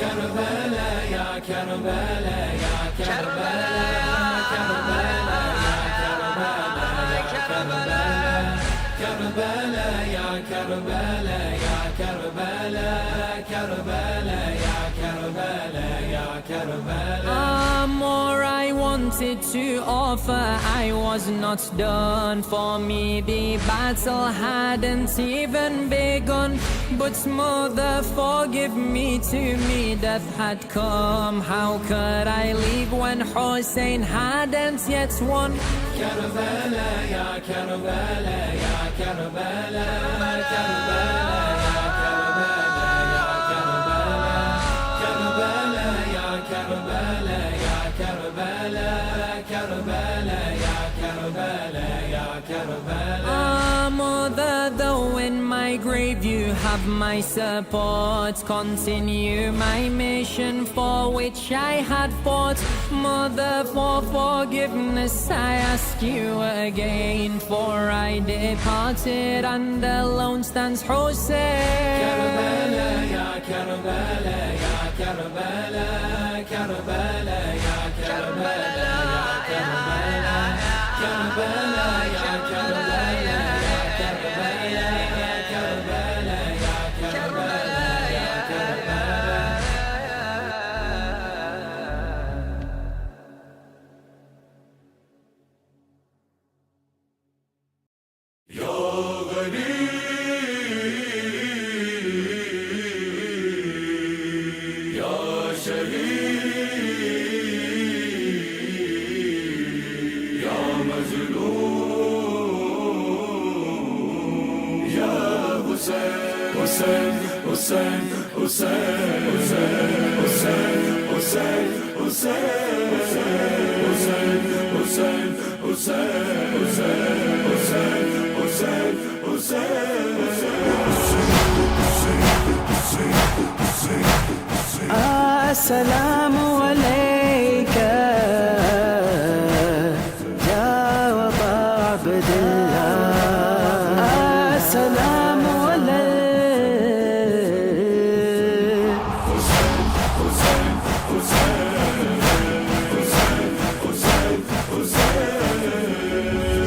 كربلا يا كربلا يا كربلا كربلا يا كربلا كربلا يا كربلا يا كربلا كربلا يا كربلا يا كربلا. More I wanted to offer, I was not done. For me the battle hadn't even begun. But mother, forgive me, to me death had come. How could I leave when Hussein hadn't yet won? كربلا يا كربلا يا كربلا كربلا يا كربلا يا كربلا يا كربلا كربلا يا كربلا يا كربلا. Mother, though in my grave you have my support, continue my mission for which I had fought. Mother, for forgiveness I ask you again, for I departed and alone stands Hussein. كربلا يا كربلا يا كربلا كربلا يا كربلا يا كربلا كربلا يا كربلا يا كربلا كربلا يا كربلا يا كربلا. يا غريب يا شهيد يا مظلوم يا حسين حسين حسين حسين حسين حسين حسين حسين حسين حسين حسين السلام عليك يا أبا عبد الله. السلام عليك حسين حسين حسين حسين حسين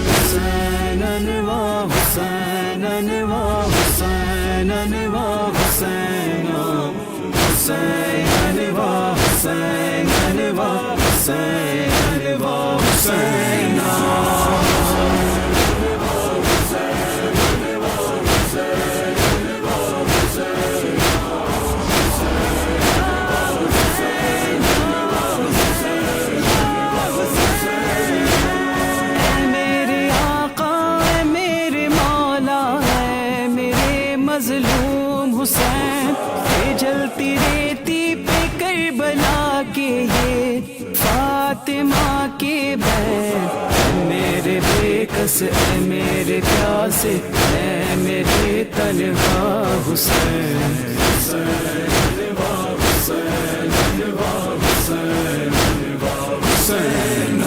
حسين نوا حسين نوا حسين نوا حسين حسين نوا حسين نوا حسين نوا حسين. مظلوم حسین یہ جلتی ریتی پہ کربلا کے یہ فاطمہ کی بہن. میرے بے کس اے میرے پیاسے اے میرے تنہا حسین. حسین حسین حسین حسین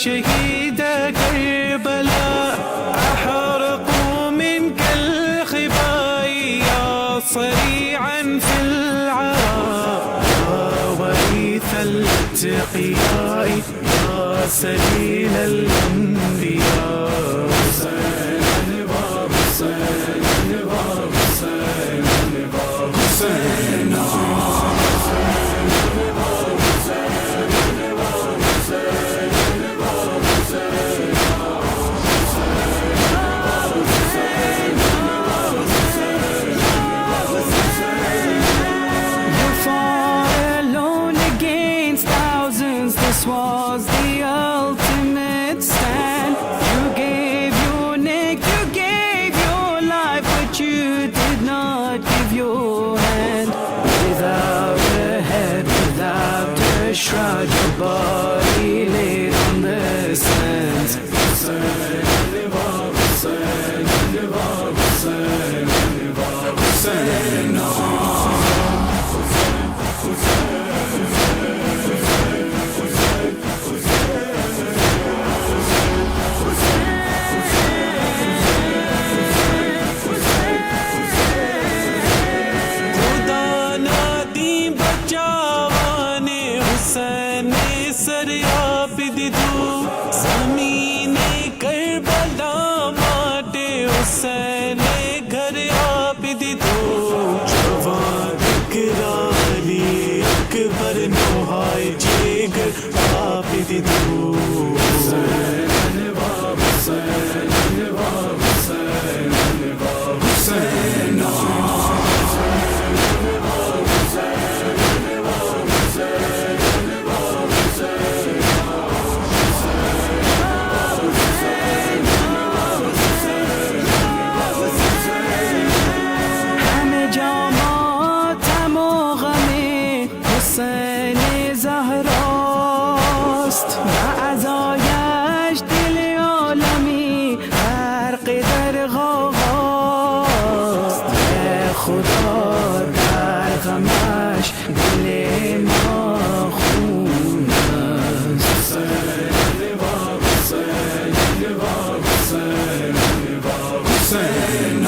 شهيد كربلاء أحرق منك الخبايا صريعا في العراء يا وريث الاتقياء يا سبيل الأنبياء. حسين حسين حسين حسين This was the ultimate stand. You gave your neck, you gave your life, but you did not give your hand. Without a head, without a shroud, your body laid on the sands. Hussein, Hussein, Hussein, Hussein. دو حسین امام حسین امام حسین امام حسین حسین زهراست و عزایش دل عالمی غرق در غوغاست خدا در غمش دل ما خون است حسین امام حسین امام حسین امام حسین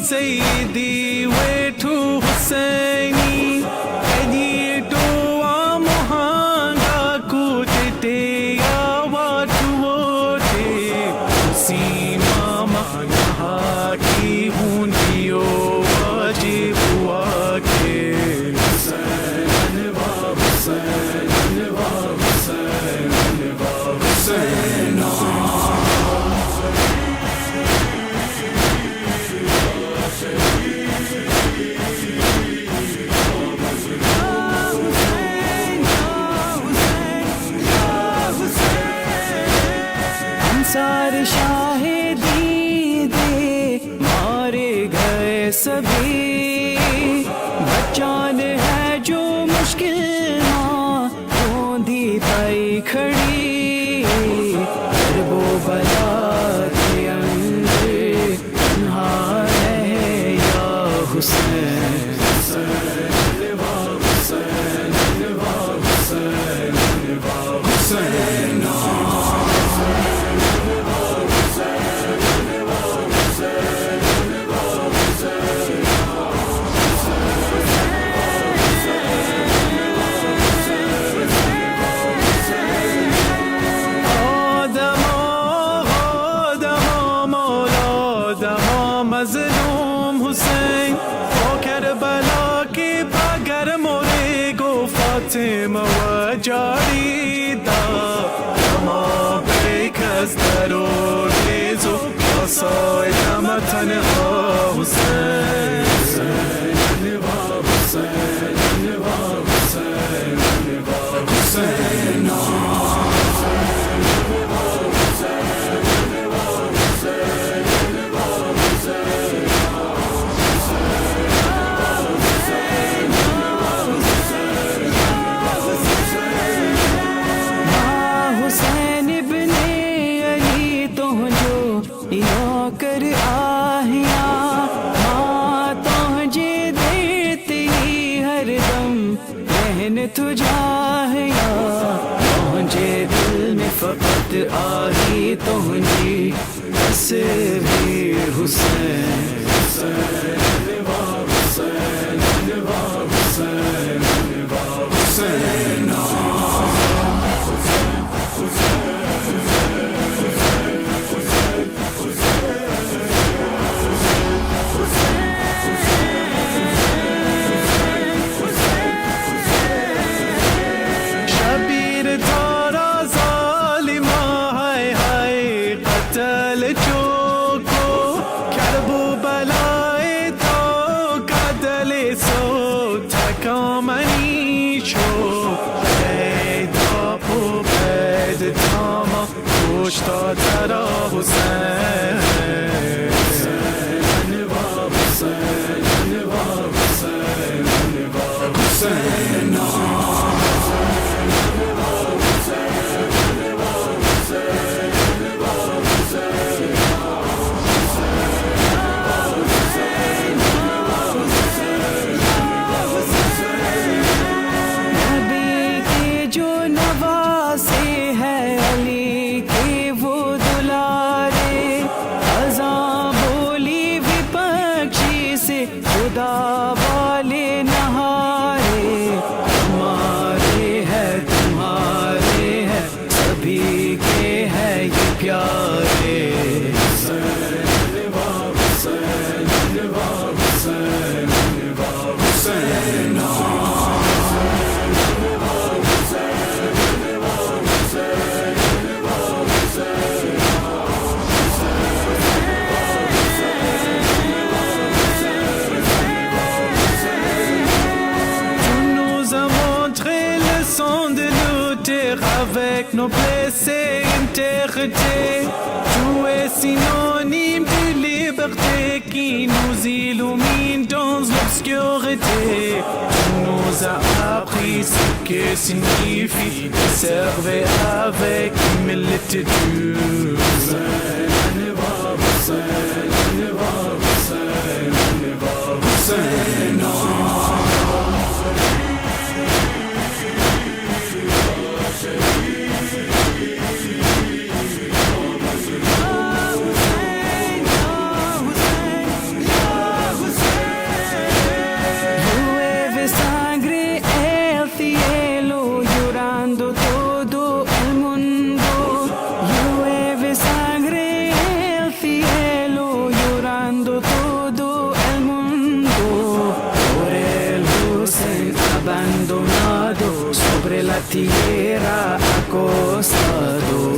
سیدی ویٹو حسینی ادی ٹوا مہانگا کوٹے یا واٹو ووٹے اسی ماما یہاں کی ہونڈیو واجب ہوا کے حسین امام حسین امام حسین امام حسین انصار شاہدی دے مارے گئے سبھی بچان ہے جو مشکل ماں روندی پائی کھڑی درب و بلا کے اندر تنہا رہے یا حسین حسین امام حسین امام حسین امام حسین مظلوم حسین او کربلا کے بغیر مورے گو فاطمہ و جاری دا اما بیکس درو ریزو کسای دمتن حسین حسین امام حسین امام حسین امام حسین کر آہیا ماں تجھے دیتی ہر دم رہن تجھاہیا مجھے دل میں فقط آہی تجھی تصویر حسین حسین امام حسین امام حسین امام حسین noblesse, intégrité. Tu es synonyme de liberté qui nous illumine dans l'obscurité. Tu nous as appris ce que signifie de servir avec humilité. Tierra acostado.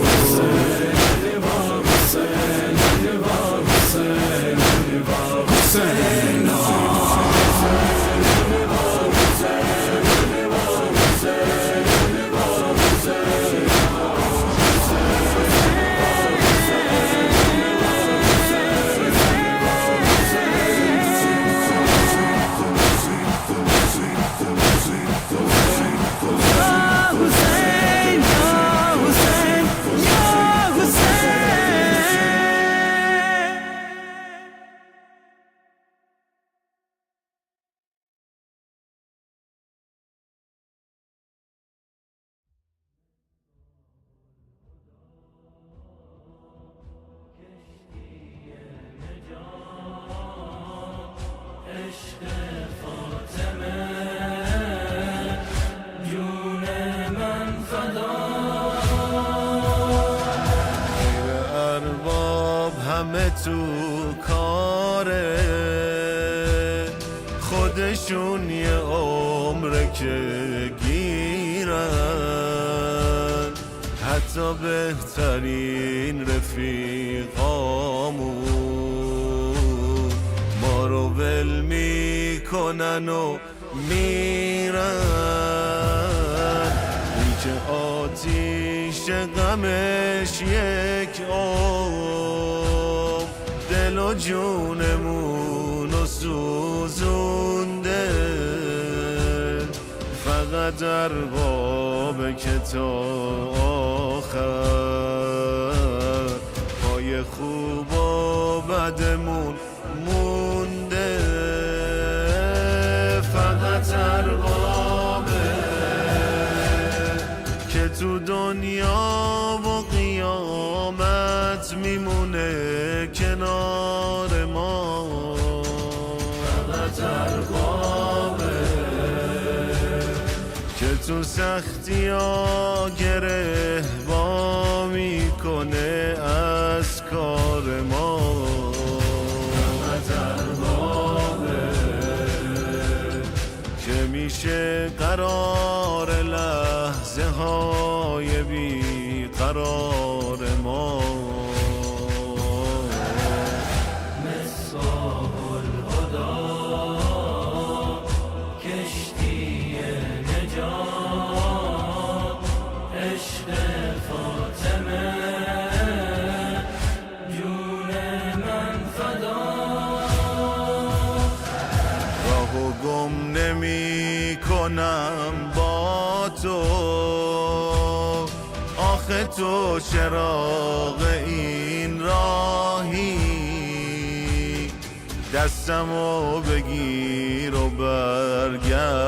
تو کاره خودشون یه عمره که گیرن حتی بهترین رفیقامون ما رو ول میکنن و میرن که آتیش غمش یک دل و جونمون رو سوزونده فقط ارباب که تا آخر پای خوب و بدمون مونده فقط اربابه که تو دنیا و قیامت میمونه کنار ما فقط اربابه که تو سختی ها گره با میکنه از کار ما فقط اربابه که میشه قرار لحظه های بی قرار ما با تو آخه تو چراغ این راهی دستمو بگیر و برگردون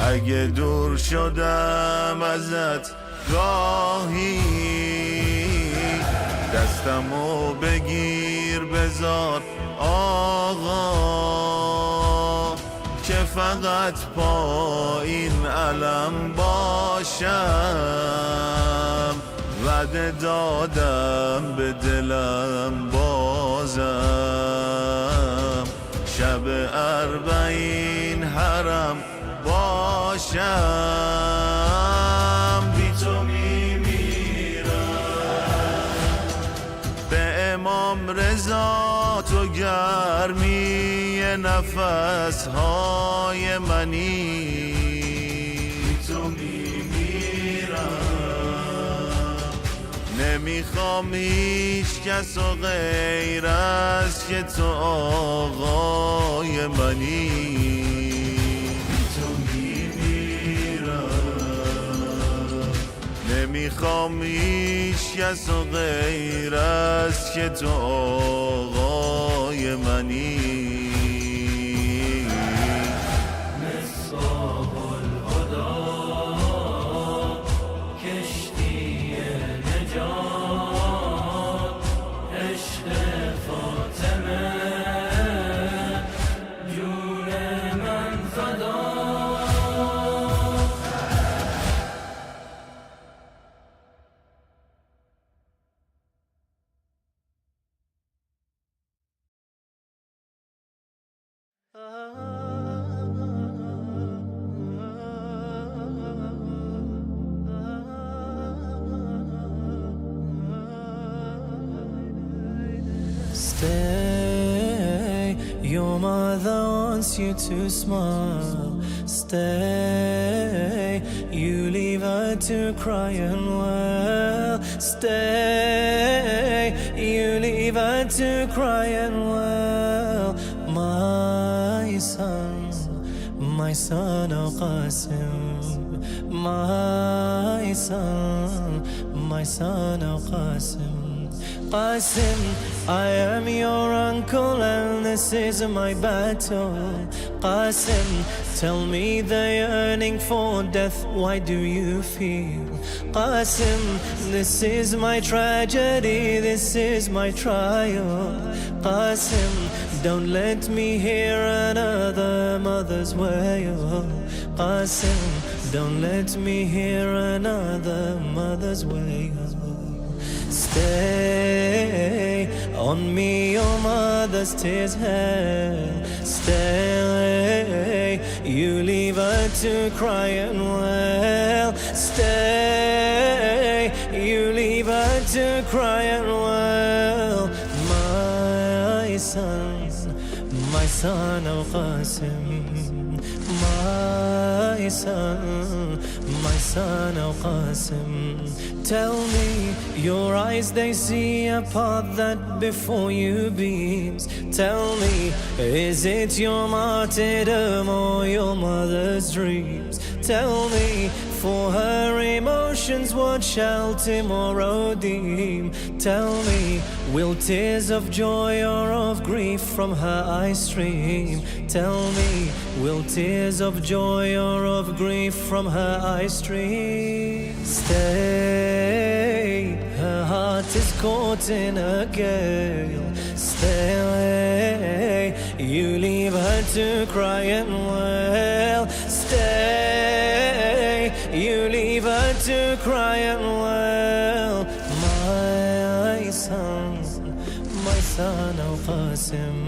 اگه دور شدم ازت گاهی دستمو بگیر بذار آقا که فقط پایین علم باشم وعده دادم به دلم بازم شب 40 حرم باشم بی تو میمیرم به امام رضا تو گرمی نفس های منی تو میمیرم نمیخوام هیچ کس و غیر از که تو آقای منی. تو میمیرم نمیخوام هیچ کس و غیر از که تو آقای منی. Stay, your mother wants you to smile. Stay, you leave her to cry and wail. Stay, you leave her to cry and wail. My son, oh Qasim. My son, oh Qasim. Qasim, I am your uncle and this is my battle. Qasim, tell me the yearning for death, why do you feel? Qasim, this is my tragedy, this is my trial. Qasim, don't let me hear another mother's wail. Qasim, don't let me hear another mother's wail. Stay, on me your mother's tears hell. Stay, you leave her to cry and wail. Stay, you leave her to cry and wail. My son, oh Qasim. My son, oh Qasim. Tell me, your eyes they see a path that before you beams. Tell me, is it your martyrdom or your mother's dreams? Tell me, for her emotions what shall tomorrow deem? Tell me, will tears of joy or of grief from her eyes stream? Tell me, will tears of joy or of grief from her eyes stream? Stay, her heart is caught in a gale. Stay, you leave her to cry and wail. Stay, you leave her to cry and wail. My son, oh Qasim.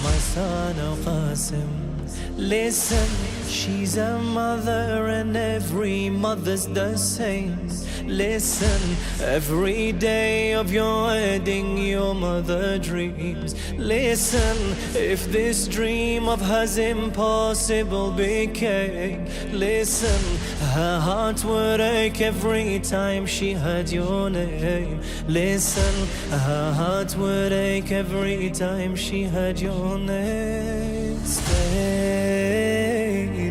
My son, oh Qasim. Listen, she's a mother and every mother's the same. Listen, every day of your wedding your mother dreams. Listen, if this dream of hers impossible became, listen, her heart would ache every time she heard your name. Listen, her heart would ache every time she heard your name. Stay,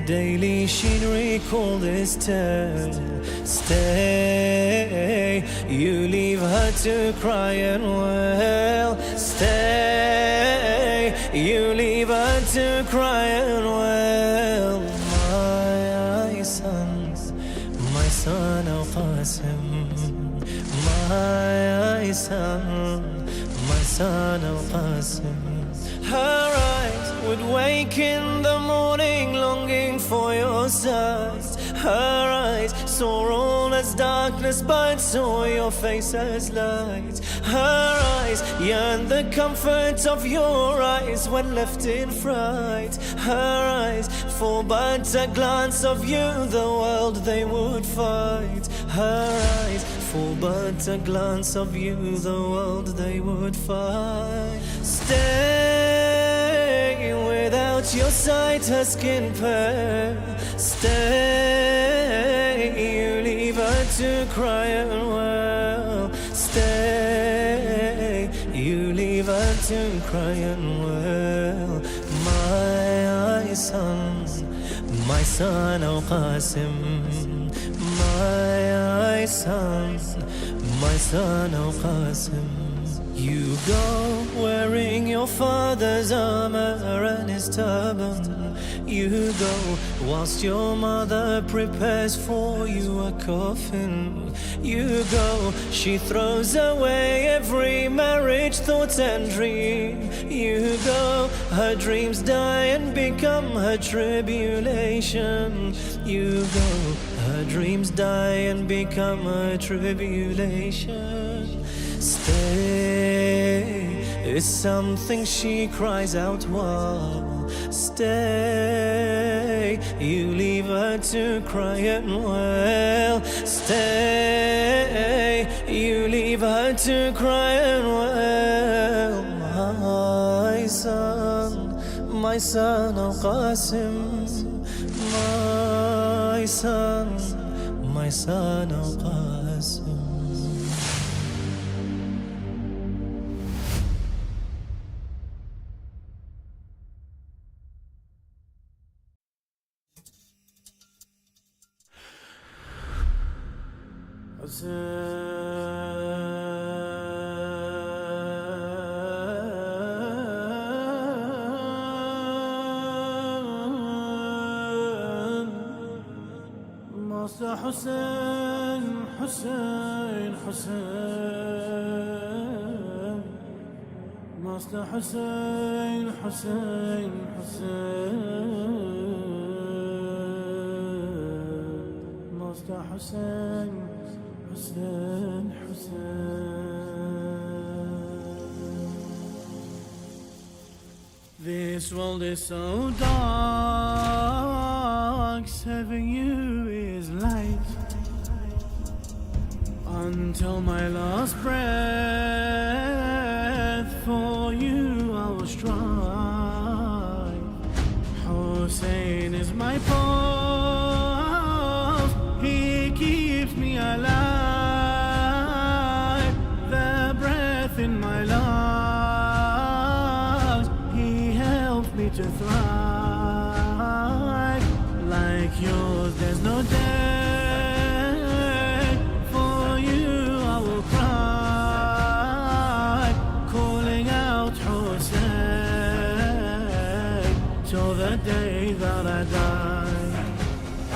daily she'd recall this tale. Stay, you leave her to cry and wail. Stay, you leave her to cry and wail. My son, oh Qasim. My son, oh Qasim. Her eyes would wake in the morning longing for your sight. Her eyes saw all as darkness but saw your face as light. Her eyes yearned the comfort of your eyes when left in fright. Her eyes, for but a glance of you the world they would fight. Her eyes, for but a glance of you the world they would fight. Stay, without your sight her skin pale. Stay, you leave her to cry and well. Stay, you leave her to cry and well. My son, oh Qasim. My son, oh Qasim. You go wearing your father's armor and his turban. You go whilst your mother prepares for you a coffin. You go, she throws away every marriage thought and dream. You go, her dreams die and become her tribulation. You go, her dreams die and become her tribulation. Stay is something she cries out while. Stay, you leave her to cry and well. Stay, you leave her to cry and well. My son, oh Qasim. My son, oh Qasim. Master Hussein, Hussein, Hussein. Master Hussein, Hussein, Hussein. Master Hussein, Hussein, Hussein. This world is so dark, serving you is light. Until my last breath, for you I will strive. Hussein is my pulse, he keeps me alive. The breath in my lungs, he helps me to thrive. Like yours, there's no day. For you, I will cry, calling out Hussein till the day that I die.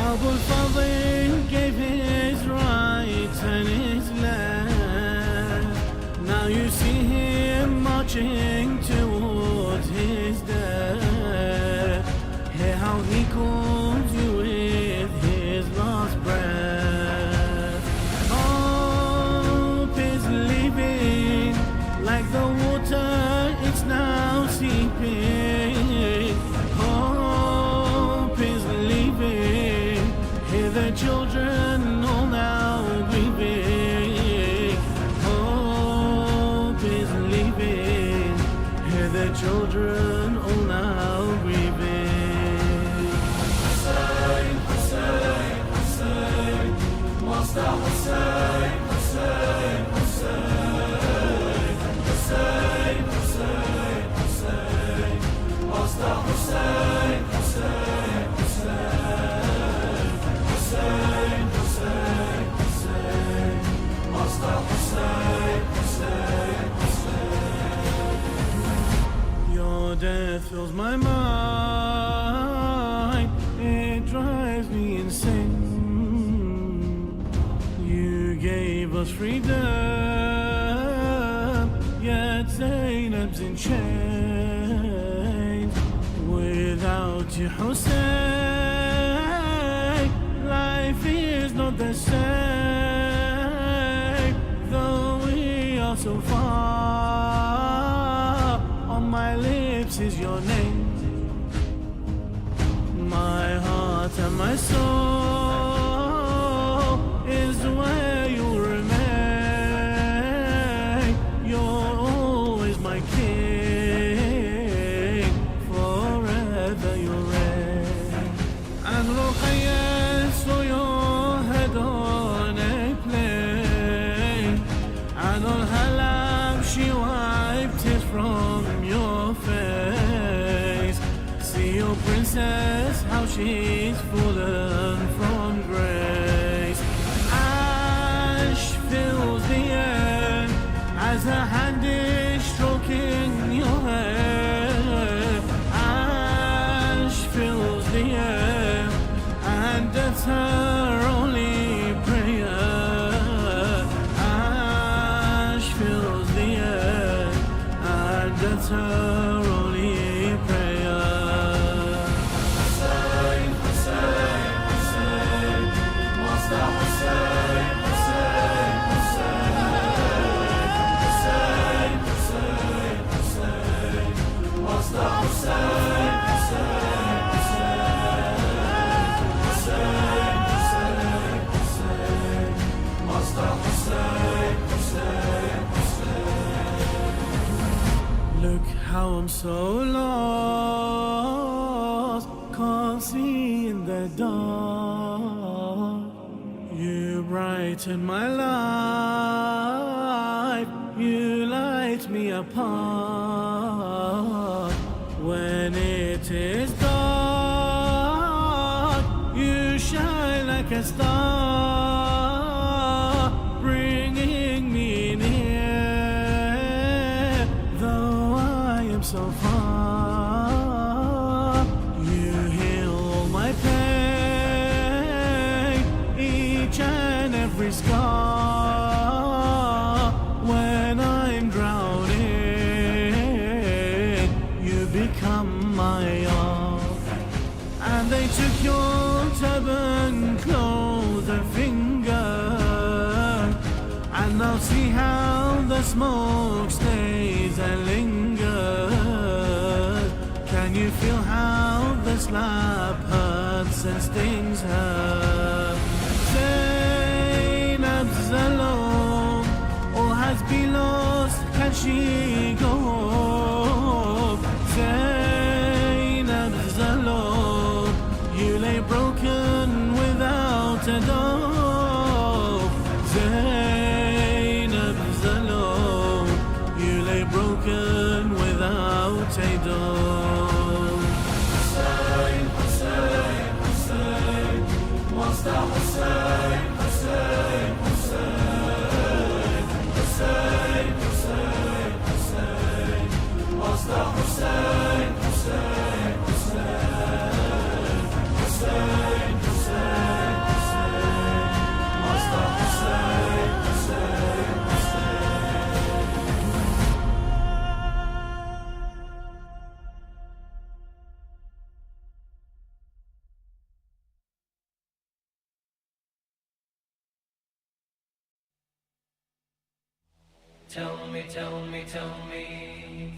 Abul Fadl gave his rights and his land. Now you see him marching towards his death. Hear how he calls you with his last breath. Hope is leaving like the water, it's now seeping. Hope is leaving, hear the children all now grieving. Hope is leaving, hear the children all now grieving. Hussein, Hussein, Hussein. Master Hussein, Hussein, Hussein. Hussein, Hussein, Hussein. Master Hussein, Hussein, Hussein. Hussein, Hussein, Hussein. Master Hussein, Hussein, Hussein. Your death fills my mind, it drives me insane. You gave us freedom, yet Zainab's in chains. Without you, Hussein, life is not the same. Though we are so far, on my lips is your name. My heart and my soul is where you'll remain. You're always my king, forever you'll reign. And Ruqayya, saw your head on it. says how she's fallen from grace. Ash fills the air as her hand is stroking your hair. Ash fills the air and that's her only prayer. Ash fills the air and that's her only prayer. Hussein, Hussein, Hussein, Master Hussein, Hussein, Hussein, Hussein, Hussein, Hussein, Master Hussein, Hussein, Hussein, Hussein, Hussein, Master Hussein, Hussein, Hussein. Look how I'm so lost, can't see in the dark. You brighten my life, you light me apart. When it is dark, you shine like a star, bringing me near. Though I am so far, you heal all my pain, each and every scar. When I'm drowning, you become my all. And they took your turban, clothes and finger, and now see how the smoke stays and lingers. Can you feel how the slap hurts and stings her? Zainab's alone, all has been lost, can she go home? Zainab's alone, you lay broken without a door. Zainab's alone, you lay broken without a door. Hussein, Hussein, Hussein, Master Hussein, Hussein, Hussein, Hussein, Hussein, Hussein, Master Hussein, Hussein, Hussein, Hussein, Hussein, Hussein, Master Hussein, Hussein, Tell me, tell me, tell me,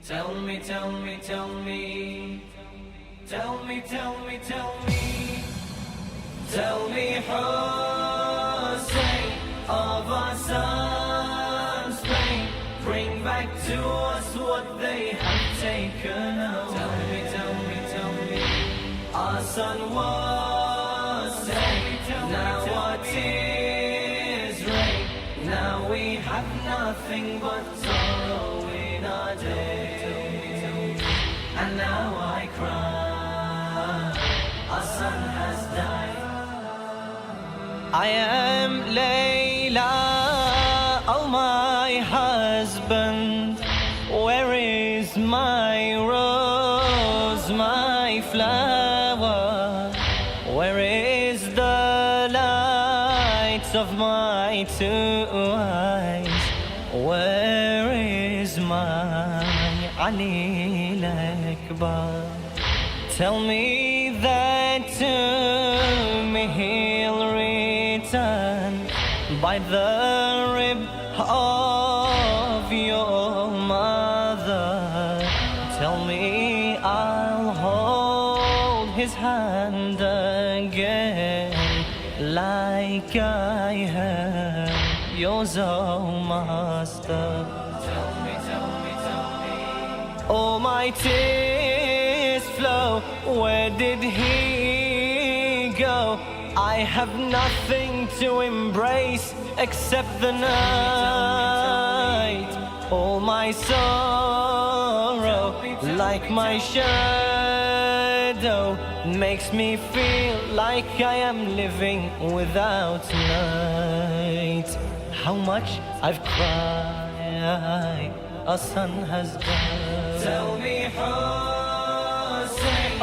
tell me, tell me, tell me, tell me, tell me, tell me, tell me, Hussein of our son's pain, bring back to us what they have taken away. Tell me, tell me, tell me, our son was saved, now our tears rain, now we have nothing but sorrow in our day. And now I cry, our son has died. I am Layla, oh my husband. Where is my rose, my flower? Where is the light of my two eyes? Where is my Ali Akbar? Tell me that to me he'll return by the rib of your mother. Tell me I'll hold his hand again like I have yours, oh master. Tell me, tell me, tell me, Oh, my tears flow, where did he go? I have nothing to embrace except the night. All my sorrow, like my shadow, shadow makes me feel like I am living without night. How much I've cried, a son has died. Tell me, Hussein,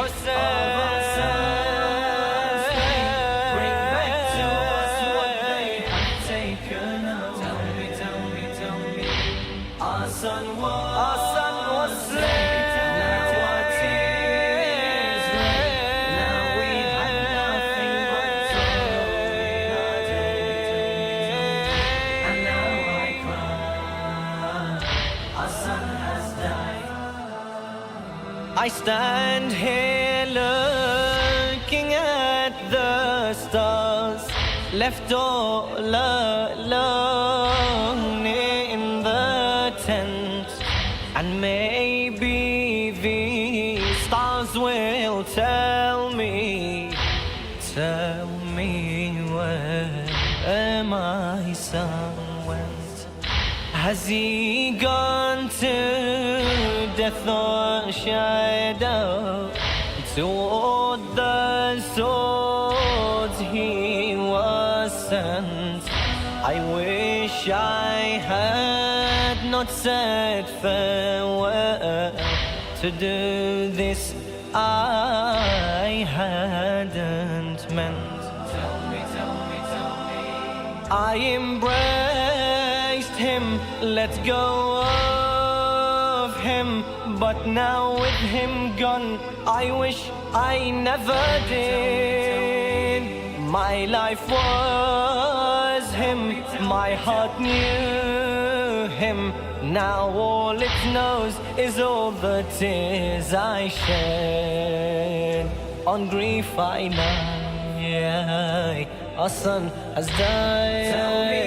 bring back to us what they have taken away. Tell me, our son was slain. I stand here looking at the stars, left all alone in the tent. And maybe these stars will tell me where my son went. Has he gone to death or shadow, toward the swords he was sent? I wish I had not said farewell. To do this I hadn't meant. Tell me. I embraced him, let go of him, but now with him gone, I wish I never did. My life was him, my heart knew him. Now all it knows is all the tears I shed. On grief I lie, our son has died. Tell me,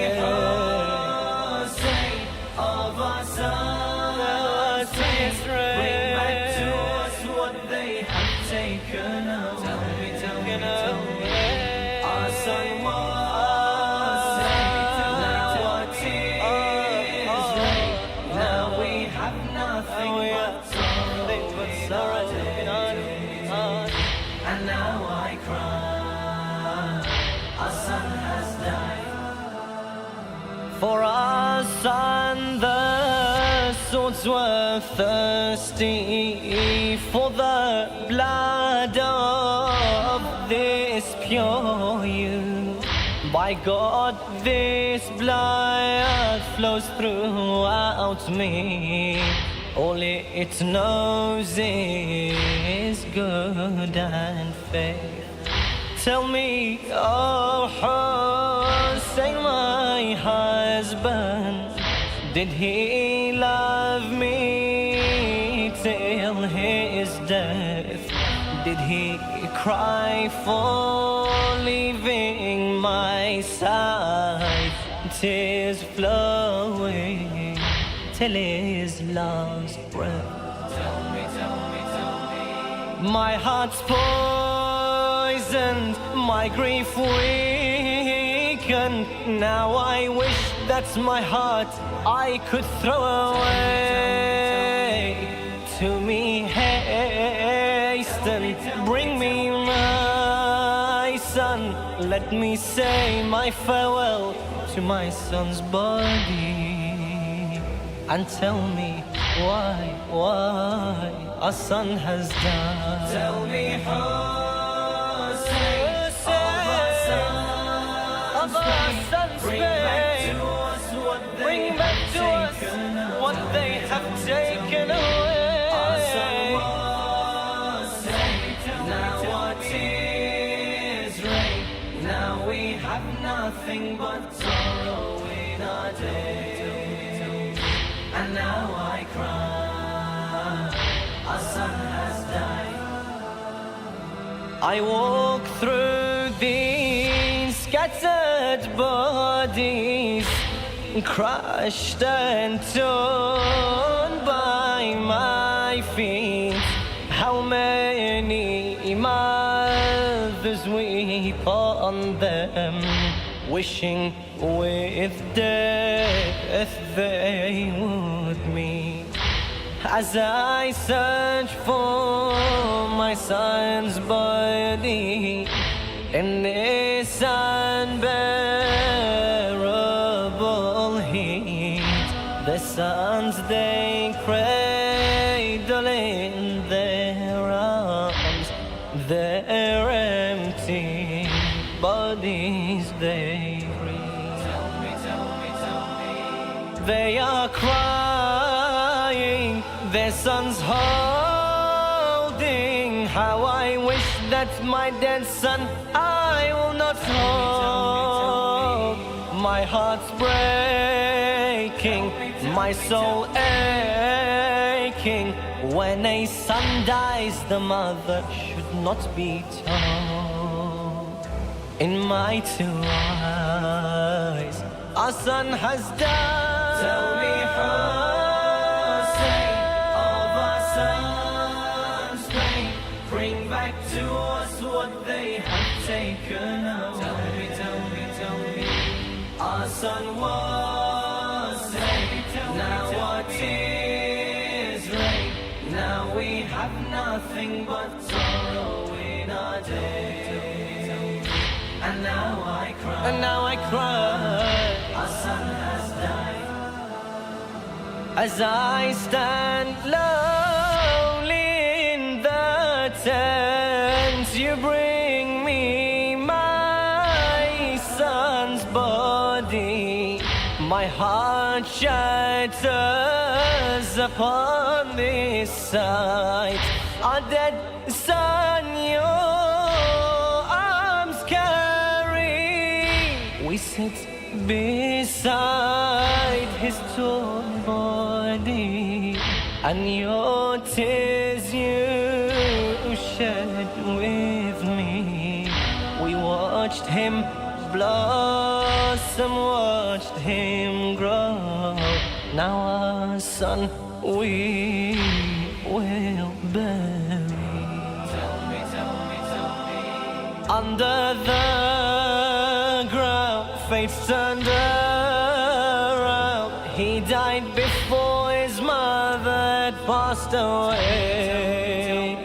Hussein, of our son, bring back to us what they have taken away. Tell me, our son was saved. Now our tears rain. Now we have nothing but sorrow. And now I cry, our son has died. For our son the swords were thirsty for the blood of this pure youth. By God, this blood flows throughout me. All it knows is good and faith. Tell me, oh Hussein, my husband, did he love me till his death? Did he cry for leaving my side? Tears flowing till his last breath. Tell me. My heart's poisoned, my grief weakened. Now I wish that my heart I could throw away. To me hasten, bring me my son. Let me say my farewell to my son's body, and tell me why our son has died. Tell me, Hussein, of our son's pain. Bring back to us what they have taken away. Our son was saved. Now our tears rain. Now we have nothing but sorrow in our day. And now I cry, our son has died. I walk through these scattered bodies, crushed and torn by my feet. How many mothers weep on them, wishing with death they would meet. as I search for my son's body in this unbearable heat. The sons they cradle in their arms, their empty bodies they breathe. Tell me, they are crying, their sons holding. How I wish that my dead son I will not hold. My heart's breaking, my soul aching. When a son dies, the mother should not be told. In my two eyes, our son has died. Tell me, Hussein, of our son's pain, bring back to us what they have taken away. Tell me, our son was saved. Now our tears rain. Now we have nothing but sorrow in our days. And now I cry, our son has died. As I stand lonely in the tent, you bring me my son's body. My heart shatters upon this sight. Our dead son, your arms carry. We sit beside his torn body, and your tears you shed with me. We watched him blossom, watched him grow. Now our son we will bury. Tell me, under the ground, fate's turned around. He died before his mother had passed away.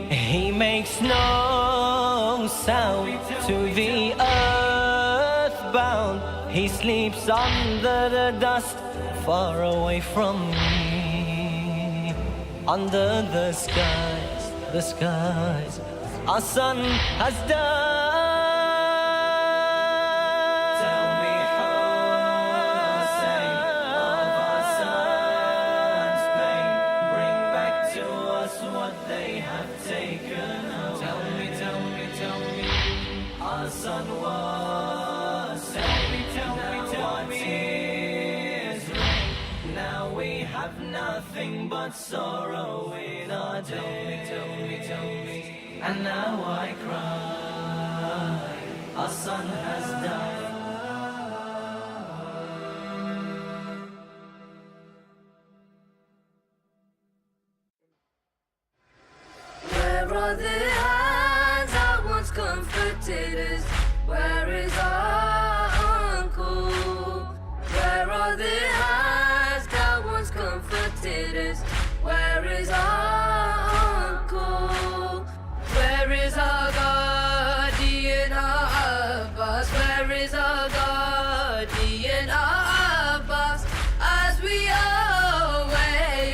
He makes no sound to the earth bound. He sleeps under the dust, far away from me. Under the skies, our son has died. Tell me, Hussein, of our son's pain, bring back to us what they have taken away. Tell me, our son was saved. Tell me, tears rain. Now we have nothing but sorrow in our days. Tell me, and now I cry, our son has died. Where are the hands that once comforted us? Where is our uncle? Where are the hands that once comforted us? Where is our uncle? Where is our guardian, our Abbas? Where is our guardian, our Abbas? As we away,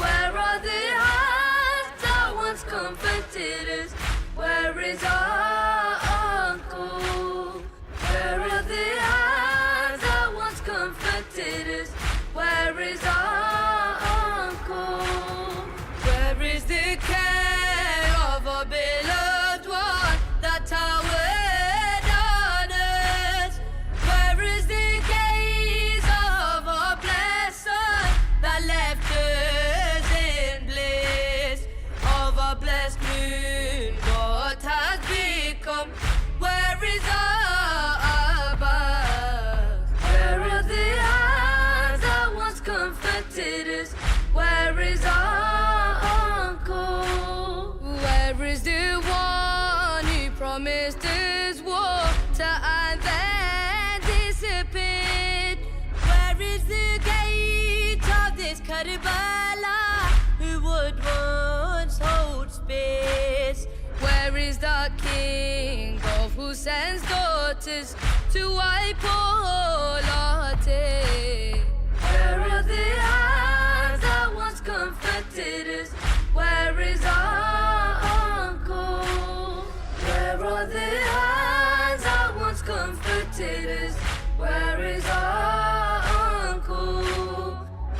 where are the hands that once comforted us? Where is our uncle? Where are the hands that once comforted us? Where is our uncle? Hussein's daughters to wipe all our tears. Where are the hands that once comforted us? Where is our uncle? Where are the hands that once comforted us? Where is our uncle?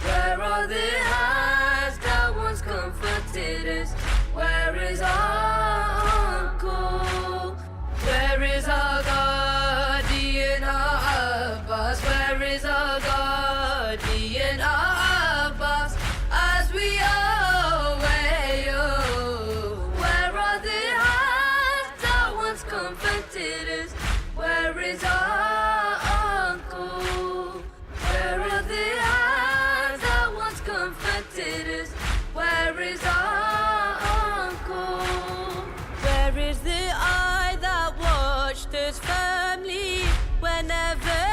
Where are the hands that once comforted us? Where is our uncle? Where is our guardian, our Abbas? Where is our guardian, our Abbas? As we away, oh, where are the hands that once comforted us? Where is our uncle? Where are the hands that once comforted us? Where is our uncle? Where is the eye that watched us firmly whenever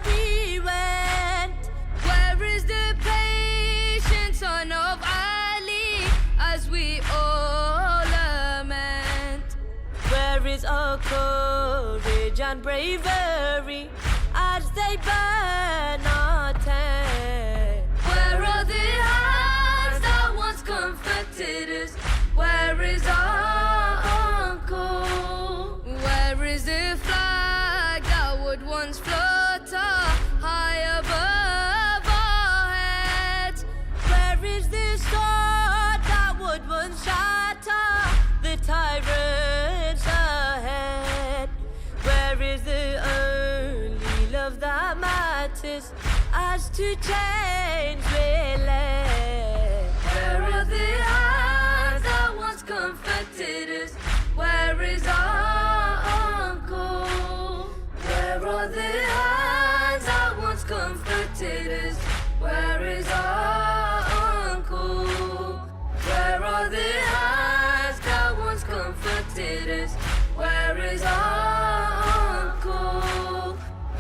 we went? Where is the patient son of Ali as we all lament? Where is our courage and bravery as they burn our tent? Where are the hands that once comforted us? Where is our uncle? Where is the flag that would once flutter high above our heads? Where is the sword that would once shatter the tyrants ahead? Where is the only love that matters as to change we led? Where are the hands that once comforted us? Where is our uncle? Where are the hands that once comforted us? Where is our uncle? Where are the hands that once comforted us? Where is our uncle?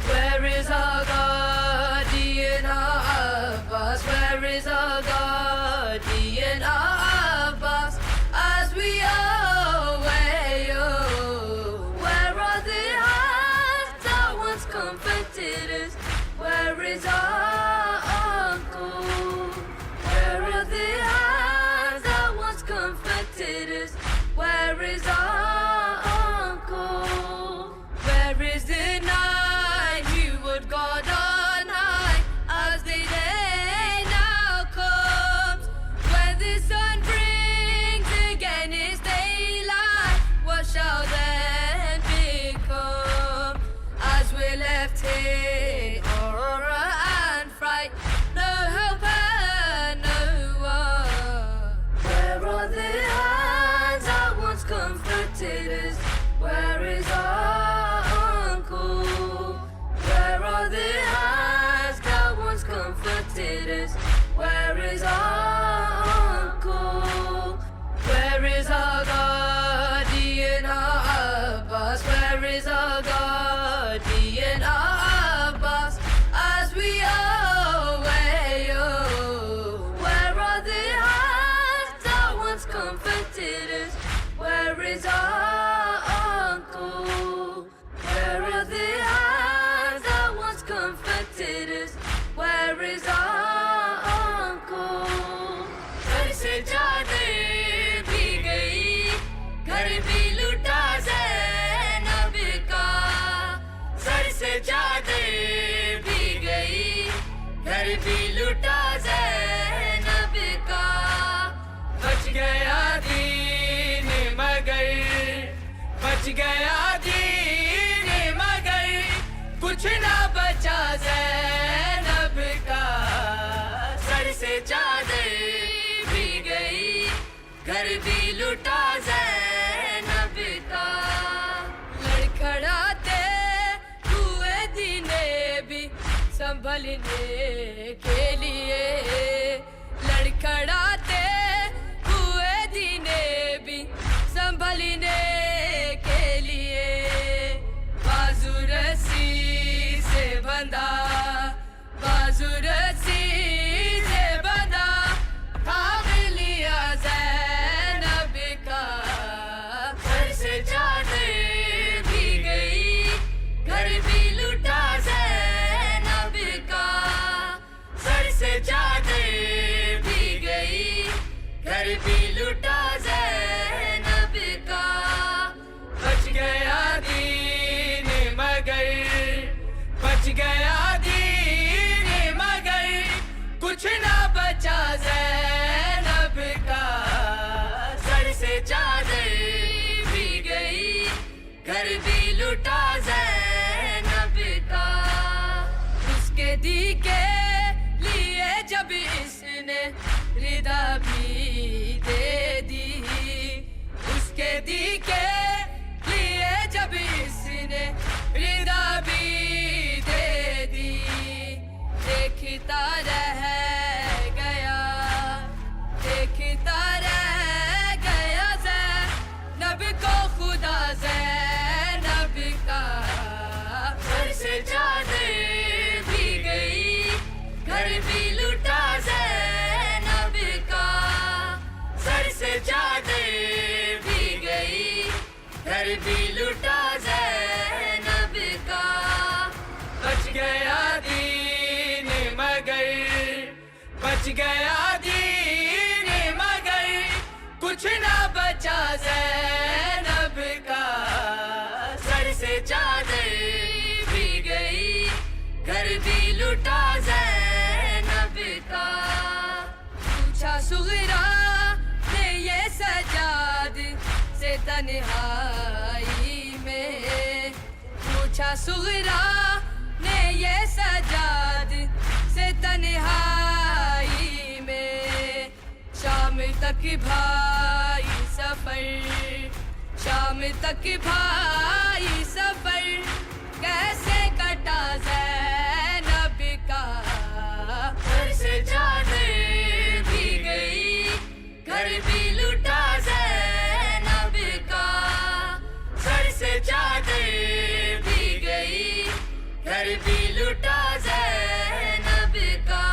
Where is our guardian, our Abbas? Where is our guardian, our Abbas? As we away, oh, where are the hands that once comforted us? Where is our uncle? Where are the hands that once comforted us? Where is our uncle? Where is the night you would guard all night as the day now comes? When the sun brings again its daylight, what shall then become? As we're left here, horror and fright, no hope and no one. Where are the hands that once comforted us? Where is our uncle? Where are the hands that once comforted us? Where is our uncle? Where is our guardian, our Abbas? Where is our guardian, our Abbas? As we away, oh, where are the hands that once comforted us? Where is our uncle? Where are the hands that once comforted us? Where is our uncle? घर से जाने भी गई, घर भी लुटा ज़ैनब का. Sir से जाने भी गई, घर भी लुटा ज़ैनब का. बच गया दीन मगर, बच गया दीन मगर, कुछ ना बचा ज़ैनब का. सर से चादर भी गई, घर भी लुटा ज़ैनब का. लड़खड़ाते हुए दीने भी संभलने के लिए, लड़खड़ाते हुए दीने भी संभलने के लिए. बाजू रस्सी से बंधा, बाजू रस्सी से बंधा, थाम लिया ज़ैनब का. सर से चादर भी गई, बच गया दीन मगर कुछ ना बचा ज़ैनब का सर से चादर भी गई घर भी लुटा ज़ैनब का पूछा सुगरा ने ये सजाद से तन्हाई में पूछा सुगरा ने ये सजाद से तन्हाई में शाम तक भाई सफर शाम तक भाई सफर कैसे कटा ज़ैनब का घर से चादर भी गई घर भी लुटा ज़ैनब का सर से चादर भी गई घर भी लुटा ज़ैनब का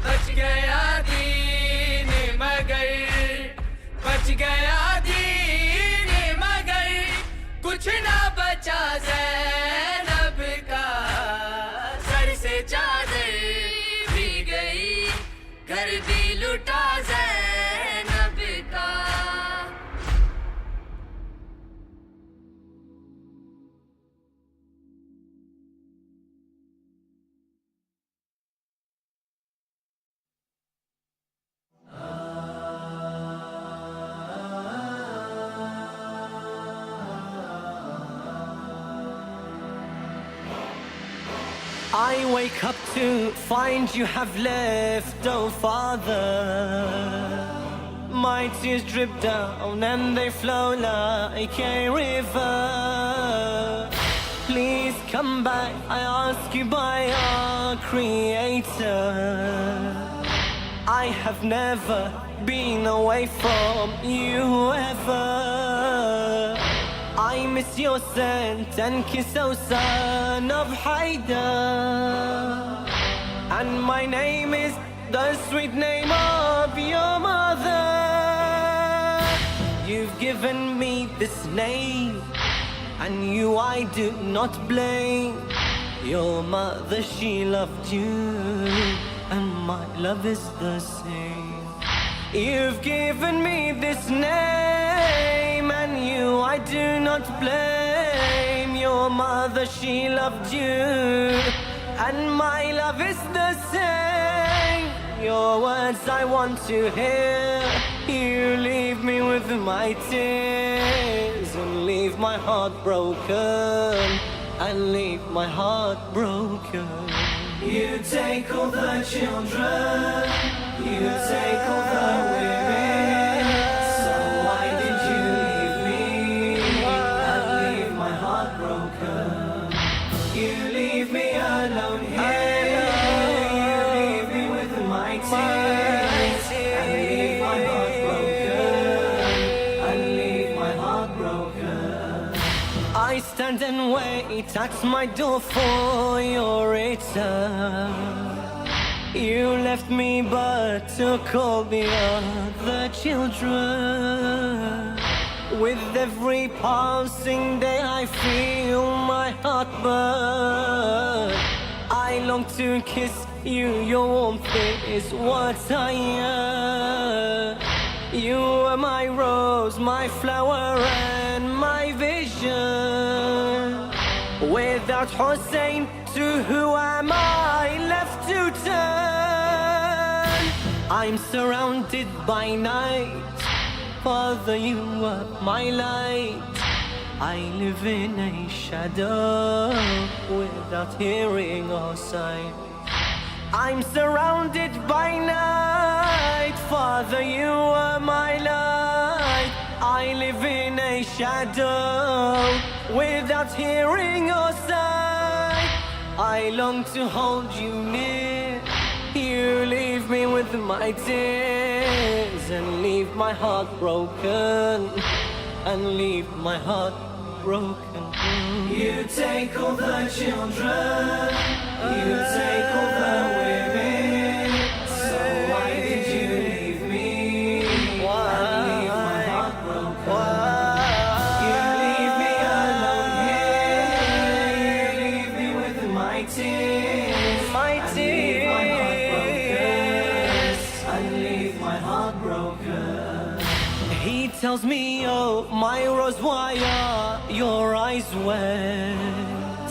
बच गया दीन मगर बच गया दीन मगर कुछ ना बचा ज़ैनब का सर से चादर भी गई घर भी लुटा ज़ैनब का I wake up to find you have left, oh Father. My tears drip down and they flow like a river. Please come back, I ask you by our Creator. I have never been away from you ever. I miss your scent and kiss, oh son of Haidar. And my name is the sweet name of your mother. You've given me this name, and you I do not blame. Your mother, she loved you, and my love is the same. You've given me this name, and you I do not blame. Your mother, she loved you, and my love is the same. Your words I want to hear. You leave me with my tears, and leave my heart broken, and leave my heart broken. You take all the children, you take all the women. So why did you leave me and leave my heart broken? You leave me alone here, you leave me with my tears, and leave my heart broken, and leave my heart broken. I stand and wait at my door for your return. You left me but took all the other children. With every passing day I feel my heart burn. I long to kiss you, your warmth is what I yearn. You were my rose, my flower and my vision. Without Hussein, to who am I left to turn? I'm surrounded by night, Father, you are my light. I live in a shadow without hearing or sight. I'm surrounded by night, Father, you are my light. I live in a shadow without hearing or sight. I long to hold you near. You leave me with my tears, and leave my heart broken, and leave my heart broken. You take all the children, you take all the women. So why did you leave me and leave my heart broken? You leave me alone here, you leave me with my tears, my tears. tells me, oh, my rose, why are your eyes wet?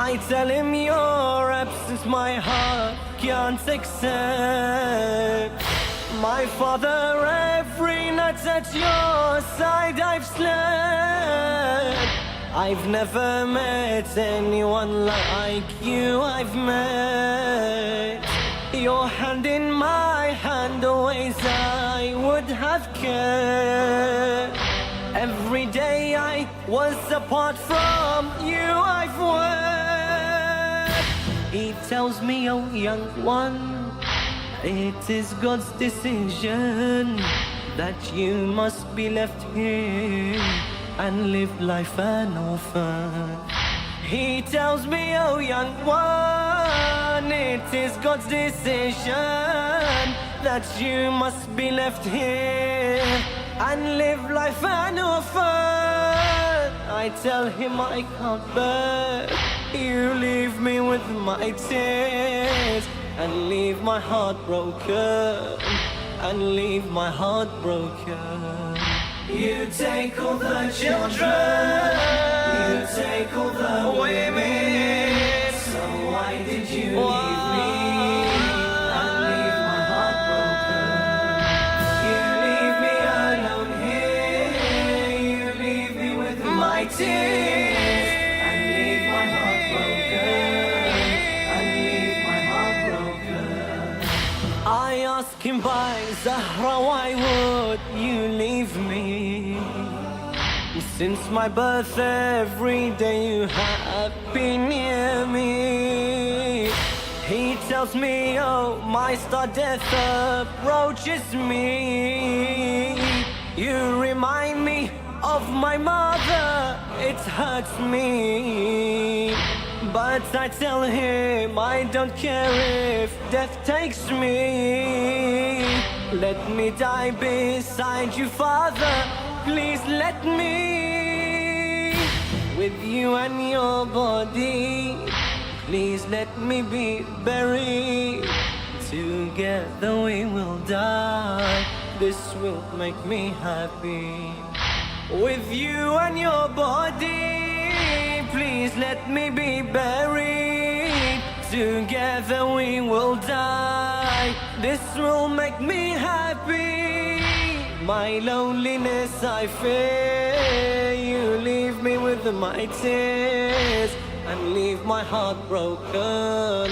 I tell him your absence my heart can't accept. My father, every night at your side I've slept. I've never met anyone like you I've met. Your hand in my hand, always I would have cared. Every day I was apart from you I've wept. He tells me, oh young one, it is God's decision that you must be left here and live life an orphan. He tells me, oh young one, it is God's decision that you must be left here and live life an orphan. I tell him I can't bear you leave me with my tears and leave my heart broken, and leave my heart broken. You take all the children, you take all the women. So why did you leave me and leave my heart broken? You leave me alone here, you leave me with my tears and leave my heart broken, and leave my heart broken. I ask him by Zahra, why would you leave me? Since my birth every day you have been near me. He tells me, oh, my star death approaches me. You remind me of my mother, it hurts me. But I tell him I don't care if death takes me. Let me die beside you, Father, please let me. With you and your body, please let me be buried. Together we will die, this will make me happy. With you and your body, please let me be buried. Together we will die, this will make me happy. My loneliness I fear, you leave me with my tears and leave my heart broken,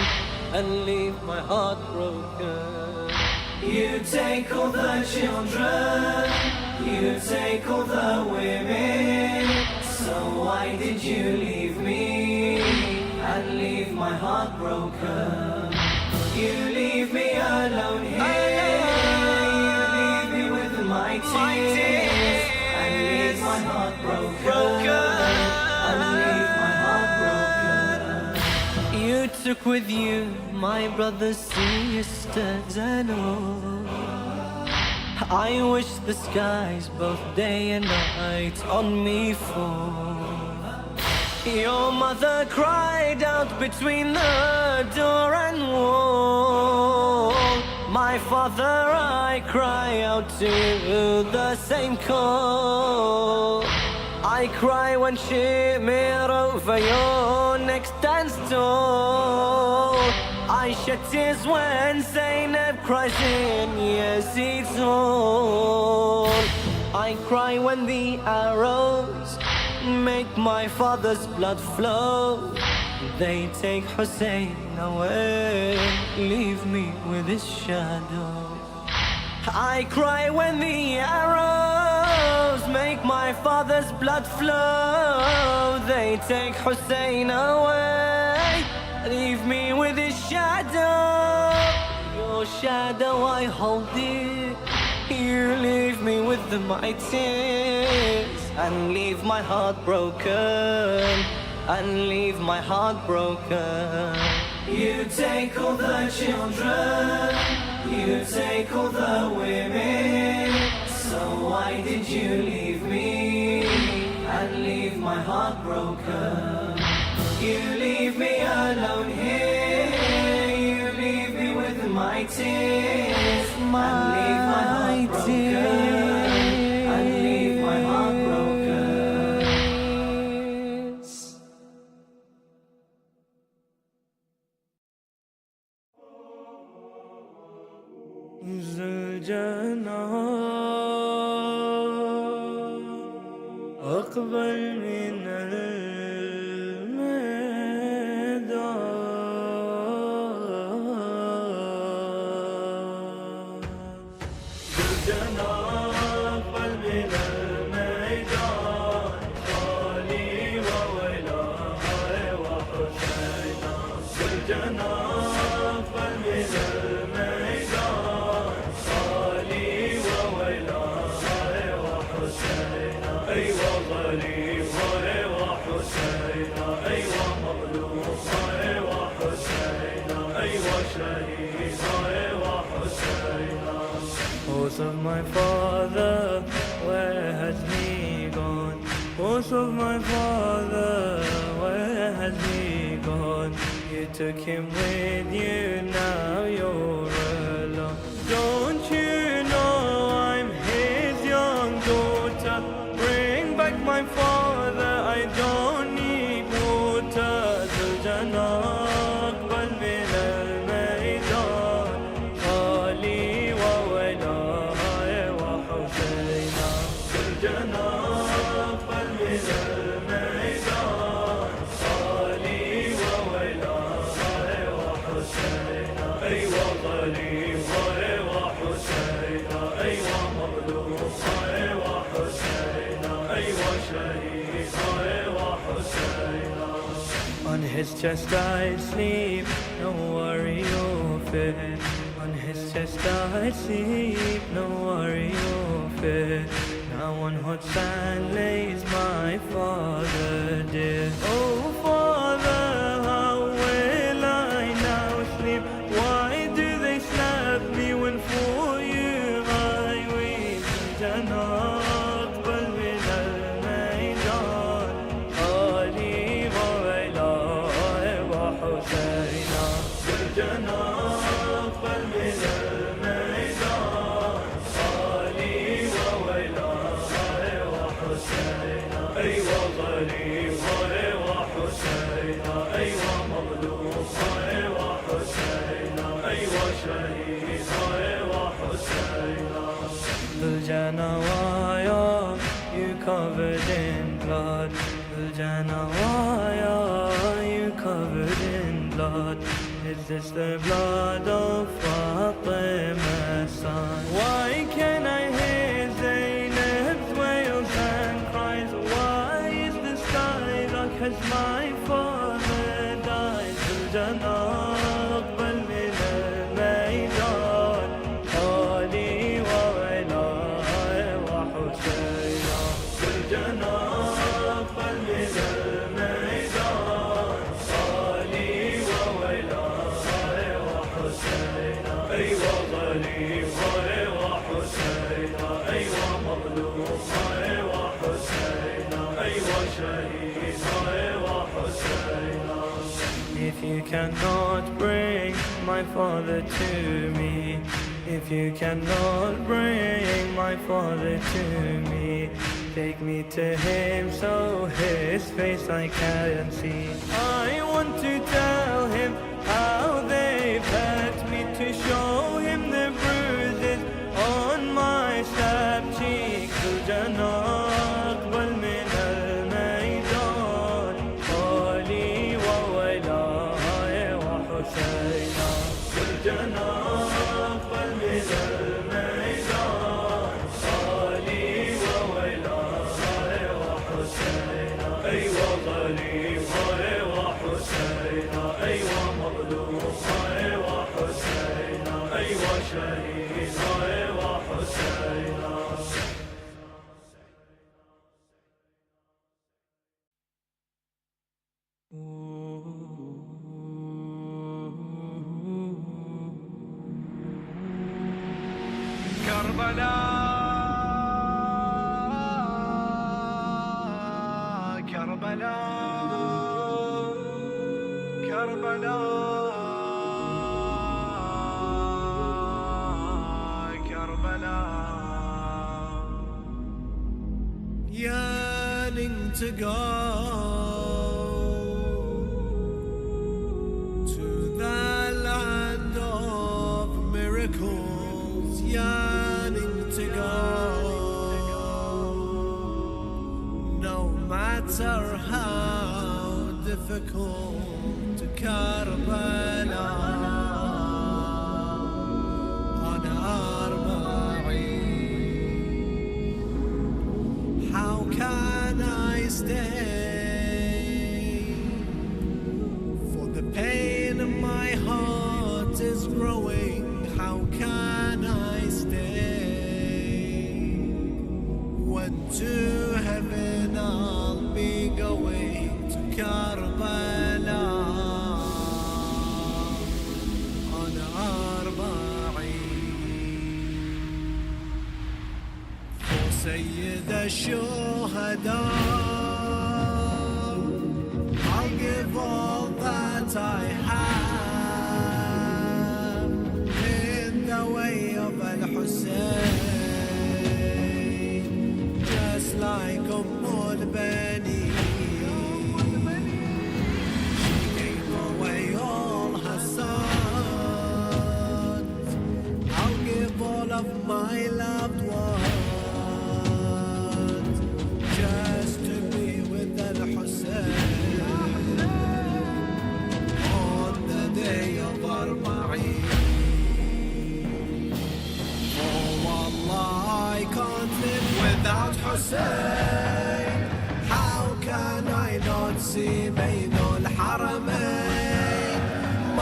and leave my heart broken. You take all the children, you take all the women. So why did you leave me and leave my heart broken? You leave me alone here, you leave me with my tears and leave my heart broken, and leave my heart broken. You took with you my brothers, sisters and all. I wish the skies both day and night on me fall. Your mother cried out between the door and wall. My father, I cry out to the same call. I cry when shimmer over your neck stands tall. I shed tears when Zainab cries in Yazid's hall. I cry when the arrows make my father's blood flow. They take Hussein away, leave me with his shadow. I cry when the arrows make my father's blood flow. They take Hussein away, leave me with his shadow. Your shadow I hold dear, you leave me with my tears and leave my heart broken, and leave my heart broken. You take all the children, you take all the women. So why did you leave me and leave my heart broken? You leave me alone here, you leave me with my tears and leave my heart broken, and الجناب أقبل من الميدان الجناب أقبل من الميدان خالي وويلاه وحسينا الجناب أقبل من الميدان خالي وويلاه وحسينا أيوة غريبة وحسينا أيوة مظلومة وحسينا أيوة شهيدة وحسينا Horse of my father, where has he gone? Horse of my father, where has he gone? You took him with you, now you're alone. Don't you know I'm his young daughter? Bring back my father, I don't need water. Zuljana أقبل من الميدان خالي وويلاه وحسينا زوجنا أقبل من الميدان خالي وويلاه وحسينا أيوة غريبة وحسينا أيوة مظلومة وحسينا أيوة شهيدة وحسينا On his chest I sleep, no worry or fear. On his chest I sleep, no worry or fear. Now on hot sand lays my father dear. Oh father, how will I now sleep? Why do they slap me when for you I weep? Jannah أقبل من الميدان خالي وويلاه وحسينا زوجنا أقبل من الميدان خالي وويلاه وحسينا أيوة غريبة وحسينا أيوة مظلومة وحسينا أيوة شهيدة وحسينا Zuljanawaya, you covered in blood. Zuljanawaya, you covered in blood. Is this the blood of Fatima's son? Why can I hear Zainab's wails and cries? Why is the sky dark? Has my father died? Zuljana أقبل من الميدان خالي وويلاه وحسينا زوجنا أقبل من الميدان خالي وويلاه وحسينا أيوة غريبة وحسينا أيوة مظلومة وحسينا أيوة شهيدة وحسينا If you cannot bring my father to me, if you cannot bring my father to me, take me to him so his face I can see. I want to tell him how they've hurt me, to show him the bruises on my slapped cheek. Zuljana أقبل من الميدان خالي وويلاه وحسينا زوجنا أقبل من الميدان خالي وويلاه وحسينا أيوة غريبة وحسينا أيوة مظلومة وحسينا أيوة شهيدة وحسينا Yearning to go to the land of miracles. difficult to Karbala on Arba'een. How can I stay? For the pain in my heart is growing. How can I stay? When to heaven I'll be going to Karbala on Arba'een. For Sayyid al-Shuhada, I'll give all that I have in the way of al-Hussein, just like al-Bani. She gave away all her sons. I'll give all of my loved ones just to be with al-Hussein on the day of Arba'een. Oh Allah, I can't live without Hussein. How can I not see Bayn al-Haramain?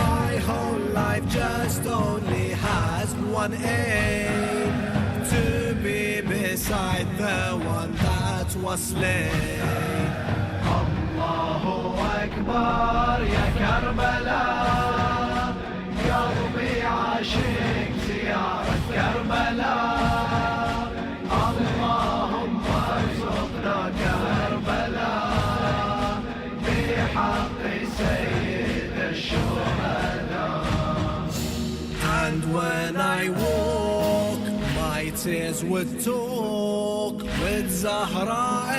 My whole life just only has one aim, to be beside the one that was slain. Allahu Akbar, ya Karbala, قلبي عاشق زيارة كربلاء. اللهم ارزقنا كربلاء بحق Syed الشهداء. And when I walk, my tears would talk with Zahra, a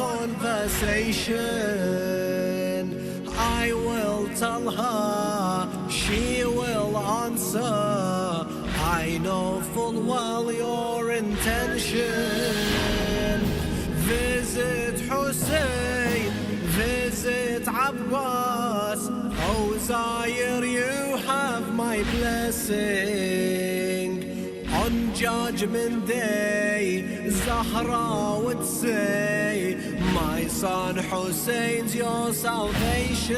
conversation. I will tell her, she will answer. I know full well your intention. Visit Hussein, visit Abbas. Oh Zaire, you have my blessing. On Judgment Day, Zahra would say, my son Hussein's your salvation.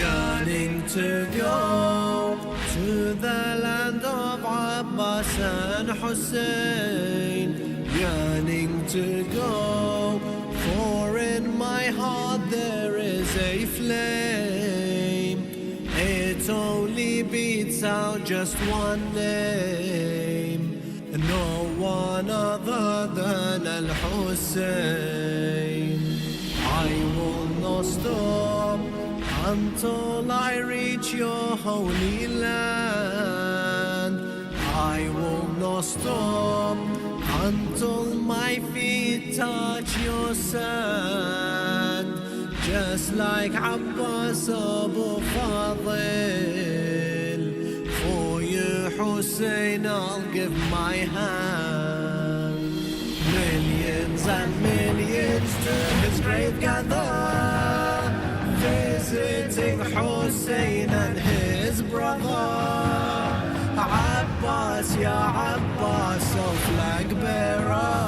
Yearning to go to the land of Abbas and Hussein. Yearning to go, for in my heart there is a flame. It only beats out just one name, no one other than al-Hussein. I will not stop until I reach your holy land. I will not stop until my feet touch your sand. Just like Abbas Abu Fadil, for you Hussein I'll give my hand. Millions and millions to his grave gather, visiting Hussein and his brother. Abbas, ya Abbas, oh flag bearer,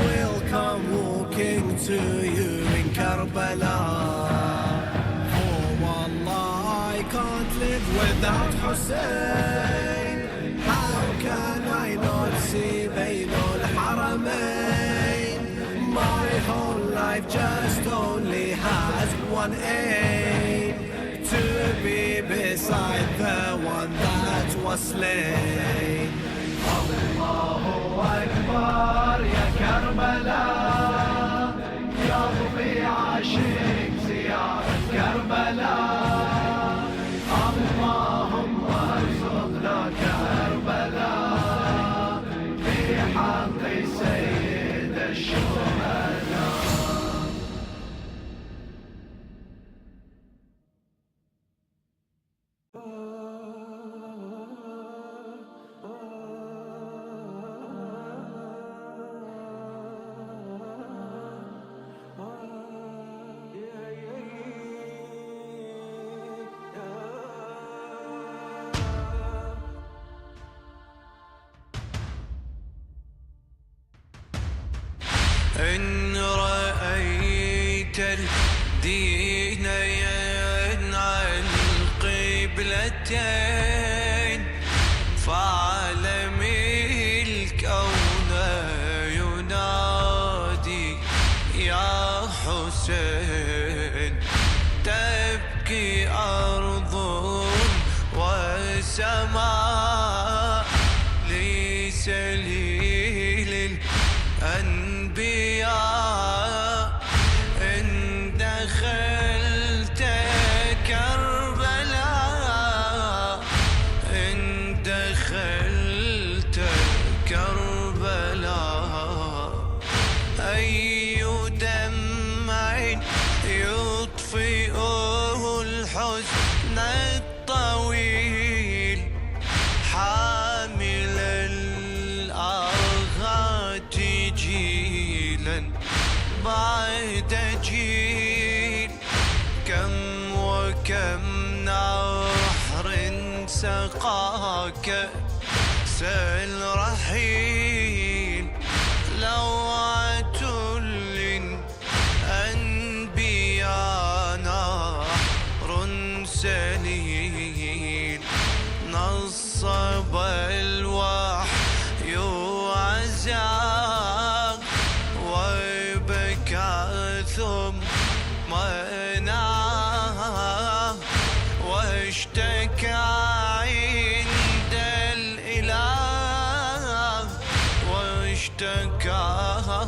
we'll come walking to you in Karbala. Oh Wallah, I can't live without Hussein. How can I not see Bayn al-Haramain? My whole life just only has one aim, to be beside the one that was slain. Allahu Akbar, ya Karbala, قلبي عاشق زيارة كربلاء. اللهم ارزقنا كربلاء بحق سيد الشهداء. إن رأيت الدين ينعى القبلتين فاعلم الكون ينادي يا حسين تبكي أرض وسماء لسليل الأنبياء إن دخلت كربلاء إن دخلت كربلاء أي دمع يطفئه الحزن الطويل حامل الآهات جيلا بعد جيل كم وكم نهر سقاك سل رحيل لوعة للأنبياء نهر سليل نصب الوحي عزاق وبكى ثم نعى واشتكى عند الإله واشتكى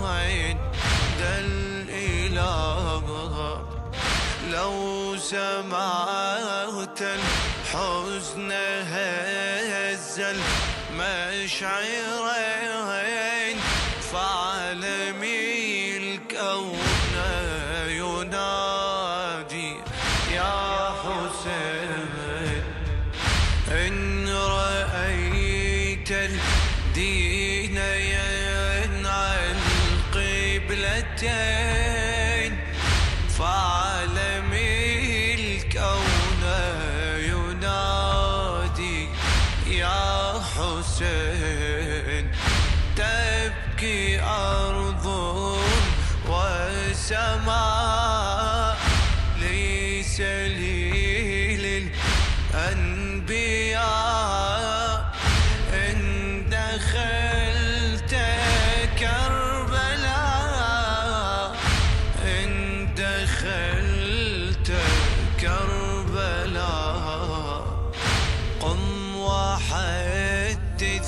عند الإله لو سمعت الحزن هز المشعرين فاعلم الكون ينادي يا حسين إن رأيت الدين ينعى القبلتين فاعلم الكون ينادي يا حسين تبكي أرض وسماء لسليل الأنبياء إن دخلت كربلاء إن دخلت كربلاء قم وحدث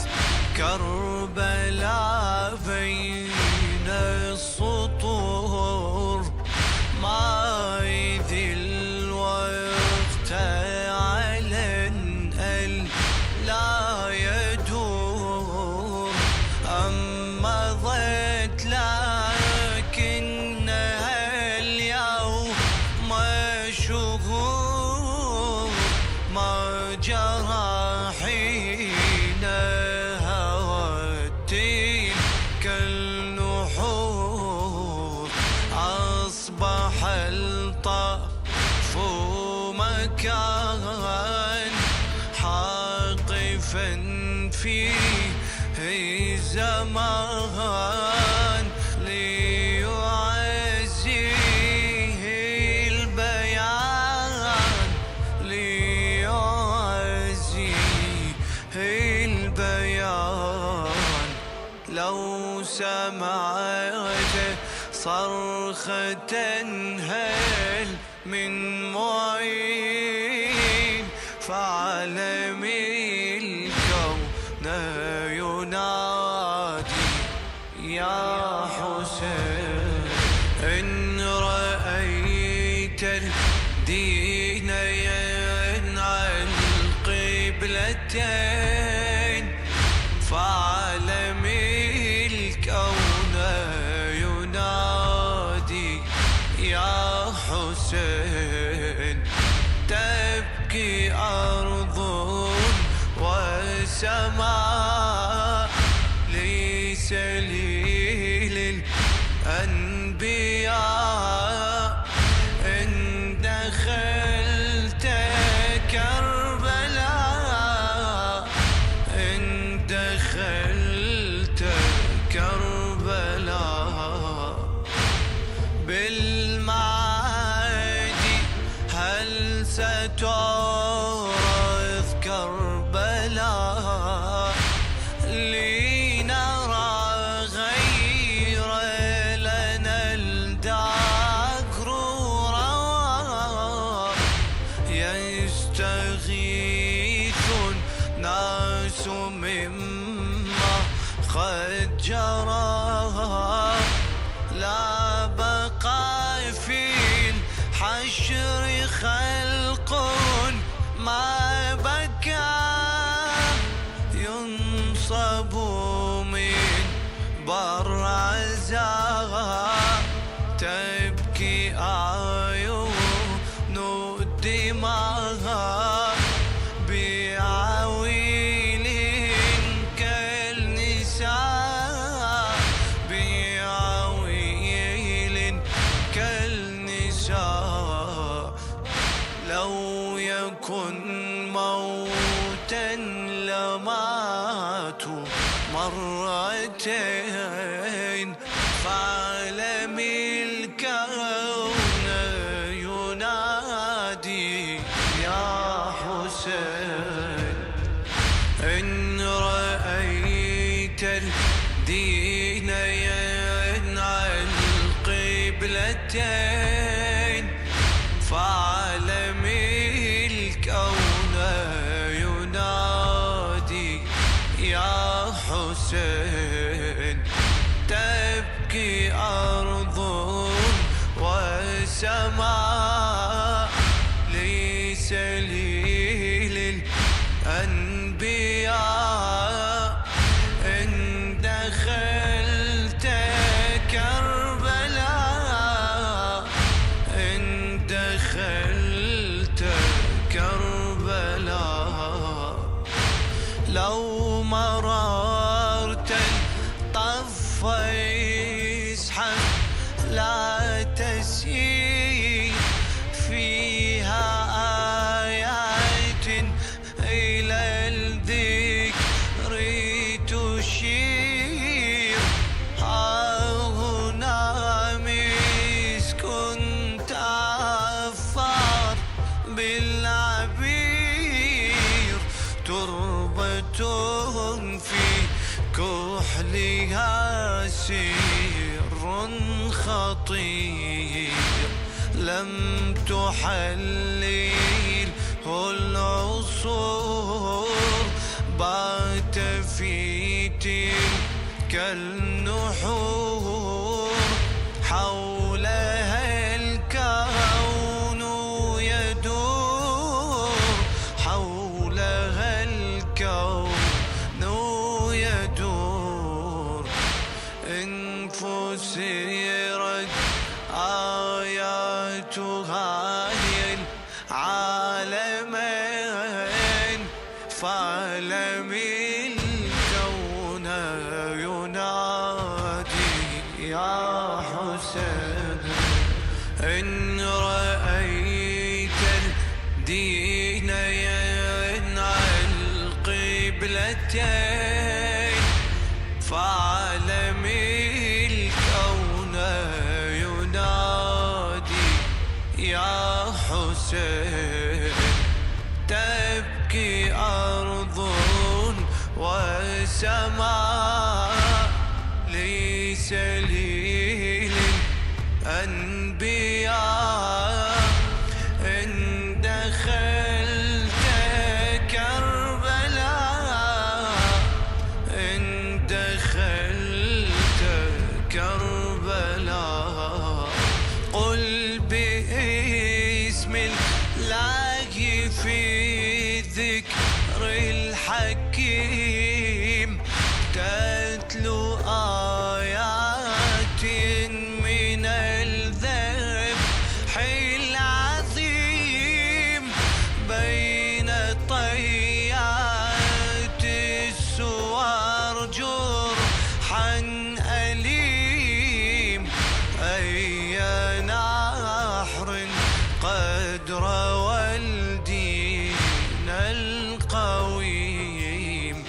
كربلاء بين السطور ما إذ الوقت على لا يدور أما ضيت لكنها اليوم شهور ما جرى حين هوت كالنحور أصبح الطرف مكان حاقفا فيه زمان ليعزيه البيان ليعزيه البيان لو سمعت صرخة هل من معين فاعلم الكون ينادي يا حسين إن رأيت الدين ينعى القبلتين فاعلم الكون ينادي يا حسين تبكي أرض وسماء لسليل الأنبياء إن دخلت كربلاء إن دخلت كربلاء ستورث كربلاء لنرى غير لنا الدهر روى يستغيث الناس مما قد جرى لا بقى في الحشر خلق ما بكى ينصب من برزها تبكي عيون الدماء بعويل كالنساء بعويل كالنساء لو يكن موتا لماتوا مرتين فعلم الكون ينادي يا حسين إن رأيت الدين ينعى القبلتين فعلم الكون ينادي يا حسين تبكي أرض وسماء لسليل الأنبياء إن دخلت كربلاء إن دخلت كربلاء لو مررت الطف يسحب لا تسير فيها آيات إلى الذكر تشير ها هنا مسك تعفر بالعبير تربة في كحلها سر خطير لم تحلله العصور بات في تلك النحور حولها الكون يدور حولها الكون يدور إن فسرت آياتها العالمين فعلم الكون ينادي يا حسين إن رأيت الدين ينعى القبلتين فعلم الكون ينادي يا حسين تبكي أرض وسماء لسليل الأنبياء إن دخلت كربلاء إن دخلت كربلاء قل باسم الله في ذكر الحكيم تتلو آيات من الذبح العظيم بين طيات السوار جرحا أليم أي نحر قد روى الدين القويم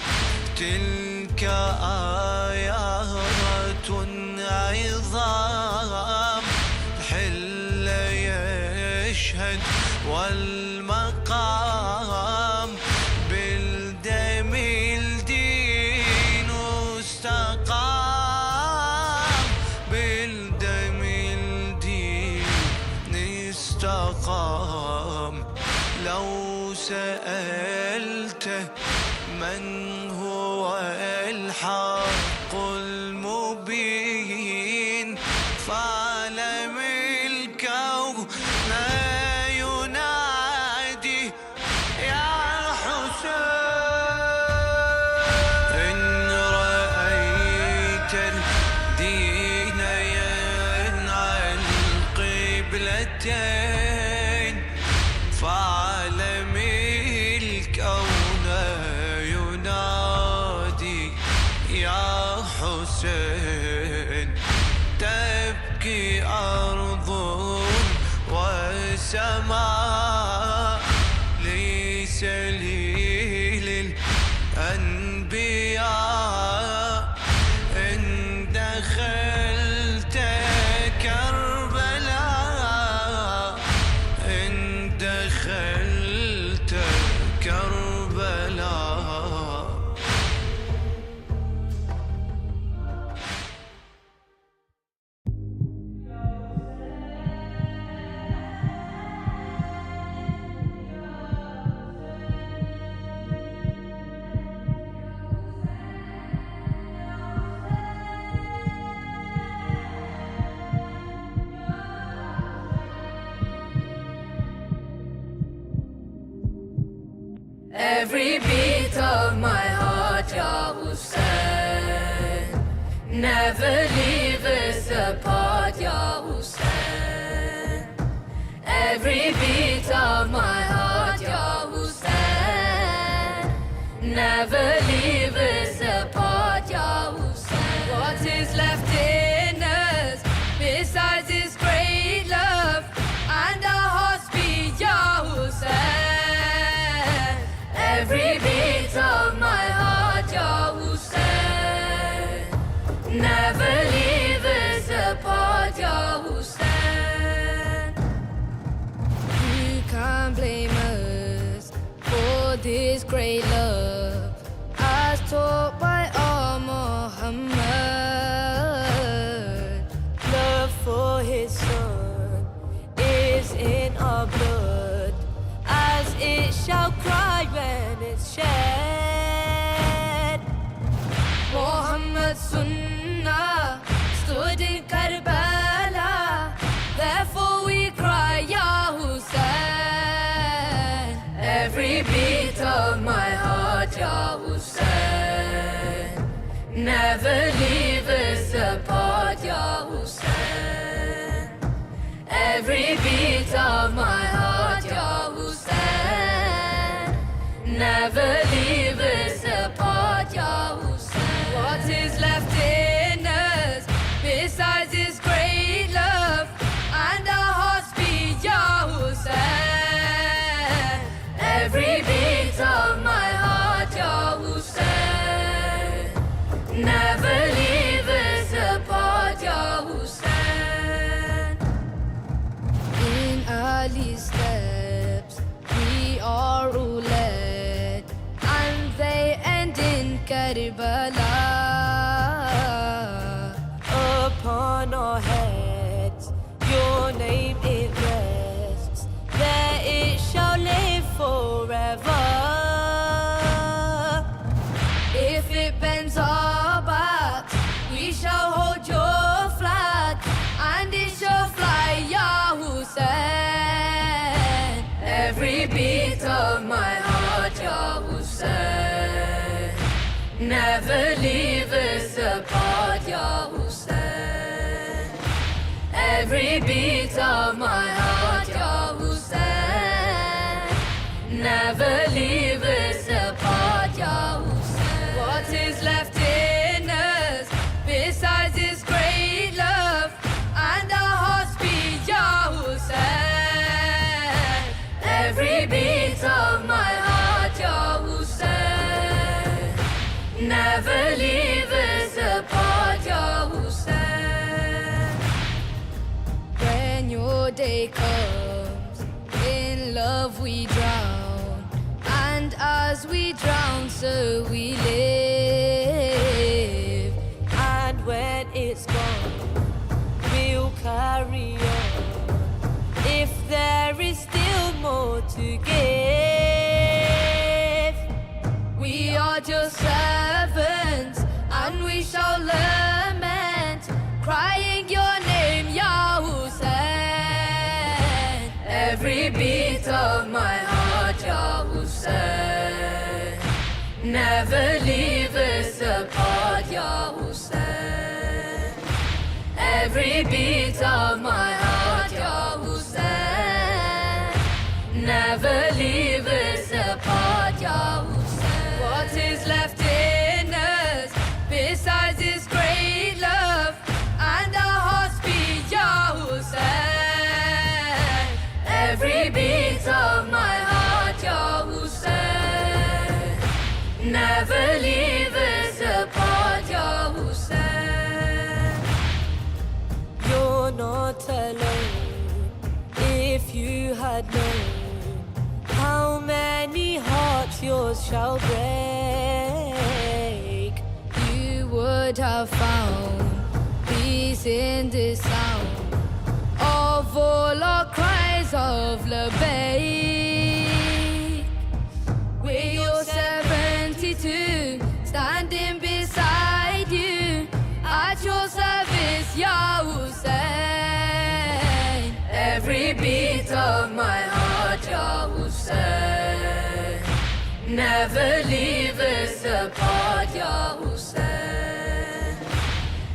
تلك آيات عظام حل يشهد لو سألته من هو الحق المبين فعلم الكون ينادي يا حسين إن رأيت الدين ينعى القبلتين فعلم الكون ينادي يا حسين تبكي أرض وسماء لسليل الأنبياء إن دخلت كربلاء إن دخلت Karbala Every beat of my heart, Ya Hussein, never leave us apart, Ya Hussein. Every beat of my heart, Ya Hussein, never leave us apart, Ya Hussein. What is left in us besides this great love and our hearts beat, Ya Hussein. Every beat of my heart, Ya Hussein, never leave us apart, Ya Hussein. You can't blame us for this great love, as taught by our Muhammad. Love for his son is in our blood, as it shall cry when it's shed. Muhammad's Sunnah stood in Karbala, therefore we cry, Ya Hussein. Every beat of my heart, Ya Hussein, never leave us apart, Ya Hussein. Every beat of my heart, Ya Hussein, never leave us apart, Ya Hussein. What is left in us besides this great love and our hearts beat, Ya Hussein. Every beat of my heart, Ya Hussein, never leave us apart, Ya Hussein. In early steps we are all led, and they end in Karbala. Upon our heads your name it rests, there it shall live forever. If it bends our backs, we shall hold your flag, and it shall fly, Ya Hussein. Every beat of my heart, Ya Hussein, never leave us apart, Ya Hussein. Every beat of my heart, Ya Hussein, never leave us apart, Ya Hussein. What is left in us besides this great love and our hearts beat, Ya Hussein. Every beat of my heart, Ya Hussein, never leave us apart, Ya Hussein. When your day comes, in love we drown, and as we drown, so we live. And when it's gone, we'll carry on, if there is still more to give. We are just servants, and we shall lament, crying your name, Ya Hussein. Every beat of my heart, Ya Hussein. Never leave us apart, Ya Hussein. Every beat of my heart, Ya Hussein. Never leave us apart, Ya Hussein. What is left in us besides this great love and our hearts beat, Ya Hussein. Every beat of my heart, Ya Hussein. Never leave us apart, Ya Hussein. You're not alone. If you had known how many hearts yours shall break, you would have found peace in the sound of all our cries of al-Bayt. With your 72 standing beside you, at your service, Ya Hussein. Every beat of my heart, Ya Hussein. Never leave us apart, Ya Hussein.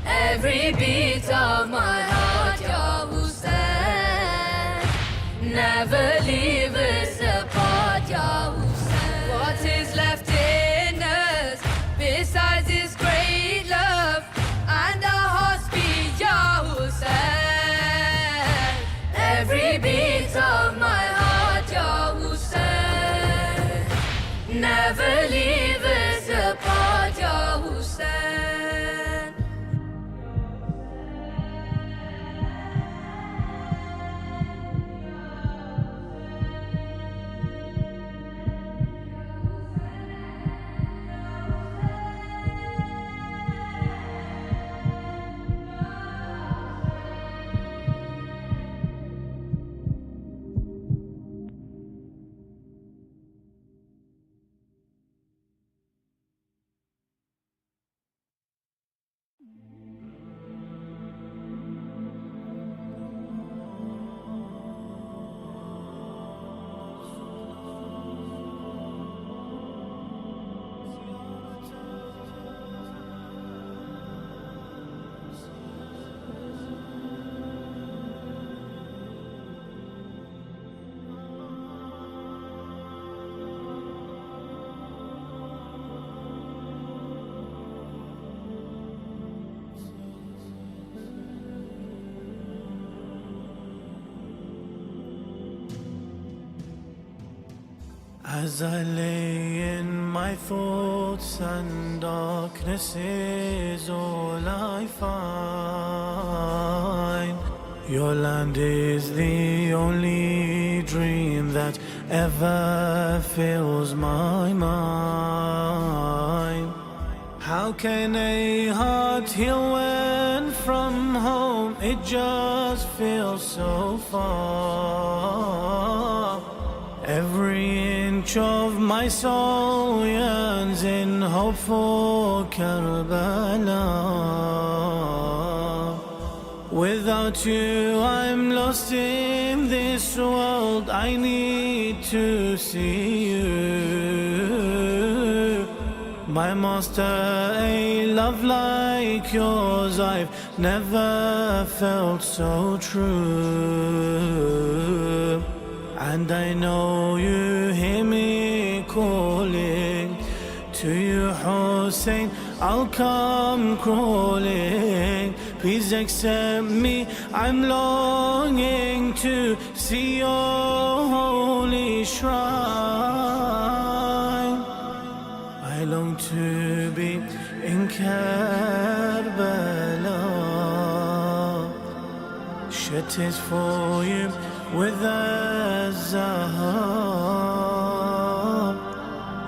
Every beat of my heart, Ya Hussein. Never leave us apart, Ya Hussein. What is left in us besides this great love and our hearts beat, Ya Hussein. Every beat of my heart, Ya Hussein. Never leave us apart, Ya Hussein. As I lay in my thoughts and darkness is all I find, your land is the only dream that ever fills my mind. How can a heart heal when from home it just feels so far? Every inch of my soul yearns in hope for Karbala. Without you I'm lost in this world, I need to see you. My master, a love like yours I've never felt so true. And I know you hear me calling to you, Hussein, I'll come crawling. Please accept me, I'm longing to see your holy shrine. I long to be in Karbala, shed tears for you with a Zahar.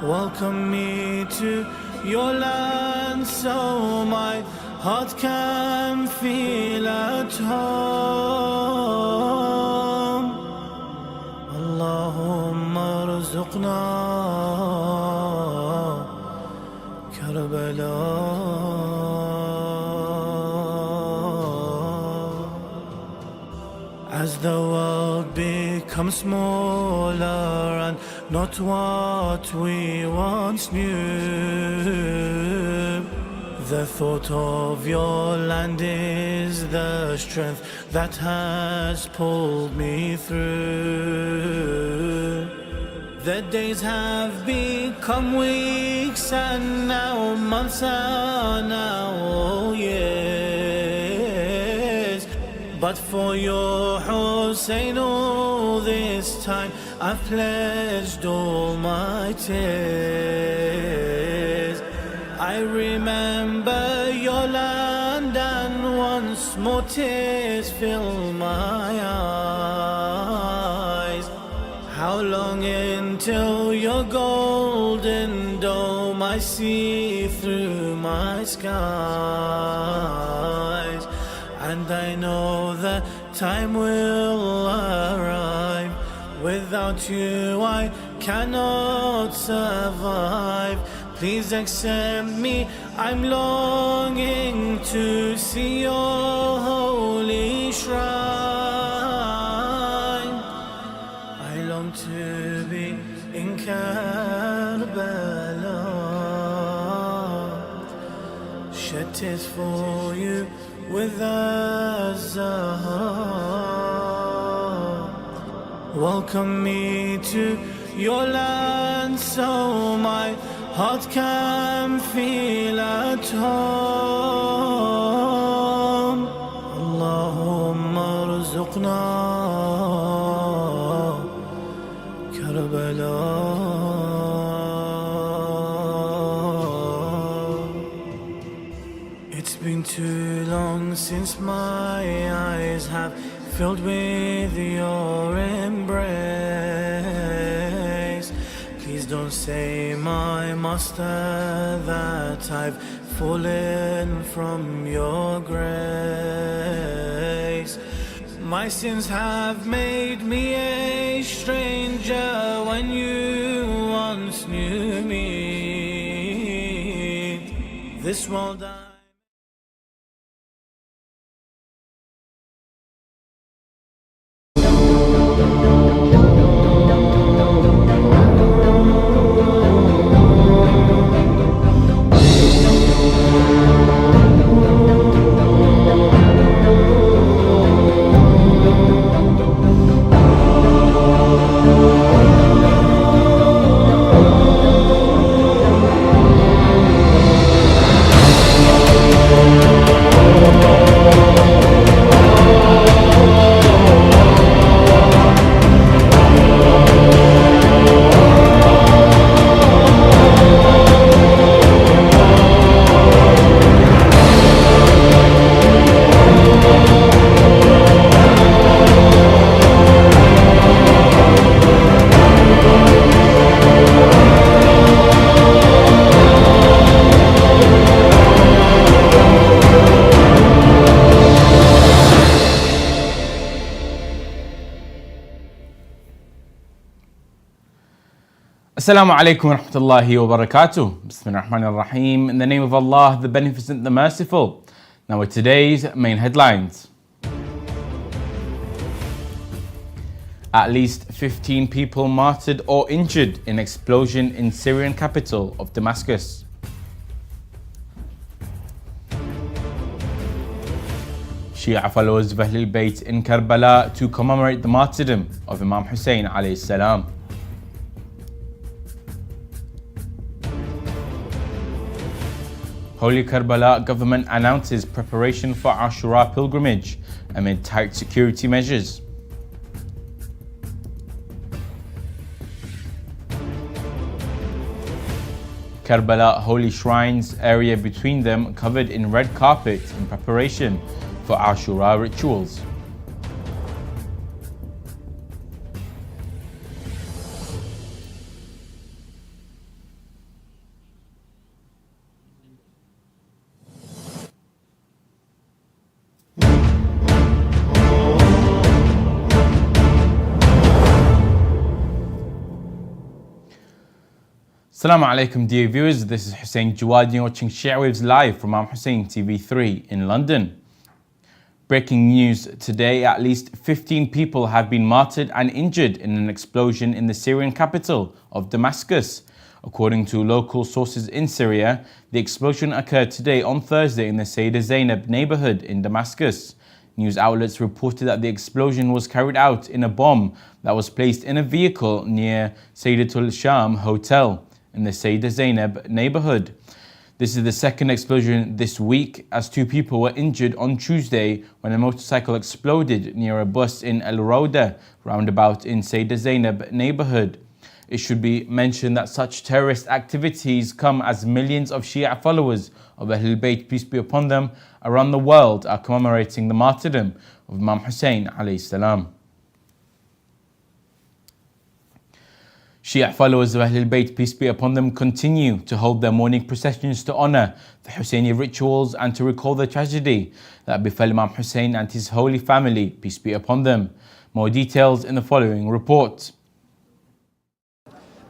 Welcome me to your land so my heart can feel at home. Allahumma ارزقنا Karbala. As the world becomes smaller and not what we once knew, the thought of your land is the strength that has pulled me through. The days have become weeks and now months and now years. But for your Hussein all this time I've pledged all my tears. I remember your land and once more tears fill my eyes. How long until your golden dome I see through my skies? And I know the time will arrive. Without you I cannot survive. Please accept me, I'm longing to see your holy shrine. I long to be in Karbala, shed tears for you with Azhar. Welcome me to your land so my heart can feel at home. Allahumma arzuqna Karbala. It's been too long since my eyes have filled with your embrace. Please don't say, my master, that I've fallen from your grace. My sins have made me a stranger when you once knew me. This world Assalamu alaikum wa rahmatullahi wa barakatuh. Bismillahirrahmanirrahim. In the name of Allah, the Beneficent, the Merciful. Now with today's main headlines. At least 15 people martyred or injured in explosion in Syrian capital of Damascus. Shia followers of al-Bayt in Karbala to commemorate the martyrdom of Imam Hussein alayhi salam. Holy Karbala government announces preparation for Ashura pilgrimage amid tight security measures. Karbala holy shrines area between them covered in red carpet in preparation for Ashura rituals. Assalamu alaikum dear viewers, this is Hussein Jawad, you're watching Shia Waves live from Imam Hussein TV 3 in London. Breaking news today, at least 15 people have been martyred and injured in an explosion in the Syrian capital of Damascus. According to local sources in Syria, the explosion occurred today on Thursday in the Sayyidah Zainab neighborhood in Damascus. News outlets reported that the explosion was carried out in a bomb that was placed in a vehicle near Sayyidatul Sham Hotel in the Sayyidah Zainab neighborhood. This is the second explosion this week, as 2 people were injured on Tuesday when a motorcycle exploded near a bus in Al Rawda roundabout in Sayyidah Zainab neighborhood. It should be mentioned that such terrorist activities come as millions of Shia followers of al-Bayt, peace be upon them, around the world are commemorating the martyrdom of Imam Hussein alayhi salam. Shia followers of al-Bayt, peace be upon them, continue to hold their mourning processions to honour the Husseini rituals and to recall the tragedy that befell Imam Hussein and his holy family, peace be upon them. More details in the following report.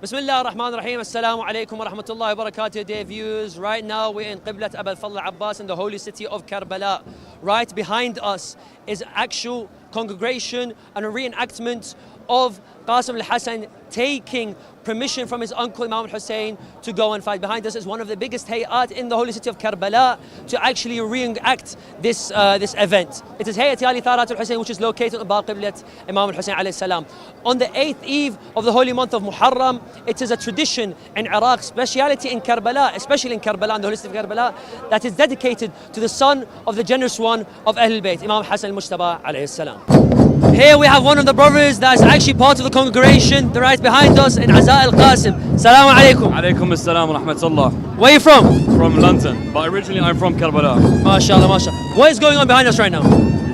Bismillah ar-Rahman ar-Rahim. Assalamu alaikum wa rahmatullahi wa barakatuh, dear viewers. Right now we're in Qiblat al-Abbas in the holy city of Karbala. Right behind us is actual congregation and a reenactment of Qasim al-Hassan taking permission from his uncle Imam Hussein to go and fight. Behind us is one of the biggest hayat in the holy city of Karbala to actually reenact this event. It is Hayat Ali Tharat al-Hussein, which is located above Qiblat Imam Hussein alayhi salam. On the 8th eve of the holy month of Muharram, it is a tradition in Iraq, speciality in Karbala, especially in Karbala, in the holy city of Karbala, that is dedicated to the son of the generous one of Ahl-Bayt, Imam Hassan al-Mujtaba alayhi salam. Here we have one of the brothers that's actually part of the congregation, the right behind us, in Aza al-Qasim. Assalamu alaikum. Alaikum assalam wa rahmatullah. Where are you from? From London, but originally I'm from Karbala. MashaAllah, MashaAllah. What is going on behind us right now?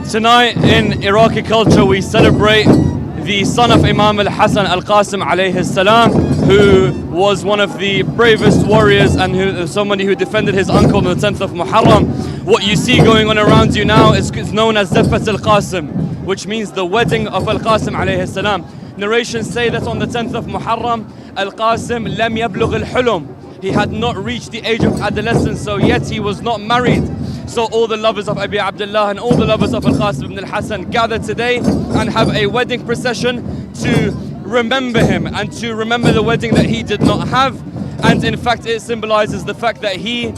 Tonight in Iraqi culture we celebrate the son of Imam al-Hassan al-Qasim alayhi salam, who was one of the bravest warriors and somebody who defended his uncle on the 10th of Muharram. What you see going on around you now is known as Zafat al-Qasim, which means the wedding of al-Qasim alayhi salam. Narrations say that on the 10th of Muharram, al-Qasim lam yablugh al-hulum. He had not reached the age of adolescence, so yet he was not married. So all the lovers of Abi Abdullah and all the lovers of al-Qasim ibn al-Hassan gather today and have a wedding procession to remember him and to remember the wedding that he did not have. And in fact it symbolizes the fact that he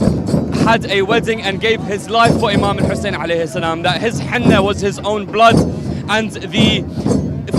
had a wedding and gave his life for Imam al-Hussein alayhi salam, that his henna was his own blood, and the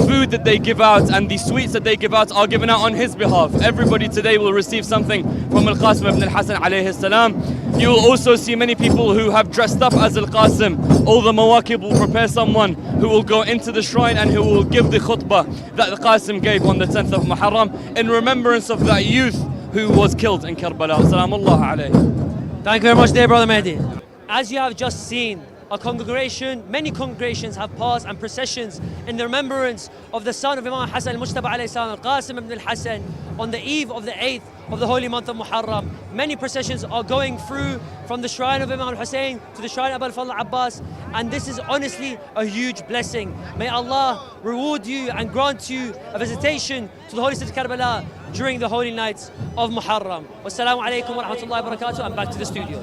food that they give out and the sweets that they give out are given out on his behalf. Everybody today will receive something from al-Qasim ibn al-Hassan alayhi salam. You will also see many people who have dressed up as al-Qasim. All the mawakib will prepare someone who will go into the shrine and who will give the khutbah that al-Qasim gave on the 10th of Muharram in remembrance of that youth who was killed in Karbala. Salamullah alayhi. Thank you very much, dear brother Mehdi. As you have just seen, a congregation, many congregations have paused and processions in the remembrance of the son of Imam Hassan al-Mujtaba alayhi salam, al-Qasim ibn al-Hassan, on the eve of the 8th of the holy month of Muharram. Many processions are going through from the shrine of Imam Hussein to the shrine of al-Abbas, and this is honestly a huge blessing. May Allah reward you and grant you a visitation to the holy city of Karbala during the holy nights of Muharram. Wassalamu alaikum wa rahmatullahi wa barakatuh, and back to the studio.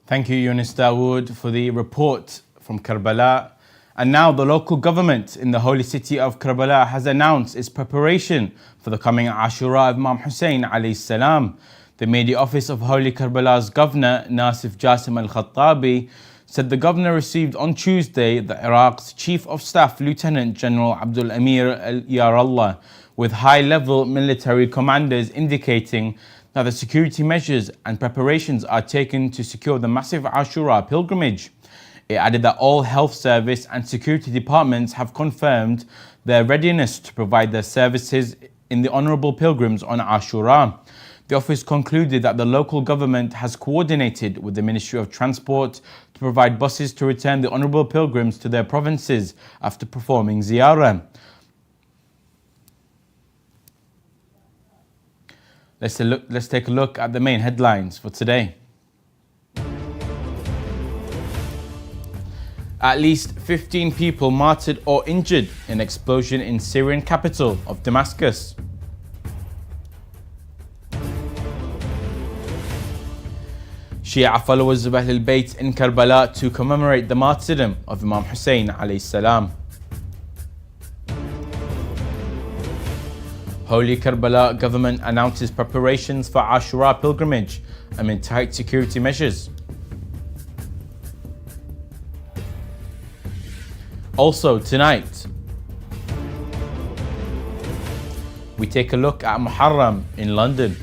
Thank you, Yunus Dawood, for the report from Karbala. And now the local government in the holy city of Karbala has announced its preparation for the coming Ashura of Imam Hussein alayhi salam. The media office of Holy Karbala's governor, Nasif Jasim al-Khattabi, said the governor received on Tuesday the Iraq's Chief of Staff Lieutenant General Abdul Amir al-Yarallah with high-level military commanders, indicating that the security measures and preparations are taken to secure the massive Ashura pilgrimage. It added that all health service and security departments have confirmed their readiness to provide their services in the honourable pilgrims on Ashura. The office concluded that the local government has coordinated with the Ministry of Transport to provide buses to return the honourable pilgrims to their provinces after performing ziyarah. Let's take a look at the main headlines for today. At least 15 people martyred or injured in explosion in Syrian capital of Damascus. Shia followers of al-Bayt in Karbala to commemorate the martyrdom of Imam Hussein alayhi salam. Holy Karbala government announces preparations for Ashura pilgrimage amid tight security measures. Also tonight, we take a look at Muharram in London.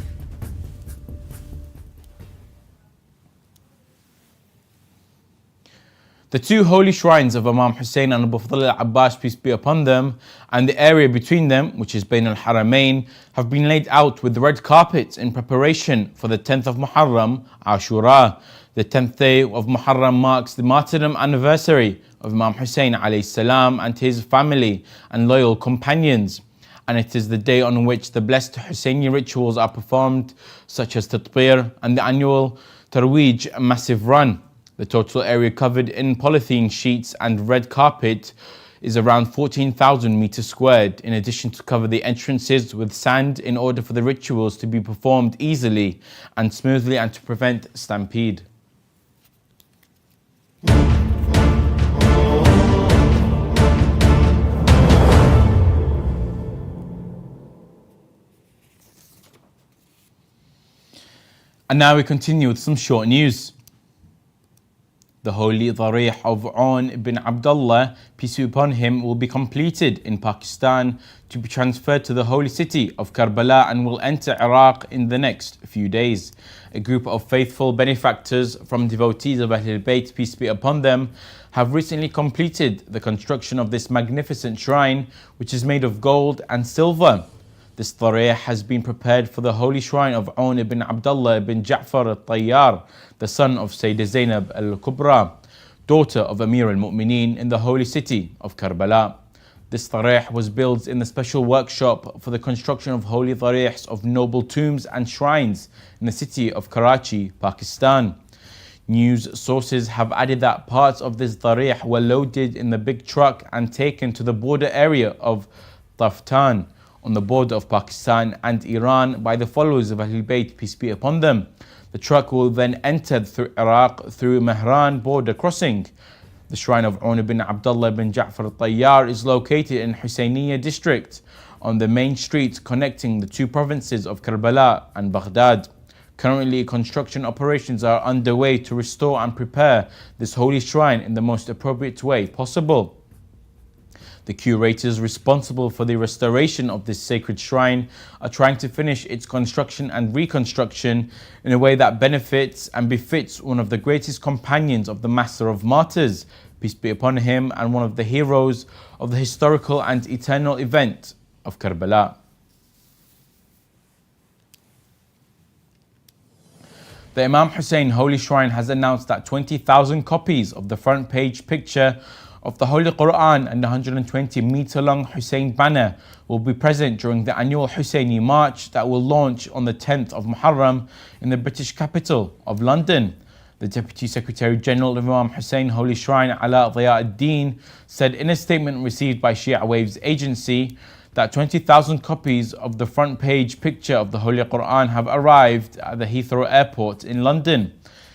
The two holy shrines of Imam Hussein and Abu Fadl al-Abbas, peace be upon them, and the area between them, which is Bain al-Haramain, have been laid out with red carpets in preparation for the 10th of Muharram, Ashura. The 10th day of Muharram marks the martyrdom anniversary of Imam Hussein alayhi salam and his family and loyal companions. And it is the day on which the blessed Husseini rituals are performed, such as Tatbir and the annual Tarweej massive run. The total area covered in polythene sheets and red carpet is around 14,000 meters squared, in addition to cover the entrances with sand in order for the rituals to be performed easily and smoothly and to prevent stampede. And now we continue with some short news. The holy Darih of Aun ibn Abdullah, peace be upon him, will be completed in Pakistan to be transferred to the holy city of Karbala and will enter Iraq in the next few days. A group of faithful benefactors from devotees of al-Bayt, peace be upon them, have recently completed the construction of this magnificent shrine, which is made of gold and silver. This Darih has been prepared for the holy shrine of Aun ibn Abdullah ibn Ja'far al-Tayyar, the son of Sayyidah Zainab al-Kubra, daughter of Amir al-Mu'mineen in the holy city of Karbala. This Darih was built in the special workshop for the construction of holy Darihs of noble tombs and shrines in the city of Karachi, Pakistan. News sources have added that parts of this Darih were loaded in the big truck and taken to the border area of Taftan, on the border of Pakistan and Iran, by the followers of Ahlul Bayt, peace be upon them. The truck will then enter through Iraq through Mehran border crossing. The shrine of Aun ibn Abdullah ibn Ja'far al-Tayyar is located in Husseiniya district on the main street connecting the two provinces of Karbala and Baghdad. Currently, construction operations are underway to restore and prepare this holy shrine in the most appropriate way possible. The curators responsible for the restoration of this sacred shrine are trying to finish its construction and reconstruction in a way that benefits and befits one of the greatest companions of the Master of Martyrs, peace be upon him, and one of the heroes of the historical and eternal event of Karbala. The Imam Hussein Holy Shrine has announced that 20,000 copies of the front page picture of the Holy Quran and the 120-meter long Hussein banner will be present during the annual Husseini March that will launch on the 10th of Muharram in the British capital of London. The Deputy Secretary General of Imam Hussein Holy Shrine, Ala Ad-Din, said in a statement received by Shia Waves Agency that 20,000 copies of the front page picture of the Holy Quran have arrived at the Heathrow Airport in London.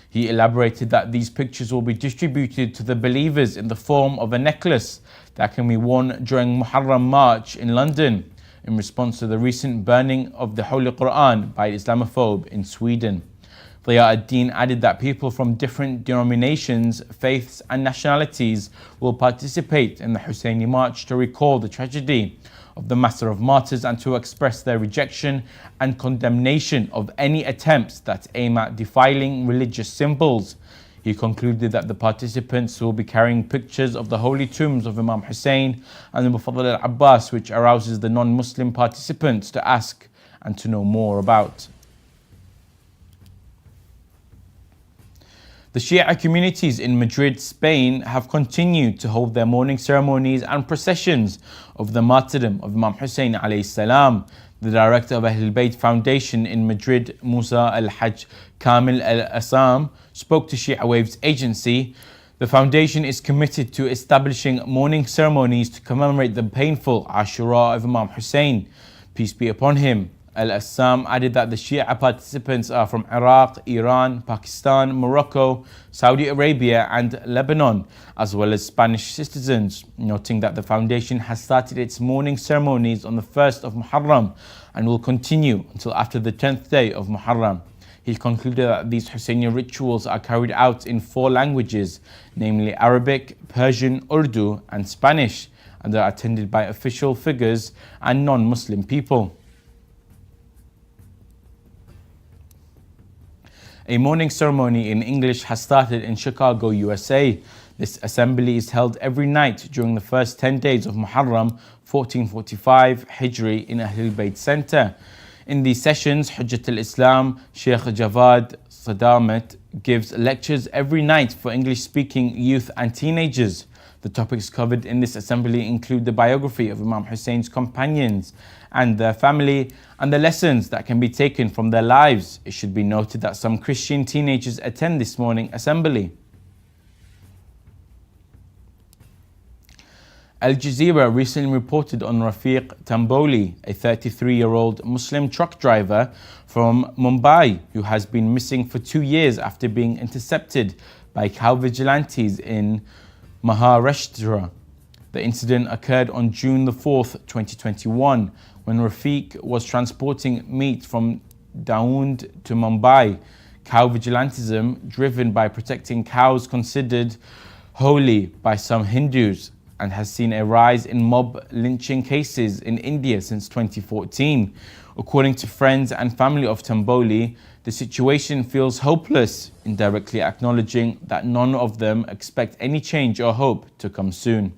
He elaborated that these pictures will be distributed to the believers in the form of a necklace that can be worn during Muharram March in London, in response to the recent burning of the Holy Quran by an Islamophobe in Sweden. Ad-Din added that people from different denominations, faiths and nationalities will participate in the Husseini March to recall the tragedy of the Master of Martyrs and to express their rejection and condemnation of any attempts that aim at defiling religious symbols. He concluded that the participants will be carrying pictures of the holy tombs of Imam Hussein and Abu Fadl al-Abbas, which arouses the non-Muslim participants to ask and to know more about. The Shia communities in Madrid, Spain have continued to hold their mourning ceremonies and processions of the martyrdom of Imam Hussein alayhi salam. The director of Ahlul Bayt Foundation in Madrid, Musa al-Hajj Kamil al-Assam, spoke to Shia Waves Agency. The foundation is committed to establishing mourning ceremonies to commemorate the painful Ashura of Imam Hussein, peace be upon him, Al-Assam added that the Shia participants are from Iraq, Iran, Pakistan, Morocco, Saudi Arabia and Lebanon, as well as Spanish citizens, noting that the foundation has started its mourning ceremonies on the 1st of Muharram and will continue until after the 10th day of Muharram. He concluded that these Husseiniya rituals are carried out in 4 languages, namely Arabic, Persian, Urdu and Spanish, and are attended by official figures and non-Muslim people. A mourning ceremony in English has started in Chicago, USA. This assembly is held every night during the first 10 days of Muharram 1445 Hijri in al-Bayt Center. In these sessions, Hujjat al-Islam Sheikh Javad Sadamat gives lectures every night for English-speaking youth and teenagers. The topics covered in this assembly include the biography of Imam Hussein's companions and their family and the lessons that can be taken from their lives. It should be noted that some Christian teenagers attend this morning assembly. Al Jazeera recently reported on Rafiq Tamboli, a 33-year-old Muslim truck driver from Mumbai who has been missing for 2 years after being intercepted by cow vigilantes in Maharashtra. The incident occurred on June the 4th, 2021, when Rafiq was transporting meat from Daund to Mumbai. Cow vigilantism, driven by protecting cows considered holy by some Hindus, and has seen a rise in mob lynching cases in India since 2014. According to friends and family of Tamboli, the situation feels hopeless, indirectly acknowledging that none of them expect any change or hope to come soon.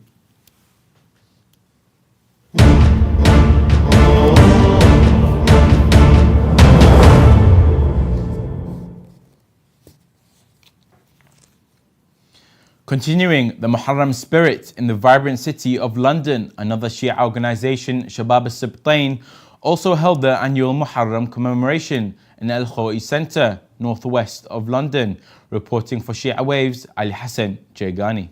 Continuing the Muharram spirit in the vibrant city of London, another Shia organisation, Shabab al-Sibtain, also held their annual Muharram commemoration in Al-Khoi Centre, northwest of London. Reporting for Shia Waves, Al-Hassan Jaygani.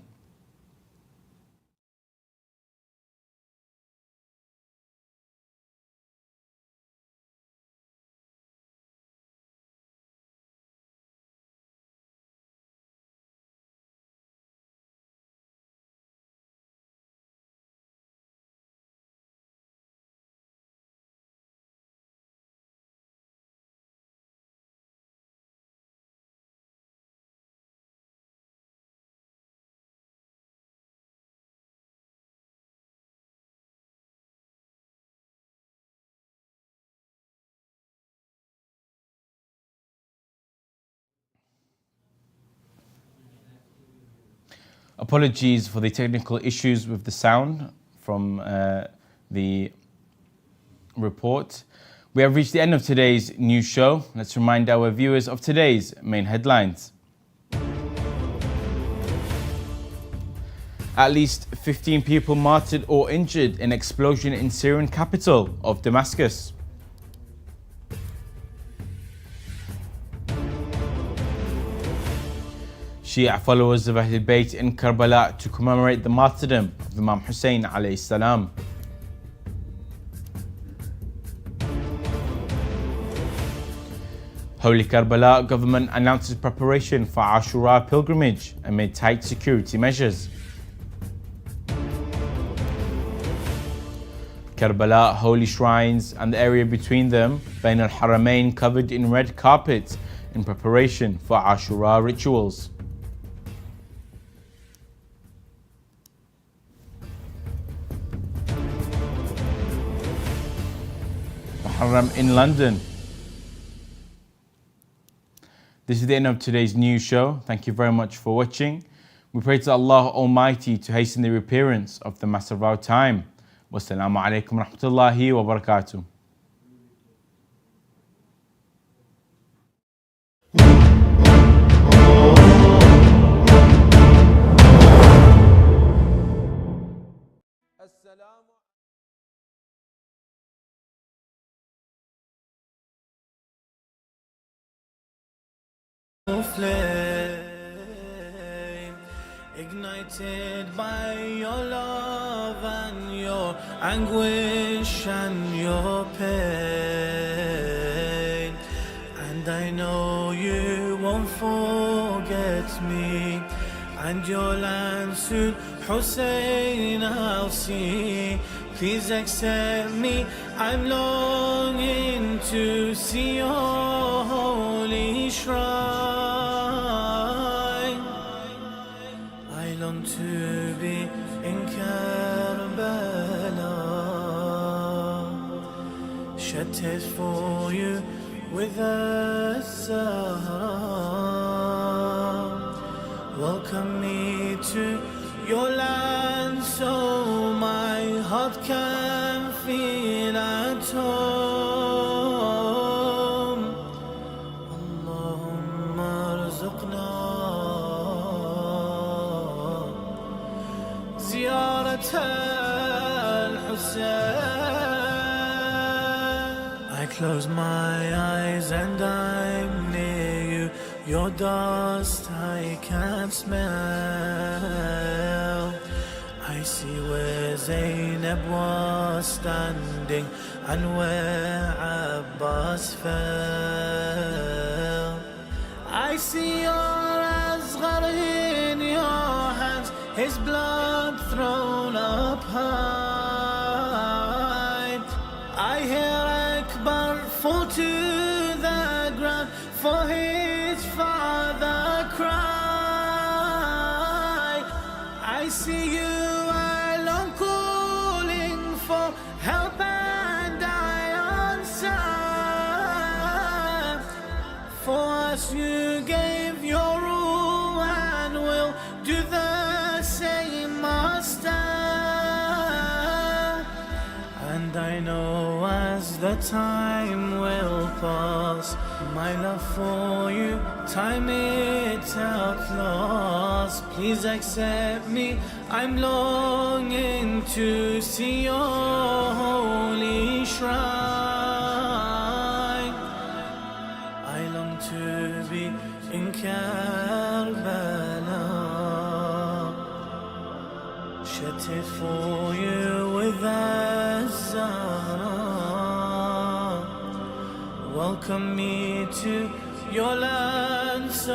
Apologies for the technical issues with the sound from the report. We have reached the end of today's news show. Let's remind our viewers of today's main headlines. At least 15 people martyred or injured in explosion in Syrian capital of Damascus. Shia followers of al-Bayt in Karbala to commemorate the martyrdom of Imam Hussein alayhi salam. Holy Karbala government announces preparation for Ashura pilgrimage amid tight security measures. Karbala holy shrines and the area between them, Bain al-Haramain, covered in red carpet in preparation for Ashura rituals. Muharram in London. This is the end of today's news show. Thank you very much for watching. We pray to Allah Almighty to hasten the reappearance of the Master of our time. Wassalamu alaikum rahmatullahi wa barakatuh. Flame, ignited by your love and your anguish and your pain. at me. And your land soon, Hussein, I'll see. Please accept me, I'm longing to see your holy shrine. I long to be in Karbala, shattered for you with a Zahra. Welcome me to your land so my heart can feel at home. Allahumma arzuqna ziyarat al-Hussein. I close my eyes and I'm near you. Your dust I can smell. I see where Zainab was standing and where Abbas fell. I see your Asghar in your hands, his blood thrown up high. I hear Akbar fall to the ground for his father cry. I see you alone calling for help and I answer. For us you gave your rule and will do the same, Master. And I know as the time will pass, my love for you, time it outlasts. Please accept me, I'm longing to see your holy shrine. I long to be in Karbala, shattered for you with a Zahra. Welcome me to your land so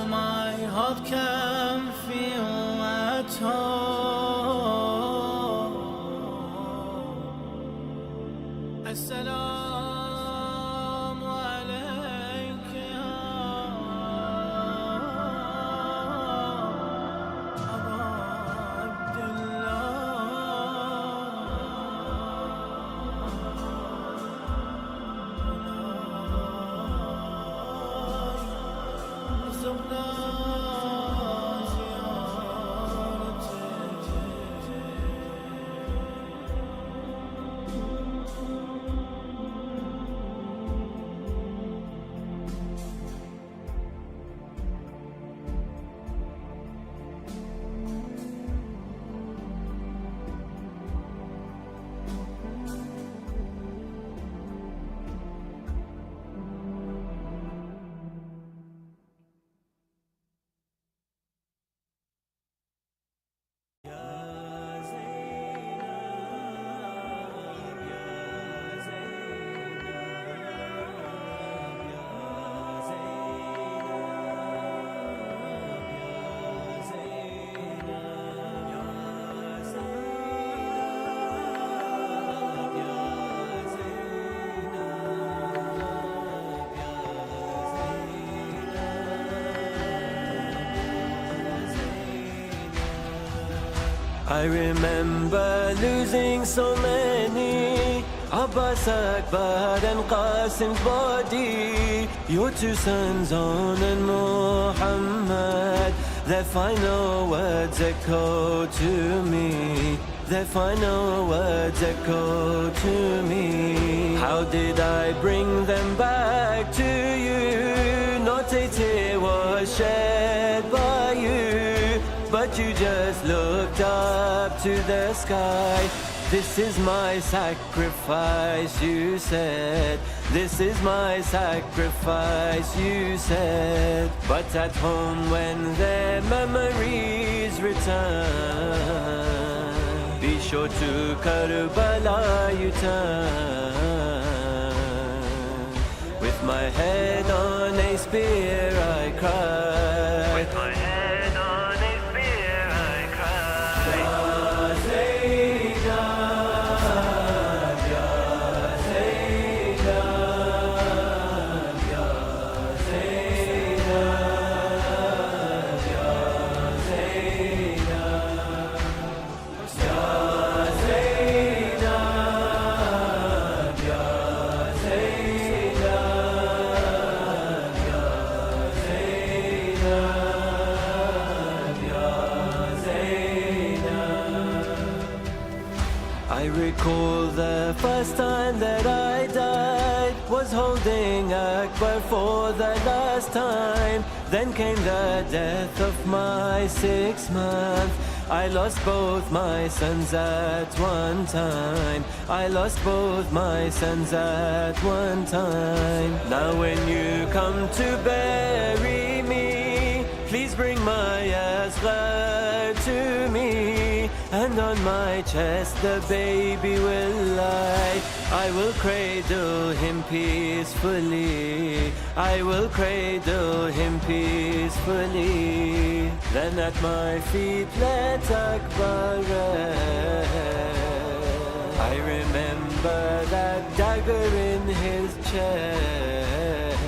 my heart can feel at home. Assalamu alayka ya I remember losing so many, Abbas, Akbar and Qasim's body, your two sons On and Muhammad. Their final words echo to me, their final words echo to me. How did I bring them back to you? Not a tear was shed by you, but you just looked up to the sky. This is my sacrifice, you said. This is my sacrifice, you said. But at home when their memories return, be sure to Karbala you turn. With my head on a spear I cry. With my head on a spear I cry. I recall the first time that I died was holding Akbar for the last time. Then came the death of my 6th month. I lost both my sons at one time. I lost both my sons at one time. Now when you come to bury me, please bring my asghar to me. And on my chest the baby will lie. I will cradle him peacefully. I will cradle him peacefully. Then at my feet let Akbar rest. I remember that dagger in his chest.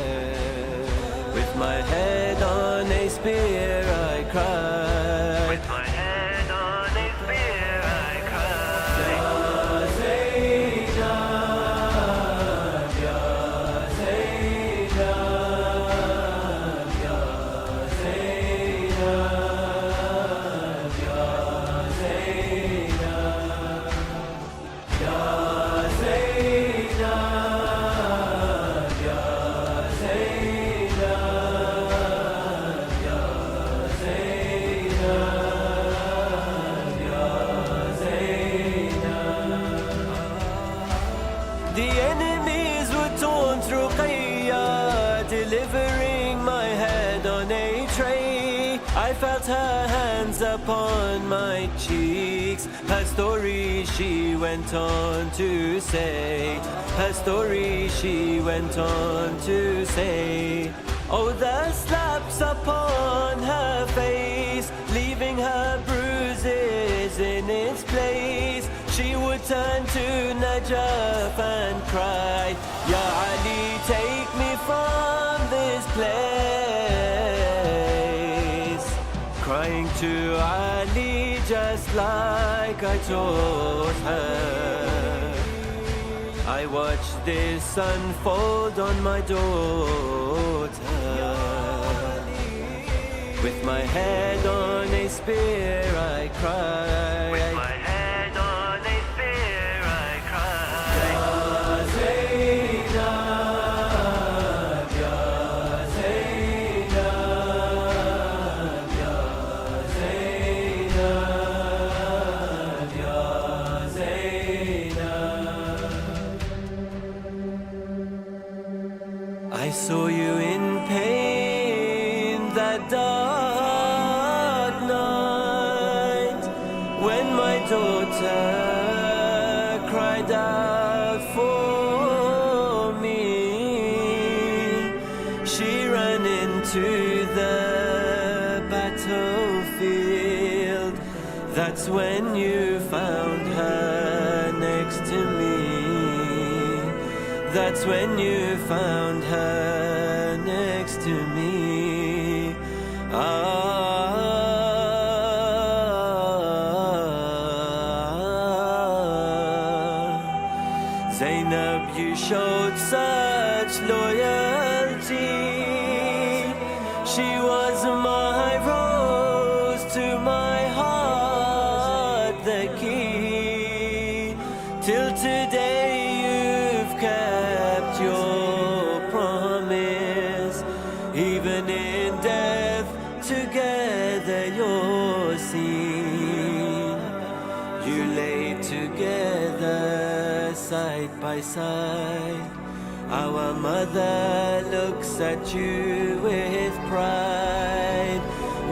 With my head on a spear I cry. With my head on a spear I cry. The enemies were torn through Qiyya, delivering my head on a tray. I felt her hands upon my cheeks. Her story she went on to say. Her story she went on to say. Oh, the slaps upon her face, leaving her bruises in its place. She would turn to Najaf and cry, Ya Ali, take me from this place. Crying to Ali just like I taught her. I watched this unfold on my daughter. With my head on a spear I cry. With my head on a spear I cry. I saw you in pain that dark night when my daughter cried out for me. She ran into the battlefield. That's when you found her next to me. That's when you found her next to me. Zainab, you showed such loyalty. She was my rose to my heart, the key. Till today you've kept your promise. Even in death together you're seen. You lay together side by side. Our mother looks at you with pride.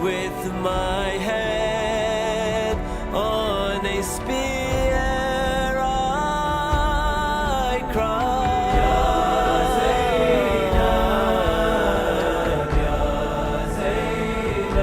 With my head on a spear I cry. Ya Zainab, Ya Zainab.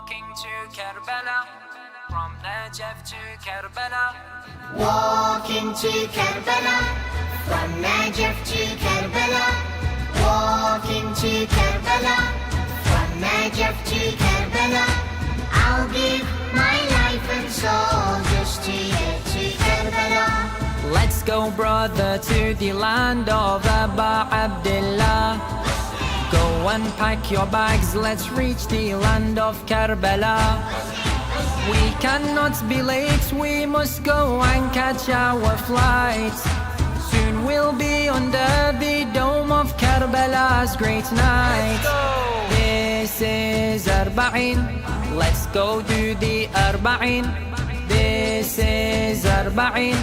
Walking to Karbala, from Najaf to Karbala. Walking to Karbala, from Najaf to Karbala. Walking to Karbala, from Najaf to Karbala. I'll give my life and soul just to get to Karbala. Let's go, brother, to the land of Abba Abdullah. Go and pack your bags, let's reach the land of Karbala. We cannot be late, we must go and catch our flight. Soon we'll be under the dome of Karbala's great night. This is Arba'in, let's go do the Arba'in. This is Arba'in,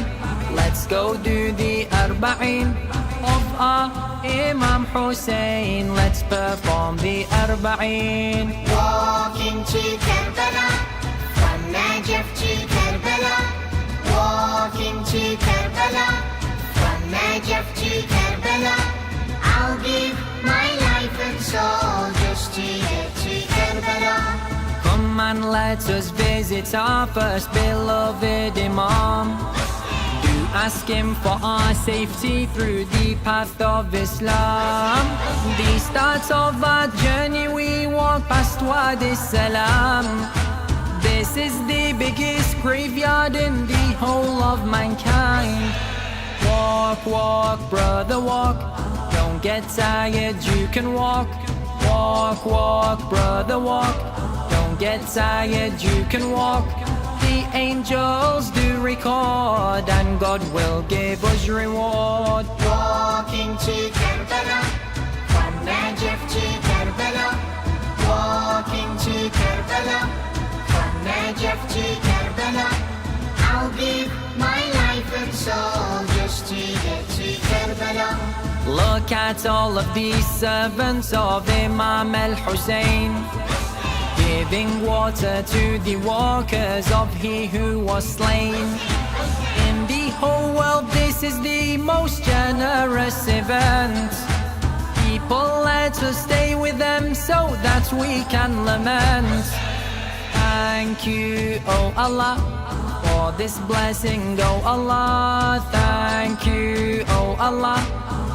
let's go do the Arba'in of our Imam Hussein. Let's perform the Arba'in. Walking to Karbala, from Najaf to Karbala. Walking to Karbala, from Najaf to Karbala. I'll give my life and soul just to get to Karbala. Come and let us visit our first beloved Imam. Do ask him for our safety through the path of Islam. The start of our journey we walk past Wadi Salam. This is the biggest graveyard in the whole of mankind. Walk, walk, brother, walk. Don't get tired, you can walk. Walk, walk, brother, walk. Don't get tired, you can walk. The angels do record and God will give us reward. Walking to Karbala, from Najaf to Karbala. Walking to Karbala, from Najaf to Karbala. I'll give my life and soul just to get to Karbala. Look at all of these servants of Imam al-Hussein, giving water to the walkers of he who was slain. In the whole world this is the most generous event. People, let us stay with them so that we can lament. Thank you, oh Allah, for this blessing, oh Allah. Thank you, oh Allah,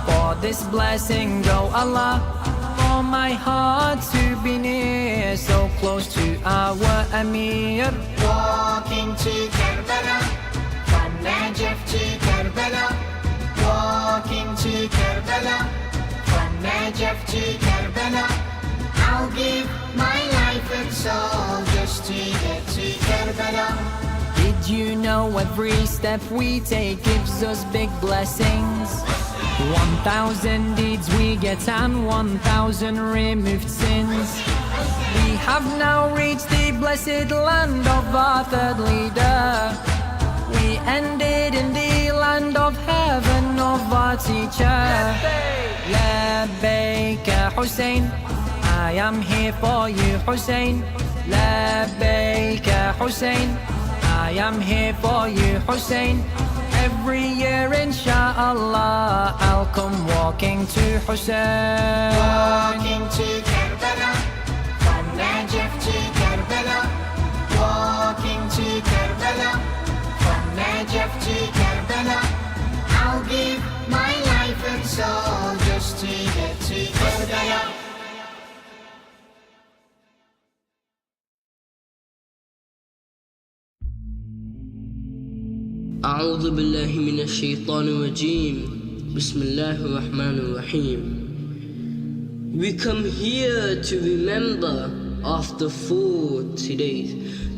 for this blessing, oh Allah. For my heart to be near, so close to our Amir. Walking to Karbala, from Najaf to Karbala. Walking to Karbala, from Najaf to Karbala. I'll give my life and soul just to get to Karbala. Did you know every step we take gives us big blessings? 1,000 deeds we get and 1,000 removed sins. We have now reached the blessed land of our third leader. We ended in the land of heaven of our teacher. Labbaik Hussein, I am here for you Hussein. Labbaik Hussein, I am here for you Hussein. Every year inshallah I'll come walking to Hussein. Walking to Karbala, from Najaf to Karbala. Walking to Karbala, from Najaf to Karbala. I'll give my life and soul just to get to Karbala. أعوذ بالله من الشيطان الرجيم بسم الله الرحمن الرحيم. We come here to remember after 40 days,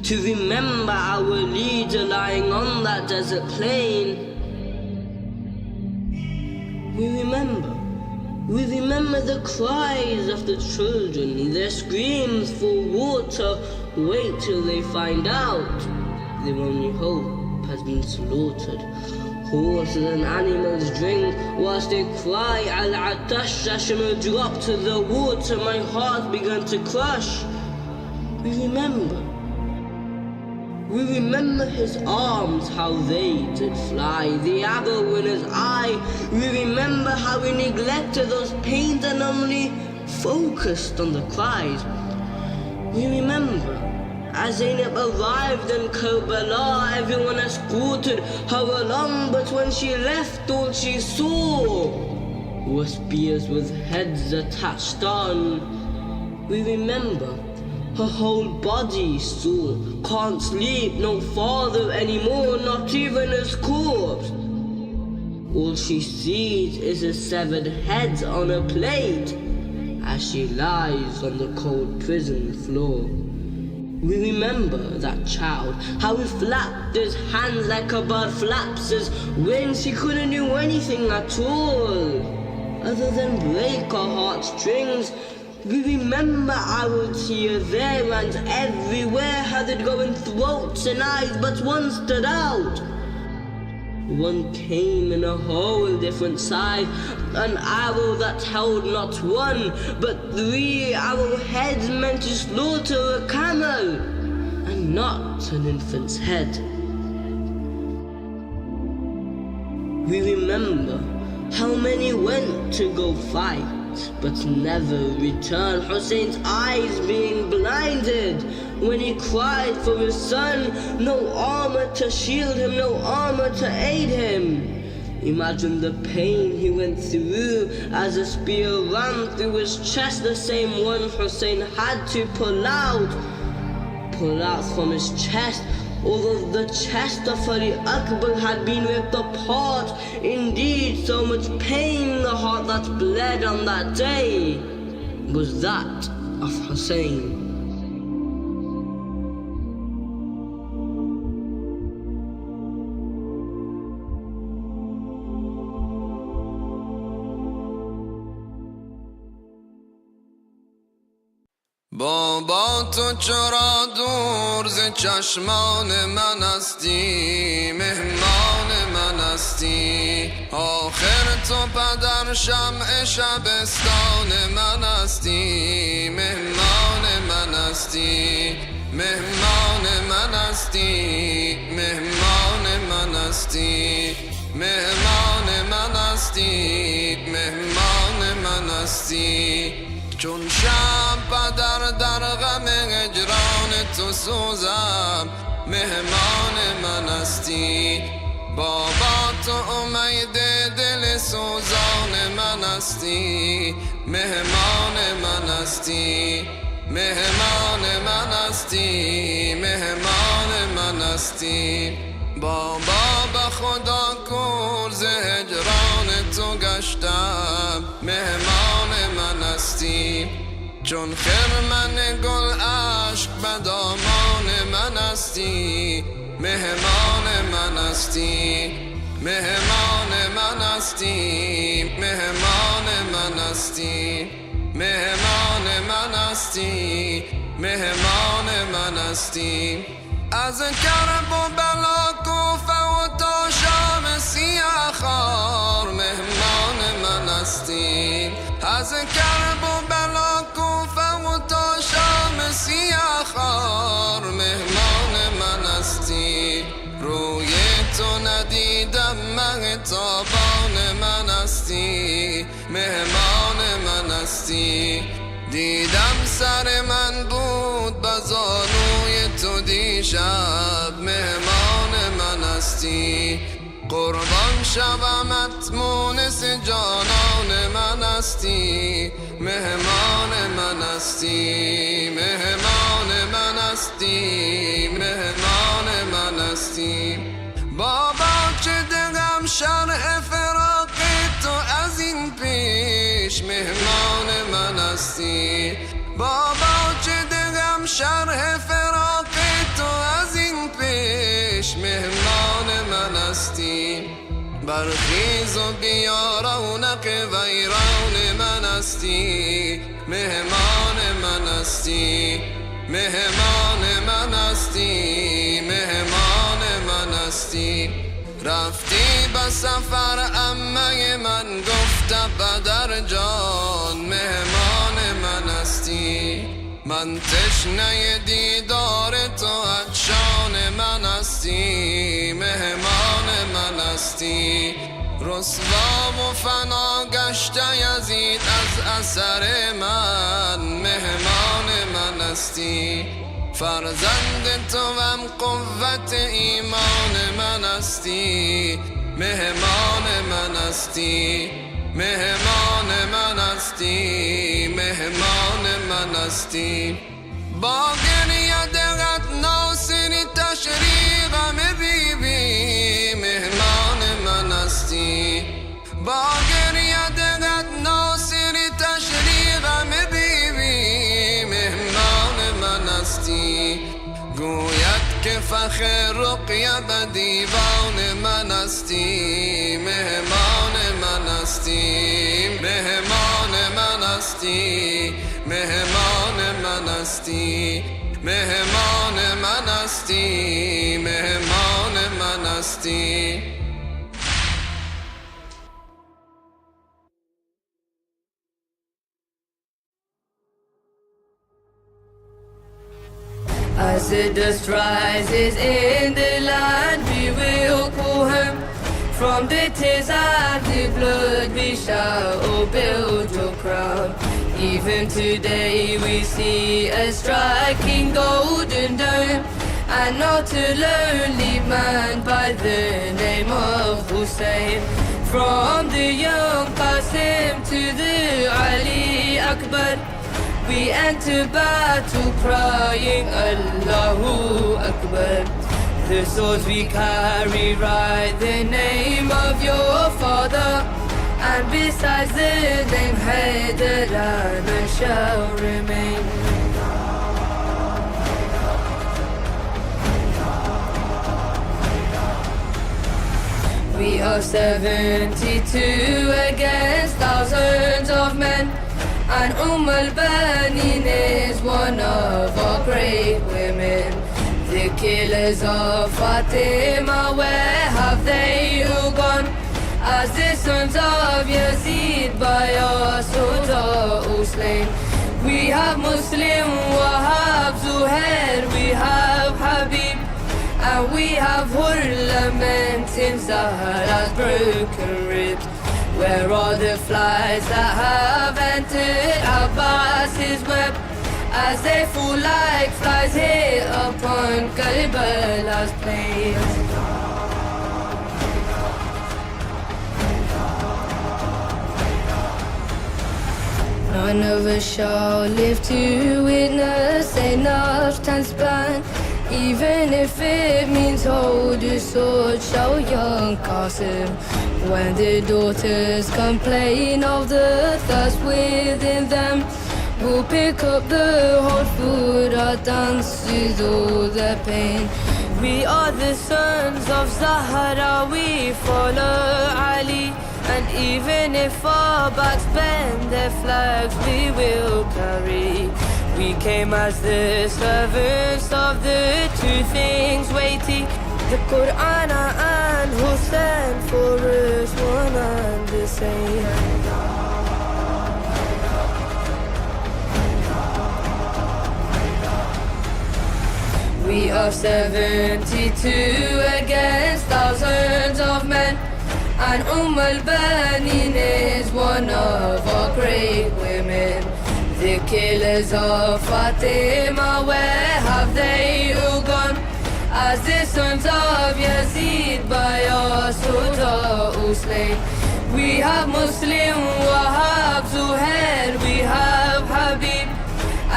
to remember our leader lying on that desert plain. We remember the cries of the children, their screams for water. Wait till they find out their only hope has been slaughtered. Horses and animals drink whilst they cry. Al-Atash, Ashima drop to the water. My heart began to crush. We remember his arms, how they did fly, the arrow in his eye. We remember how we neglected those pains and only focused on the cries. We remember as Zainab arrived in Karbala, everyone escorted her along, but when she left, all she saw were spears with heads attached on. We remember her whole body sore, can't sleep, no father anymore, not even his corpse. All she sees is his severed head on a plate as she lies on the cold prison floor. We remember that child, how he flapped his hands like a bird flaps his wings. He couldn't do anything at all other than break our heartstrings. We remember arrows here, there and everywhere, how they'd go in throats and eyes, but one stood out. One came in a whole different side, an arrow that held not one, but 3 arrowheads meant to slaughter a camel, and not an infant's head. We remember how many went to go fight, but never returned, Hussein's eyes being blinded when he cried for his son. No armor to shield him, no armor to aid him. Imagine the pain he went through as a spear ran through his chest, the same one Hussein had to pull out from his chest. Although the chest of Ali Akbar had been ripped apart, indeed so much pain, the heart that bled on that day was that of Hussein. بابا تو چرا دور ز چشمان من هستی، مهمان من هستی، آخر تو پدر شمع شبستان من هستی، مهمان من هستی، مهمان من هستی، مهمان من هستی، مهمان من هستی، مهمان من هستی. چون شب پدر در غم هجران تو سوزم، مهمان من هستی. بابا تو امید دل سوزان من هستی، مهمان من هستی، مهمان من هستی، مهمان من هستی. بابا به خدا کور ز هجران تو گشتم، مهمان من هستی. چون خرمن گل عشق به دامان من هستی، مهمان من هستی، مهمان من هستی، مهمان من هستی، مهمان من هستی، مهمان من هستی. از کرب و بلا کوفه و تا شام سیاه خار، مهمان من هستی. از کرب و بلا کوفه و تا شام سیاه خار، مهمان من هستی. روی تو ندیدم مهتابان من هستی، مهمان من هستی. دیدم سر من بود به زانوی تو دیشب، مهمان من هستی. قربان شومت مونس جانان من هستی، مهمان من هستی، مهمان من هستی، مهمان من هستی. بابا چه دلم شرح فراق تو از این پیش، مهمان من هستی. بابا چه دلم شرح فراق تو از این پیش، مهمان من هستی. برخیز و بیا رونق ویران من هستی، مهمان من هستی، مهمان من هستی، مهمان من هستی. رفتی به سفر عمه من گفته پدر جان، مهمان من هستی. من تشنه دیدار تو عطشان من هستی، مهمان من هستی. رسوا و فنا گشته یزید از اثر من، مهمان من هستی فرزند تو هم قوت ایمان من هستی مهمان من هستی مهمان من هستی مهمان من هستی با گریه دقت ناصری تشریقم بیبی مهمان من هستی با گریه دقت ناصری تشریقم بیبی مهمان من هستی گوید که فخر رقیه به دیوان من هستی مهمان من هستی مهمان من هستی مهمان من هستی مهمان من هستی مهمان من هستی As the dust rises in the land, we will call him. From the tears and the blood, we shall build your crown. Even today we see a striking golden dome, and not a lonely man by the name of Hussein. From the young Qasim to the Ali Akbar, we enter battle crying Allahu Akbar. The swords we carry write the name of your father, and besides the name Haidar and shall remain. We are 72 against thousands of men, and al-Bayt is one of our great women. The killers of Fatima, where have they all gone? As the sons of Yazid by our swords are all slain. We have Muslim, Wahab, Zuhair, we have Habib, and we have Hur lamenting Zahra's broken ribs. Where are the flies that have entered Abbas's web, as they fall like flies here upon Karbala's plains? None of us shall live to witness enough time span, even if it means hold a sword, show young Qasim. When the daughters complain of the thirst within them, we'll pick up the hot food, our dance with all the pain. We are the sons of Zahra, we follow Ali, and even if our backs bend, their flags we will carry. We came as the servants of the two things weighty, the Quran and Hussein, for us one and the same. We are 72 against thousands of men, and al-Bayt is one of our great women. The killers of Fatima, where have they all gone? As the sons of Yazid by our swords are all slain. We have Muslim, Wahab, Zuhair, we have Habib,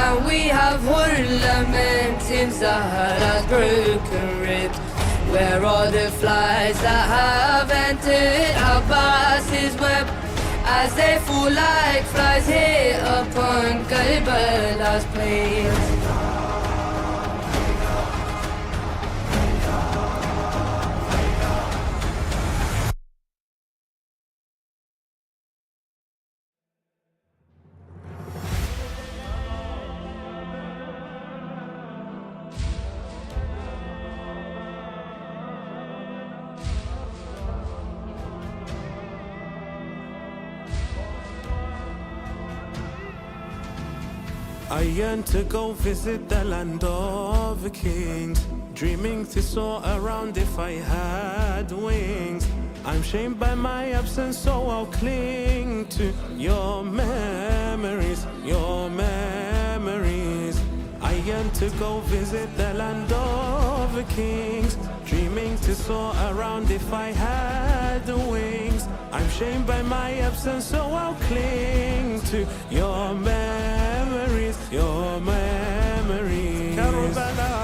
and we have Hur lamenting Zahra's broken ribs. Where are the flies that have entered Abbas's web, as they fall like flies here upon Karbala's plains? I yearn to go visit the land of the kings, dreaming to soar around if I had wings. I'm shamed by my absence, so I'll cling to your memories, your memories. I go visit the land of the kings, dreaming to soar around if I had the wings. I'm shamed by my absence, so I'll cling to your memories, your memories. Karbala,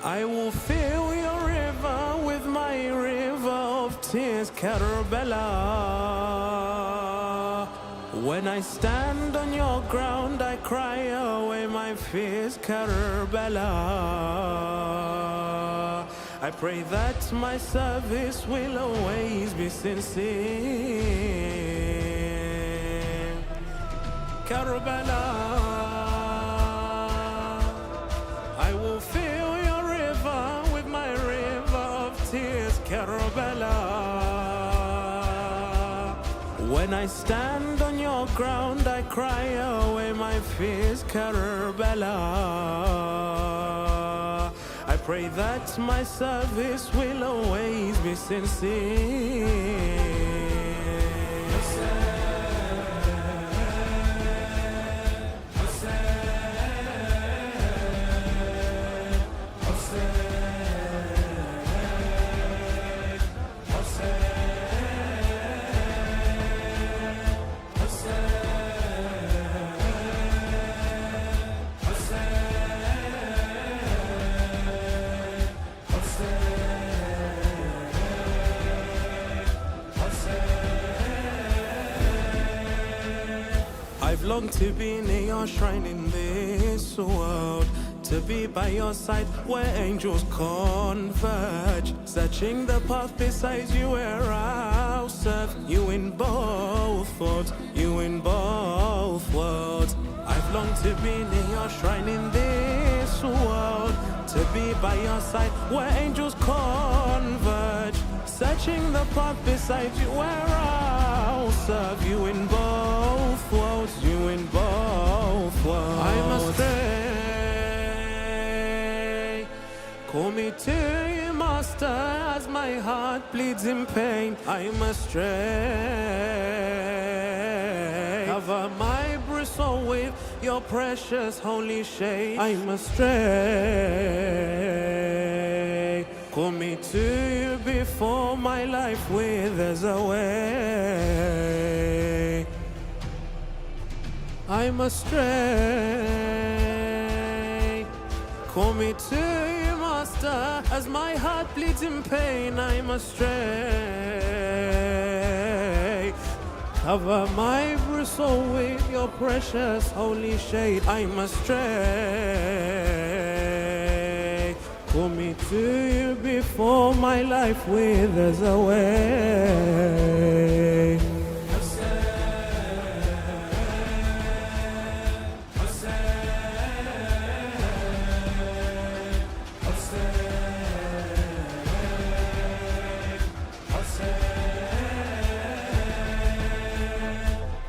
I will fill your river with my river of tears, Karbala. When I stand on your ground, I cry away my fears, Karbala. I pray that my service will always be sincere, Karbala. I will fill your river with my river of tears, Karbala. When I stand on your ground, I cry away my fears, Karbala. I pray that my service will always be sincere. I've longed to be near your shrine in this world, to be by your side where angels converge, searching the path beside you where I'll serve you in both worlds, you in both worlds. I've longed to be near your shrine in this world, to be by your side where angels converge, searching the path beside you where I'll serve you in both worlds, you in both worlds. I must stay. Call me to you, Master, as my heart bleeds in pain. I must stray. Cover my bristle with your precious holy shade. I must stray. Call me to you before my life withers away. I must stray. Call me to you, Master, as my heart bleeds in pain. I must stray. Cover my bristle with your precious holy shade. I must stray. Call me to you before my life withers away.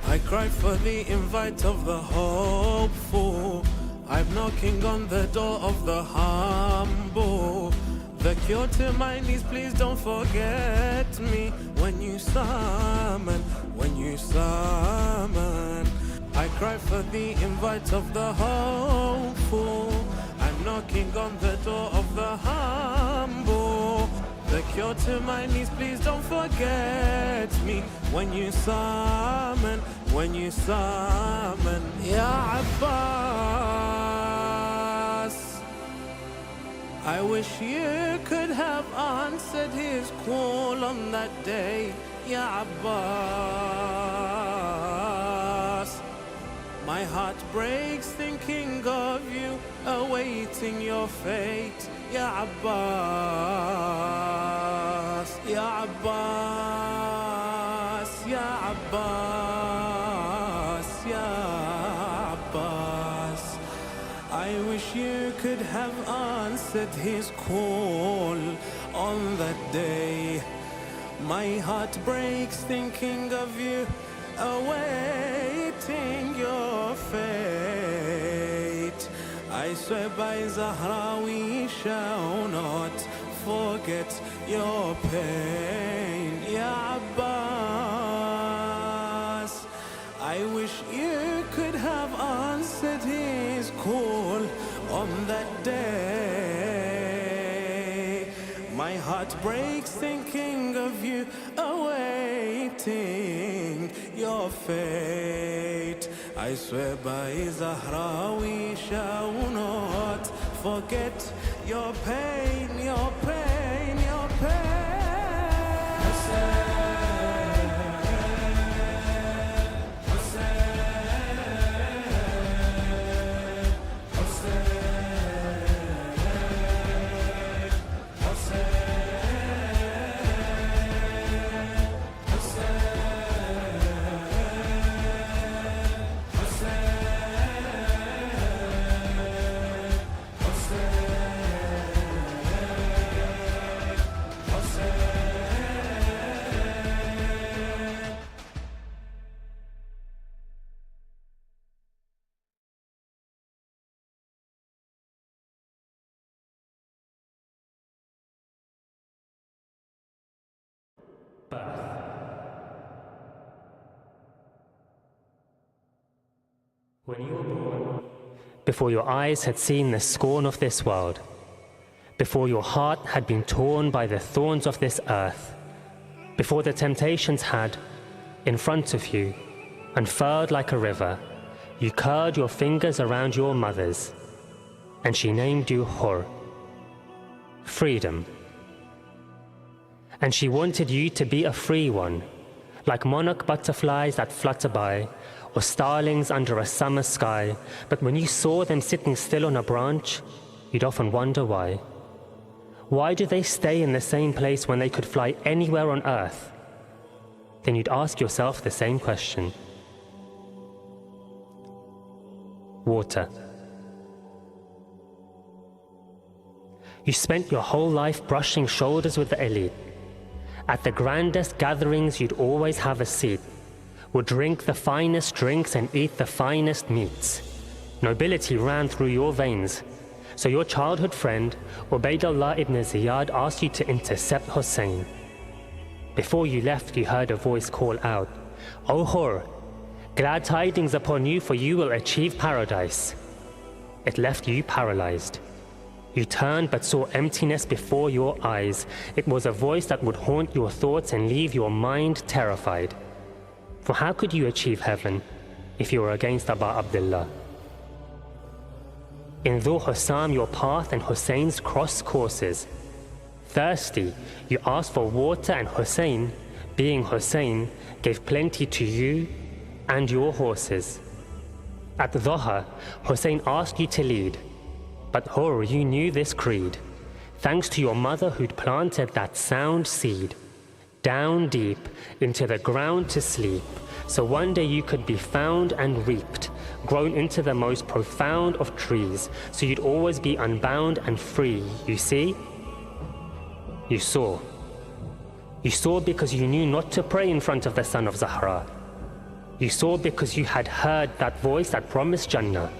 I cry for the invite of the hopeful. I'm knocking on the door of the humble. The cure to my needs, please don't forget me when you summon, when you summon. I cry for the invite of the hopeful. I'm knocking on the door of the humble. The cure to my needs, please don't forget me when you summon, when you summon. Ya Abbas, I wish you could have answered his call on that day. Ya Abbas, my heart breaks thinking of you, awaiting your fate. Ya Abbas, Ya Abbas, Ya Abbas, Ya Abbas. I wish you could have answered his call on that day. My heart breaks thinking of you, awaiting your fate. I swear by Zahra we shall not forget your pain. Ya Abbas, I wish you could have answered his call on that day. My heart breaks thinking of you, awaiting your fate. I swear by Zahra we shall not forget your pain, your pain, your pain. When you were born, before your eyes had seen the scorn of this world, before your heart had been torn by the thorns of this earth, before the temptations had, in front of you, unfurled like a river, you curled your fingers around your mother's, and she named you Hur, freedom. And she wanted you to be a free one, like monarch butterflies that flutter by, or starlings under a summer sky. But when you saw them sitting still on a branch, you'd often wonder why. Why do they stay in the same place when they could fly anywhere on earth? Then you'd ask yourself the same question. Water. You spent your whole life brushing shoulders with the elite. At the grandest gatherings, you'd always have a seat, would drink the finest drinks and eat the finest meats. Nobility ran through your veins. So your childhood friend, Ubaydullah ibn Ziyad, asked you to intercept Hussein. Before you left, you heard a voice call out, "O Hur, glad tidings upon you, for you will achieve paradise." It left you paralyzed. You turned but saw emptiness before your eyes. It was a voice that would haunt your thoughts and leave your mind terrified. For how could you achieve heaven if you were against Abba Abdullah? In Dhu Hussam, your path and Hussein's cross courses. Thirsty, you asked for water, and Hussein, being Hussein, gave plenty to you and your horses. At Dhuha, Hussein asked you to lead. But Hur, you knew this creed, thanks to your mother who'd planted that sound seed, down deep into the ground to sleep, so one day you could be found and reaped, grown into the most profound of trees, so you'd always be unbound and free. You see? You saw. You saw because you knew not to pray in front of the son of Zahra. You saw because you had heard that voice that promised Jannah.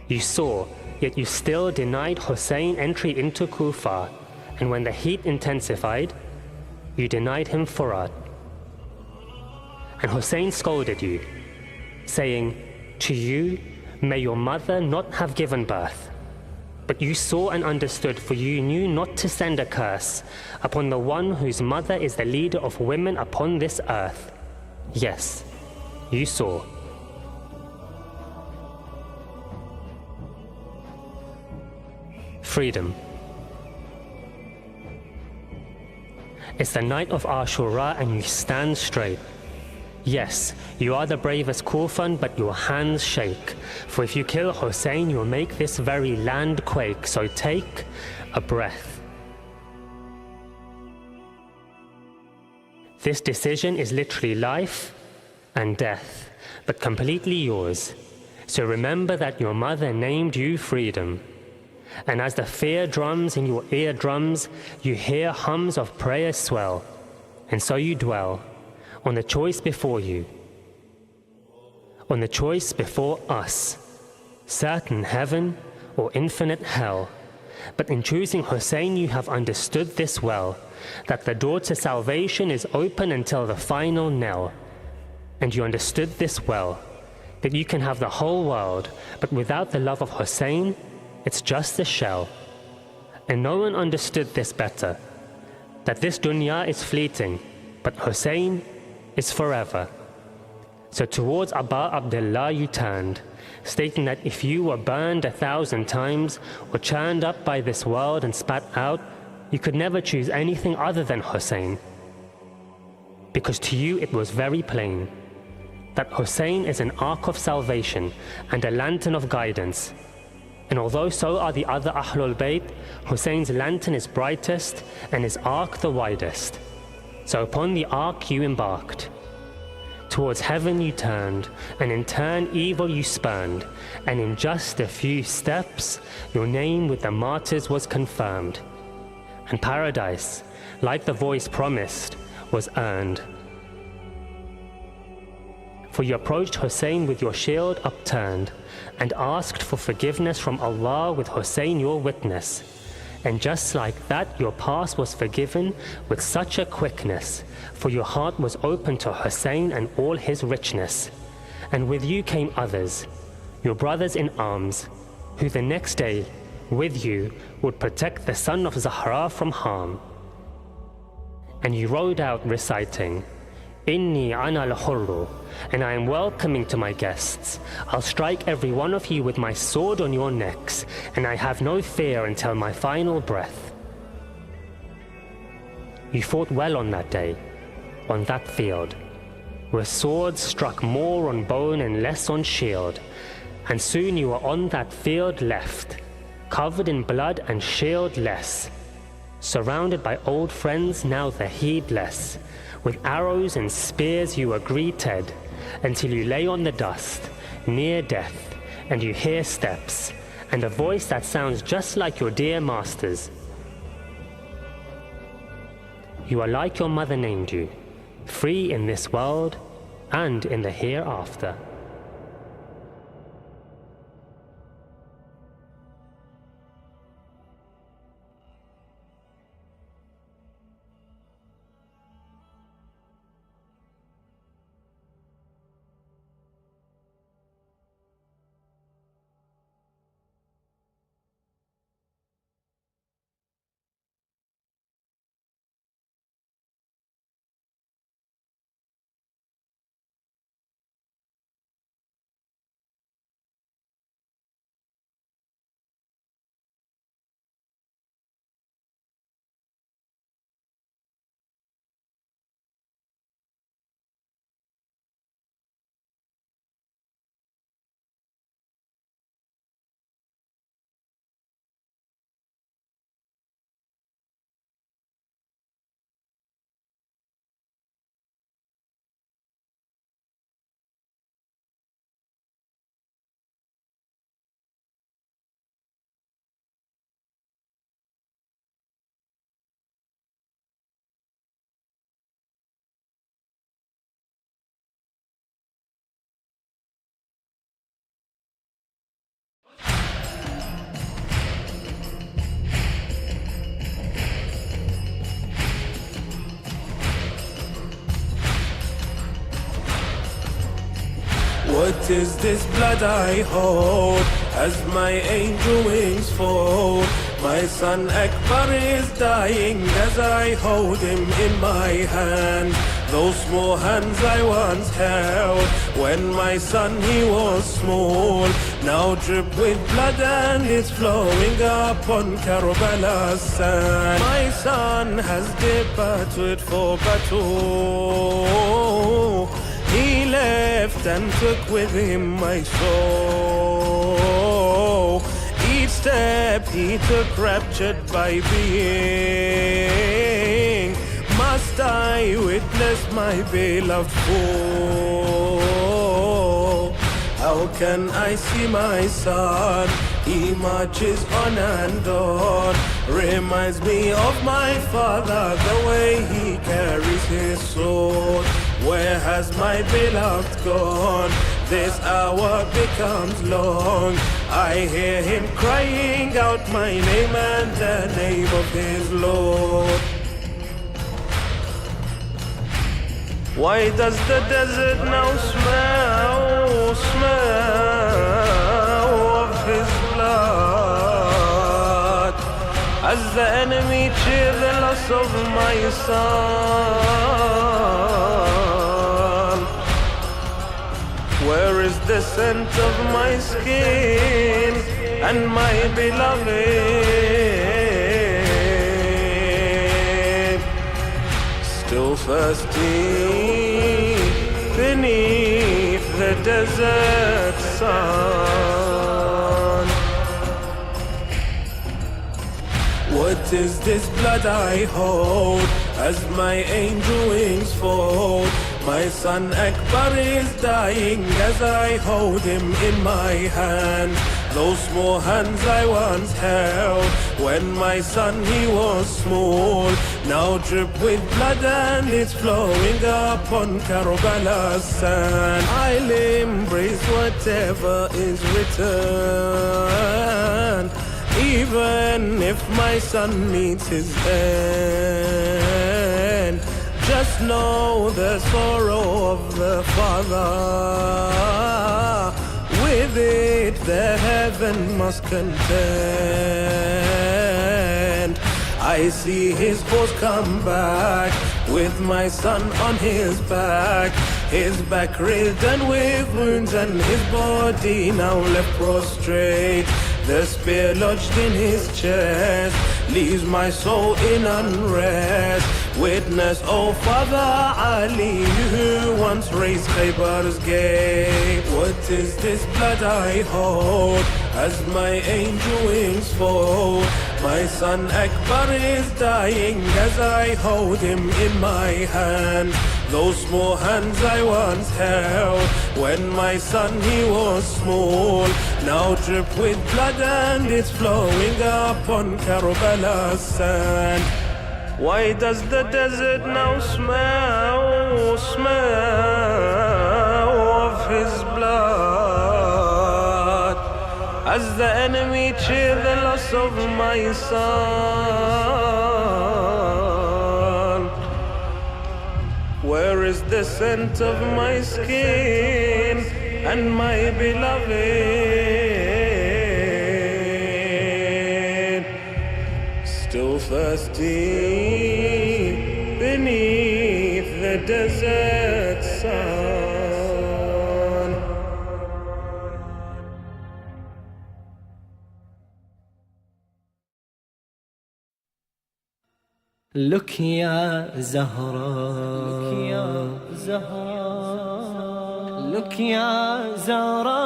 You saw, yet you still denied Hussein entry into Kufa, and when the heat intensified, you denied him Furat. And Hussein scolded you, saying, "To you may your mother not have given birth." But you saw and understood, for you knew not to send a curse upon the one whose mother is the leader of women upon this earth. Yes, you saw. Freedom. It's the night of Ashura and you stand straight. Yes, you are the bravest Kufan, but your hands shake. For if you kill Hussein, you'll make this very land quake. So take a breath. This decision is literally life and death, but completely yours. So remember that your mother named you freedom. And as the fear drums in your eardrums, you hear hums of prayer swell. And so you dwell on the choice before you, on the choice before us, certain heaven or infinite hell. But in choosing Hussein, you have understood this well, that the door to salvation is open until the final knell. And you understood this well, that you can have the whole world, but without the love of Hussein, it's just a shell. And no one understood this better, that this dunya is fleeting, but Hussein is forever. So towards Abba Abdullah you turned, stating that if you were burned 1,000 times or churned up by this world and spat out, you could never choose anything other than Hussein. Because to you it was very plain that Hussein is an ark of salvation and a lantern of guidance. And although so are the other Ahlul Bayt, Hussein's lantern is brightest and his ark the widest. So upon the ark you embarked. Towards heaven you turned, and in turn evil you spurned, and in just a few steps your name with the martyrs was confirmed. And paradise, like the voice promised, was earned. For you approached Hussein with your shield upturned, and asked for forgiveness from Allah with Hussein your witness. And just like that your past was forgiven with such a quickness, for your heart was open to Hussein and all his richness. And with you came others, your brothers in arms, who the next day, with you, would protect the son of Zahra from harm. And you rode out reciting, Inni ana al-hurru, and I am welcoming to my guests. I'll strike every one of you with my sword on your necks, and I have no fear until my final breath. You fought well on that day, on that field, where swords struck more on bone and less on shield, and soon you were on that field left, covered in blood and shieldless, surrounded by old friends now the heedless. With arrows and spears you were greeted, until you lay on the dust, near death, and you hear steps, and a voice that sounds just like your dear master's. You are like your mother named you, free in this world and in the hereafter. What is this blood I hold as my angel wings fold? My son Akbar is dying as I hold him in my hand. Those small hands I once held when my son he was small, now drip with blood and it's flowing upon Karbala's sand. My son has departed for battle. He left and took with him my soul. Each step he took raptured by being. Must I witness my beloved fall? How can I see my son? He marches on and on. Reminds me of my father, the way he carries his sword. Where has my beloved gone? This hour becomes long. I hear him crying out my name and the name of his Lord. Why does the desert now smell of his blood? As the enemy cheer the loss of my son. Where is the scent of my skin and my beloved? Still thirsty beneath the desert sun. What is this blood I hold as my angel wings fold? My son Akbar is dying as I hold him in my hand. Those small hands I once held when my son he was small, now drip with blood and it's flowing upon Karbala's sand. I'll embrace whatever is written, even if my son meets his end. Just know the sorrow of the father, with it the heaven must contend. I see his horse come back with my son on his back ridden with wounds and his body now left prostrate. The spear lodged in his chest leaves my soul in unrest. Witness, oh Father Ali, who once raised Khaybar's gate. What is this blood I hold as my angel wings fold? My son Akbar is dying as I hold him in my hand. Those small hands I once held when my son he was small, now drip with blood and it's flowing upon Karbala's sand. Why does the desert now smell of his blood? As the enemy cheer the loss of my son. Where is the scent of my skin and my beloved? Still thirsty beneath the desert sun. Look ya Zahra, look ya Zahra, look ya Zahra.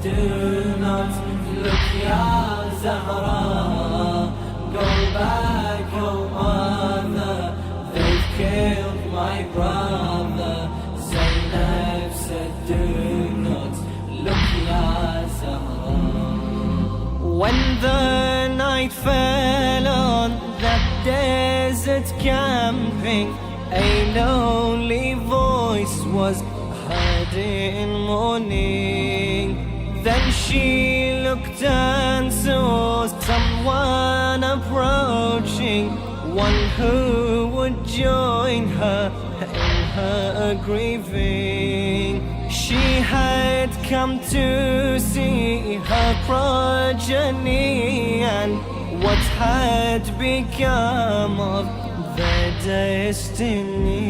Do not look ya Zahra, go back, oh mother, they've killed my brother. Zainab said, do not look ya Zahra. When the night fell on that desert camping, a lonely voice was heard in mourning. Then she looked and saw someone approaching, one who would join her in her grieving. She had come to see her progeny and what had become of their destiny.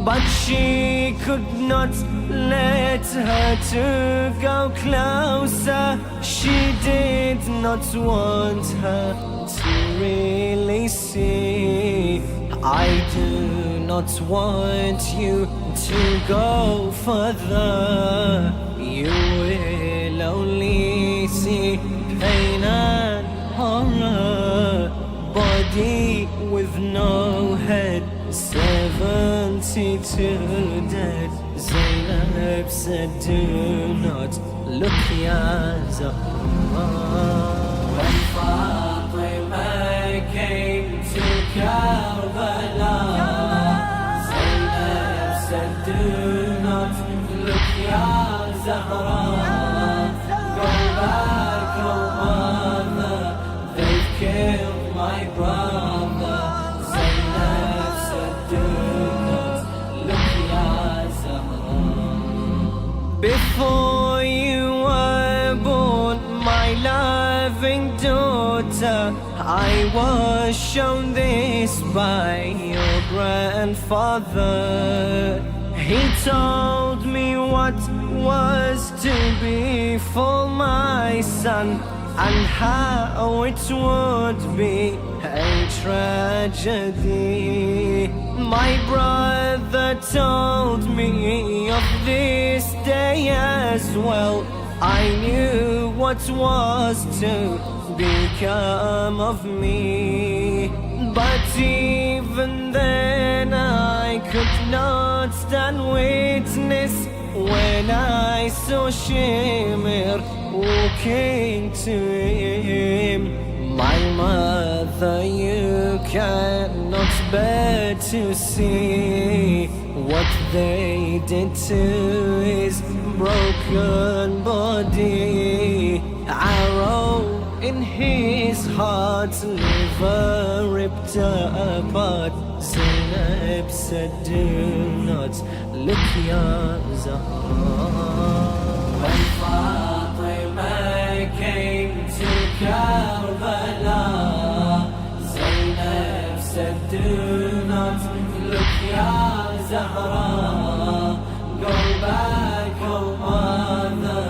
But she could not let her to go closer. She did not want her to really see. I do not want you to go further. You will only see pain and horror. Body with no head, 72 dead. Zainab said, do not look ya Zahra. When Fatima came to Karbala, Zainab said, do not look ya Zahra. I was shown this by your grandfather. He told me what was to befall my son, and how it would be a tragedy. My brother told me of this day as well. I knew what was to become of me, but even then I could not stand witness when I saw Shimmer walking to him. My mother, you cannot bear to see what they did to his broken body. Arrow in his heart, liver ripped apart. Zainab said, do not look, Ya Zahra. When Fatima came to Karbala, Zainab said, do not look, Ya Zahra. Go back, oh mother,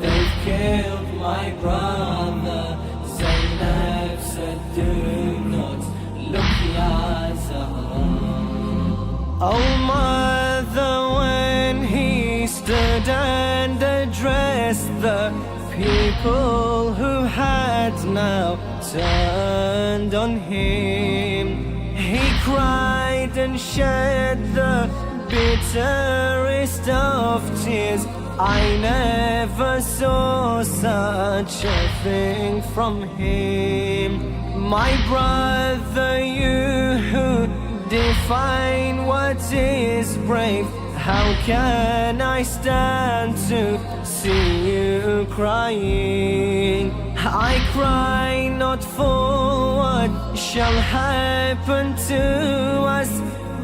they've killed my brother. Zainab said, do not look, Ya Zahra. Oh mother, when he stood and addressed the people who had now turned on him, he cried and shed the bitterest of tears. I never saw such a thing from him. My brother, you who define what is brave, how can I stand to see you crying? I cry not for what shall happen to us,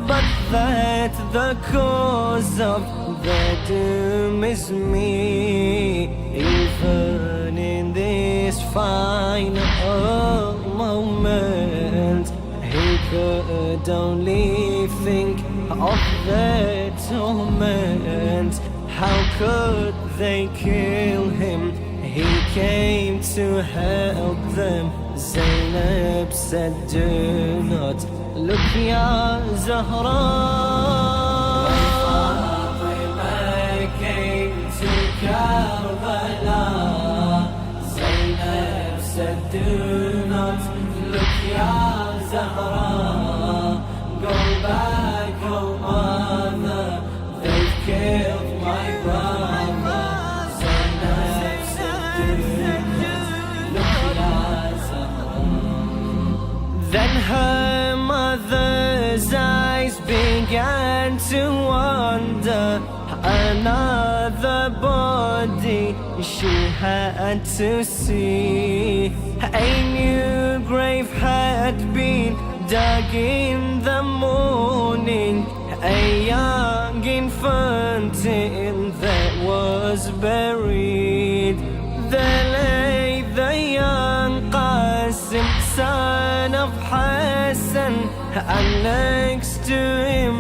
but that the cause of their doom is me. Even in this final moment, he could only think of their torment. How could they kill him? He came to help them. Zainab said, do not look, Ya Zahra. When Fatima came to Karbala, Zainab said, do not look, Ya Zahra. Go back, oh mother, they've killed my brother. Zainab said, do not look, Ya Zahra. Then her mother's eyes began to wander. Another body she had to see. A new grave had been dug in the morning. A young infant that was buried. There lay the young Qasim, son of Hassan, and next to him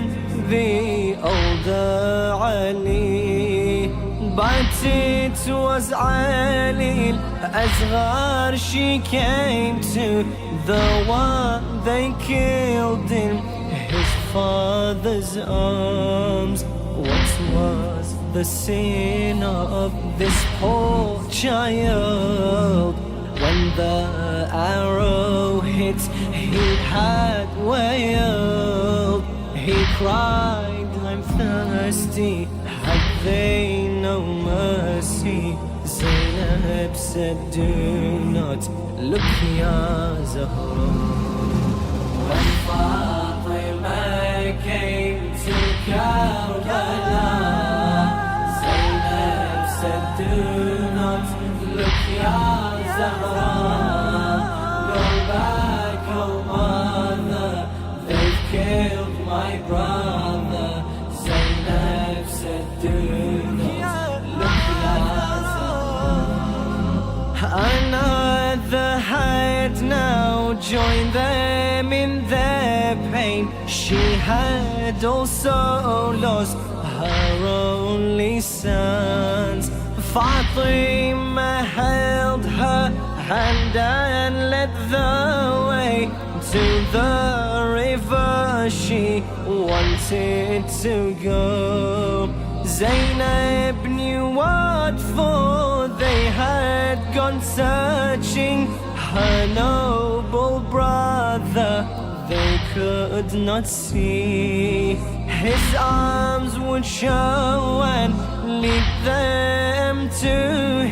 the older Ali. But it was Ali al-Asghar she came to, the one they killed in his father's arms. What was the sin of this poor child? When the arrow hit, he had wailed. He cried, I'm thirsty, had they no mercy? Zainab said, do not look, Ya Zahra. When Fatima came to Karbala, Zainab said, do not look, Ya Zahra. Go back, oh mother, they've killed my brother. Zainab said, do not look, Ya Zahra. Another had now join them in their pain. She had also lost her only sons. Fatima held her hand and led the way to the river she wanted to go. Zainab knew what for they had gone searching. Her noble brother they could not see. His arms would show and lead them to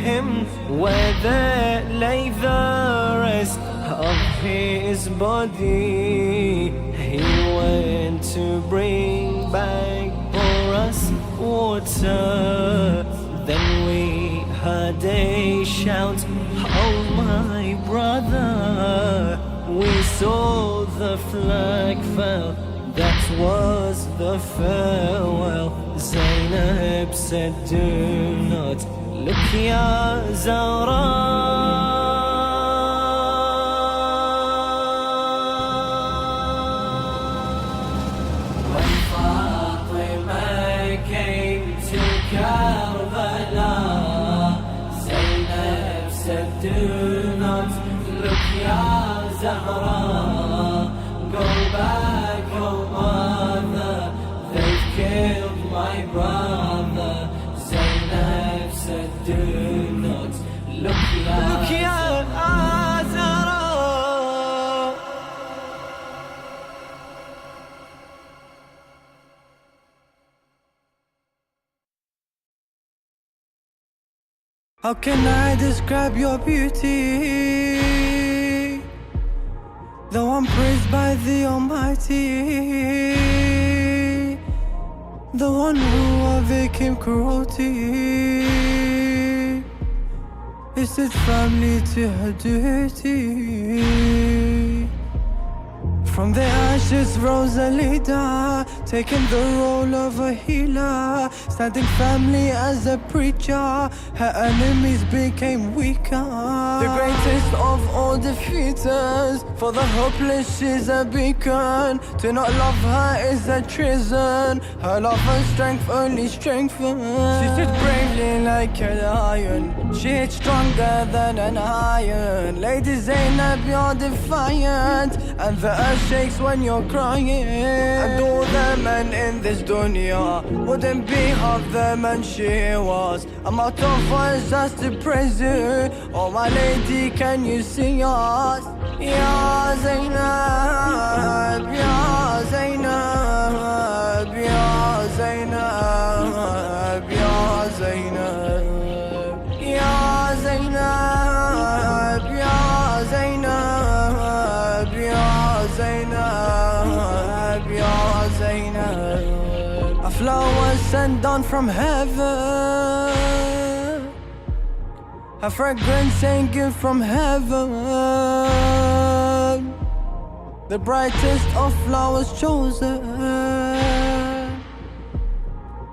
him, where there lay the rest of his body. He went to bring back for us water. Then we heard a shout, oh my brother. We saw the flag fell, that was the farewell. Zainab said, do not look, ya Zahra. Karbala, Zainab said, do not look, ya Zahra. Go back, oh mother, they've killed my brother. Zainab said, do not look, ya Zahra. How can I describe your beauty? Though I'm praised by the Almighty, the one who overcame cruelty, is stood firmly to her duty. From the ashes rose a leader, taking the role of a healer, standing firmly as a preacher. Her enemies became weaker. The greatest of all defeaters, for the hopeless she's a beacon. To not love her is a treason. Her love and strength only strengthen. She stood bravely like a lion, she hit stronger than an iron. Lady Zainab, you're defiant, and the earth shakes when you're crying. And all the men in this dunya wouldn't be half the man she was. I'm out of words just to praise you. Oh my lady, can you see us? Ya Zainab, Ya Zainab, Ya Zainab, Ya Zainab, Ya Zainab, Ya Zainab, Ya Zainab, Ya Zainab. A flower sent down from heaven, a fragrance ain't gift from heaven. The brightest of flowers chosen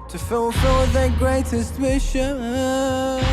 to fulfill the greatest mission.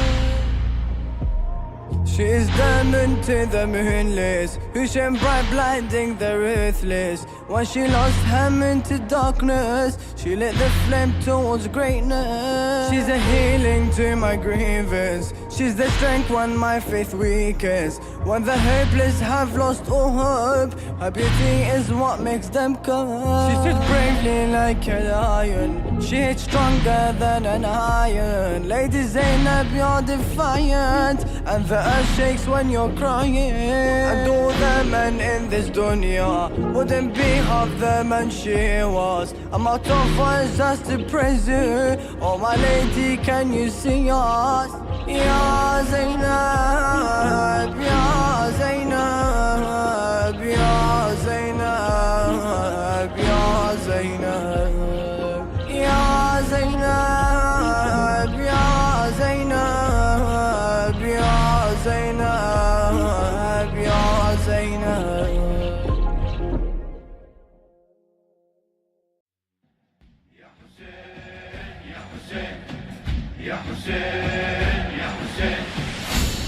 She is diamond to the moonless, who shine bright, blinding the ruthless. When she lost him into darkness, she lit the flame towards greatness. She's a healing to my grievance, she's the strength when my faith weakens. When the hopeless have lost all hope, her beauty is what makes them come. She stood bravely like a lion, she hit stronger than an iron. Lady Zainab, you're defiant, and the earth shakes when you're crying. And all the men in this dunya wouldn't be half the man she was. I'm out of words just to praise you. Oh my lady, can you see us? Ya Zainab, Ya Zainab, Ya Zainab, Ya Zainab, Ya Zainab, Ya Zainab, Ya Zainab, Ya Zainab. Ya Hussein, Ya Hussein,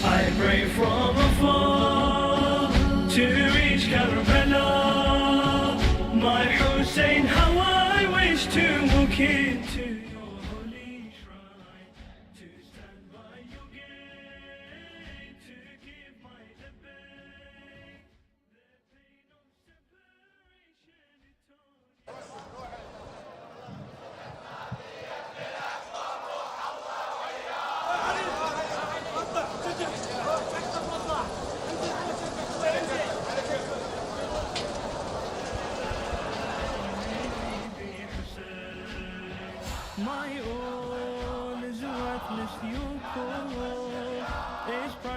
I pray from afar to reach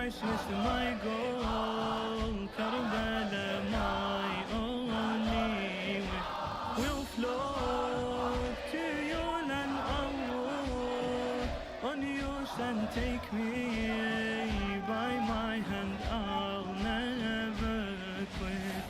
priceless, my goal. Karbala, my only way. We'll float to your land, Allah, on your sand. Take me by my hand, I'll never quit.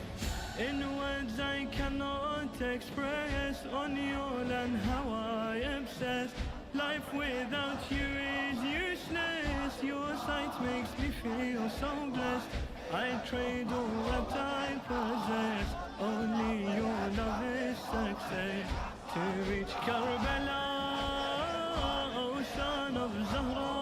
In words I cannot express, on your land how I obsess. Life without you is useless. Your sight makes me feel so blessed. I trade all that I possess. Only your love is success. To reach Karbala, oh son of Zahra,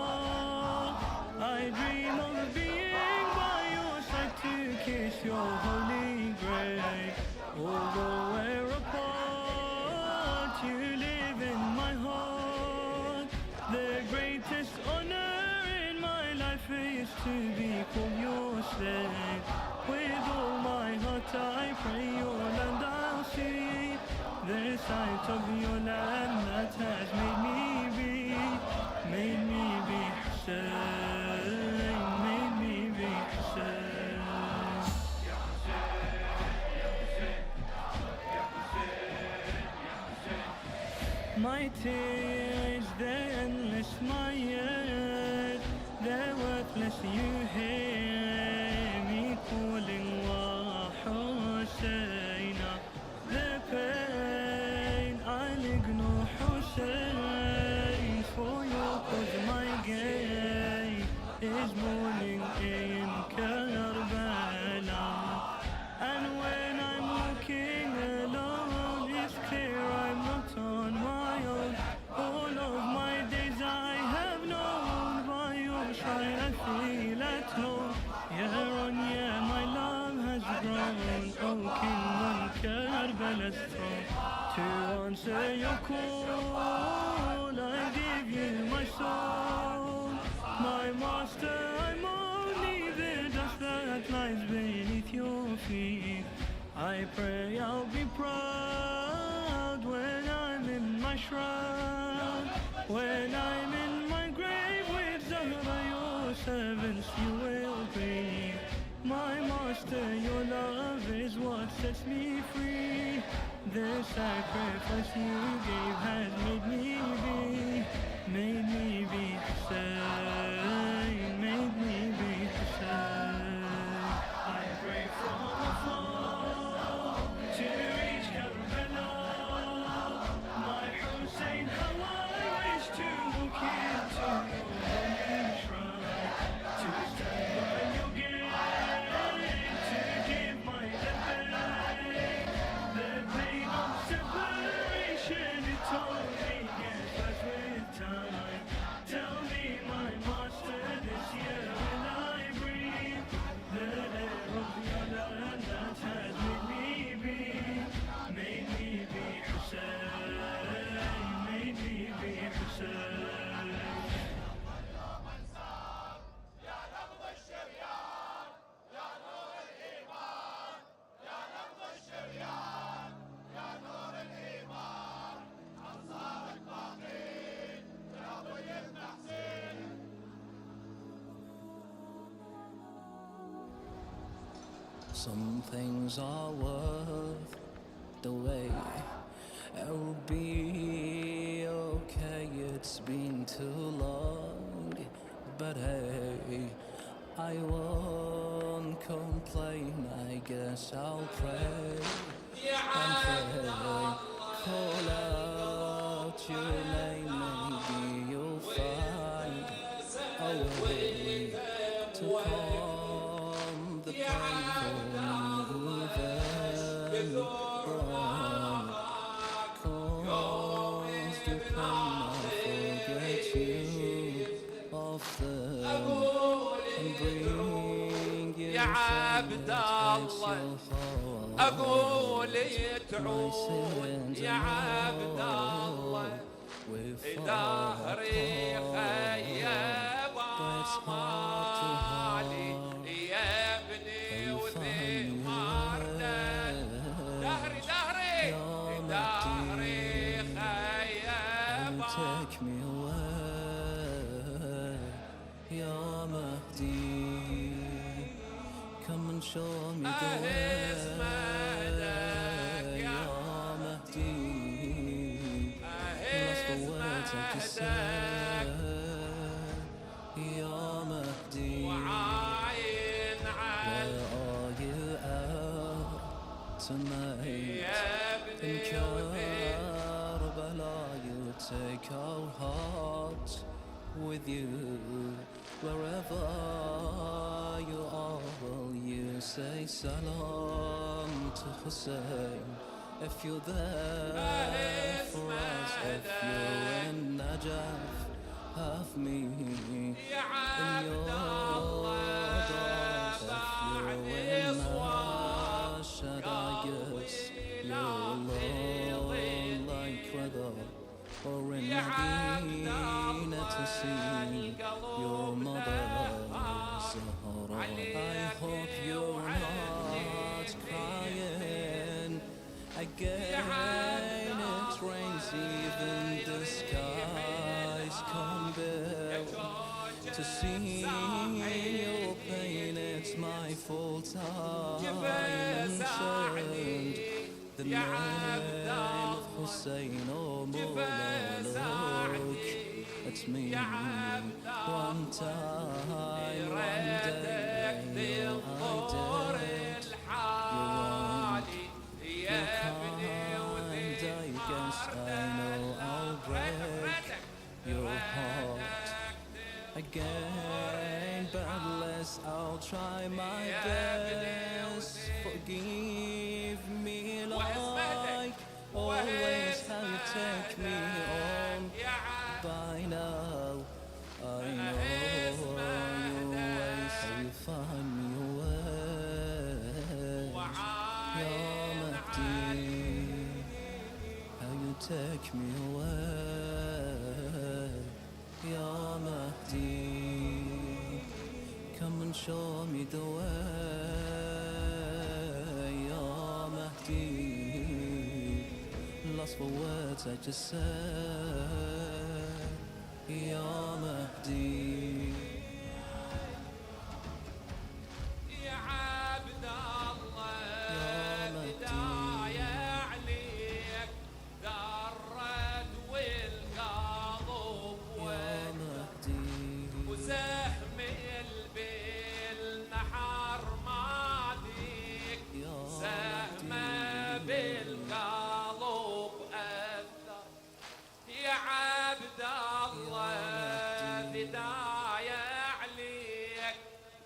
I dream of being by your side to kiss your holy grave. Although we're apart, you live in my heart. The greatest honor in my life is to be called your slave. With all my heart I pray your land I'll see. The sight of your land that has made me be Hussein, made me be Hussein. My tears, they're endless, my years, they're worthless. You hear me calling, Wa Husseina. The pain, I'll ignore Hussein. For your cause my gate is mourning in Karbala. And when I'm walking alone, it's clear I'm not on my own. All of my days I have known, by your side I feel at home. Year on year my love has grown, oh King on Karbala's throne. To answer your call, I give you my soul. My master, I'm only the dust that lies beneath your feet. I pray I'll be proud when I'm in my shroud. When I'm in my grave with Zahra, your servants you will be. My master, your love is what sets me free. The sacrifice you gave has made me be Hussein, made me be Hussein. I pray from afar to reach Karbala. My Hussein, how I wish to walk into your holy shrine, to stand by your gate, to give my labbaik. The pain of separation, it only gets worse with time. Tell me, my master, this year will I breathe the air of your land that has made me be Hussein, made me be Hussein. Some things are worth the wait. It'll be okay, it's been too long. But hey, I won't complain, I guess I'll pray and pray. Call out your name, maybe you'll find a way to calm the pain for moving on. Cause the pain I forget you often and bring you يا عبد الله أقول تعود يا عبد الله ظهري خيب حالي يا ابني وثمارنا دهري خيب take me away, Ya Mahdi. and show me the way, Ya Mahdi. Lost for words I just said, Ya Mahdi. Where are you out tonight? In Karbala you take our hearts with you. Wherever you are, will you say salam to Hussein? If you're there for us, if you're in Najaf, have me in your thoughts. If you're in Mashhad, I guess you're alone like weather, or in Medina to see your mother Zahra. I hope you're not crying again. It rains, even the skies come bare. To see your pain, it's my fault. I mentioned the name of Hussein or Mourning. It's me. One time, one day, I did. You're wrong. You can't, I guess I know I'll break your heart again, but less I'll try my best. Forgive me like always how you take me on. By now I know your ways, how you find me away. Ya Mahdi, how you take me away. Ya Mahdi, come and show me the way. Ya Mahdi, lost for words I just said. Ya Mahdi. يا عبد الله بداية عليك درت والقلب وسهم بالنحر ماضيك سهمه بالقلب أثر. يا عبد الله بداية عليك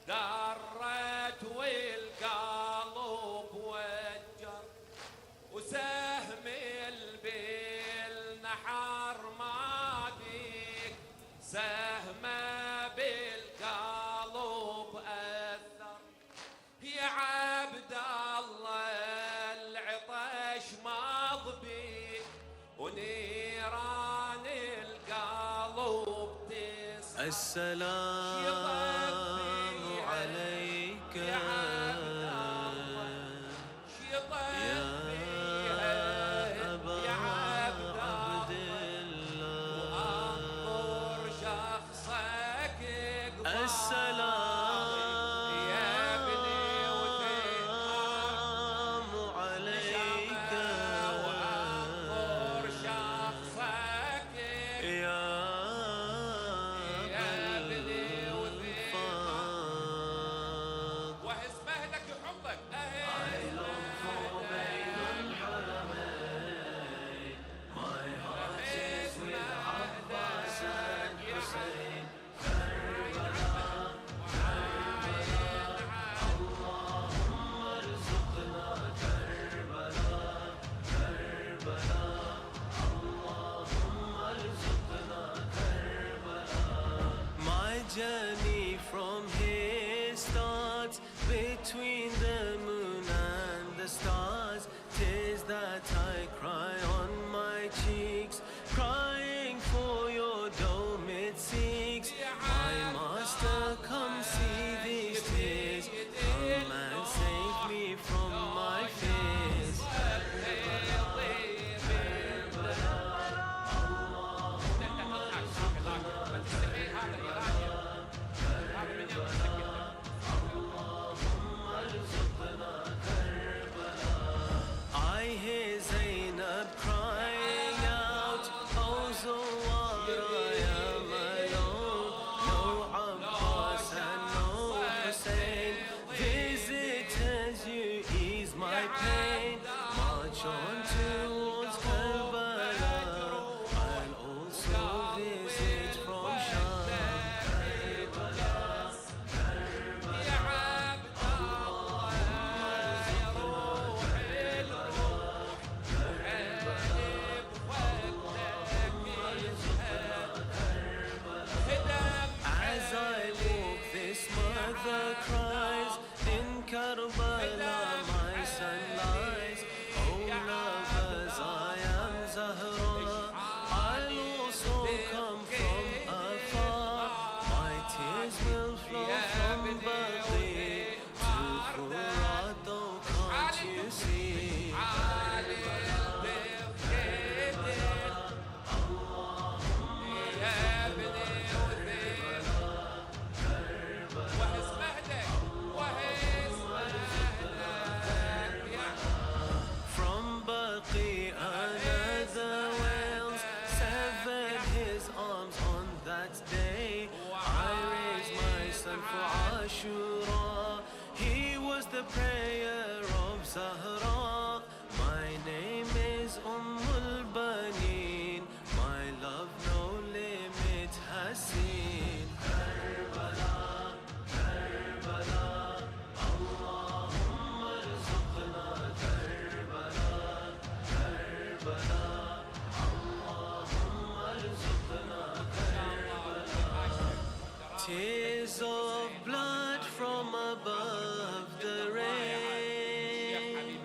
درت والقلب وجر وسهم بالنحر ماضيك سهمه بالقلب أثر. يا عبد الله العطش ماض بيك ونيران القلب تسعى. السلام عليك يا أبا عبد الله، وأنظر شخصك السلام عليك وأنظر شخصك يا the cries in Karbala, my son lies. Oh lovers, I am Zahra. I'll also come from afar. My tears will flow from Baqi to Furado, can't you see? From Baqi, another Wales severed his arms on that day. I raised my son for Ashura. He was the prayer of Zahra. My name is al-Bayt. My love no limit has seen. Karbala, Karbala, Allahumma arzuqna Karbala, Karbala, Allahumma arzuqna Karbala. Tears of blood from above the rain,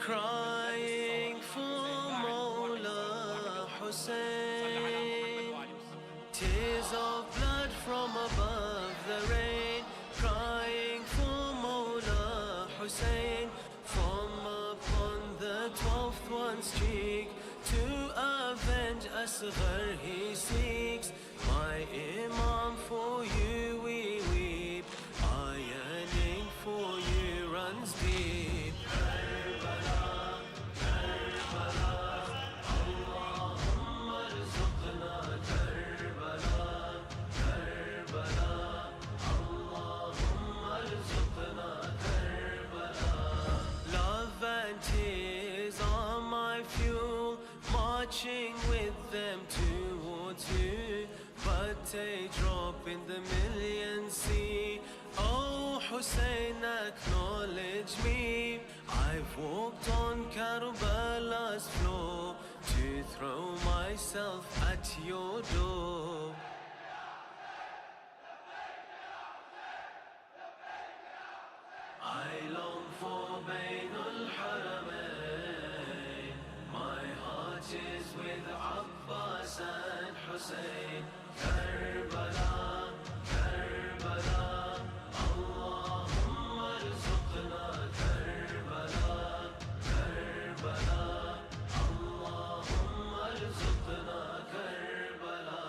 crying for Mawla Hussein. Tears of blood from above the rain, crying for Mawla Hussein. From upon the 12th one's cheek, to avenge Asghar he seeks. My Imam, for you we weep, our yearning for you runs deep. Karbala, Karbala, Allahumma arzuqna Karbala, Karbala, Allahumma arzuqna Karbala. Love and tears are my fuel, marching with them towards you. But a drop in the million sea. Oh Hussein, acknowledge me. I've walked on Karbala's floor to throw myself at your door. I long for Bayn al-Haramain. My heart is with Abbas and Hussein. Karbala, Karbala, Allahumma arzuqna Karbala, Karbala, Allahumma arzuqna Karbala.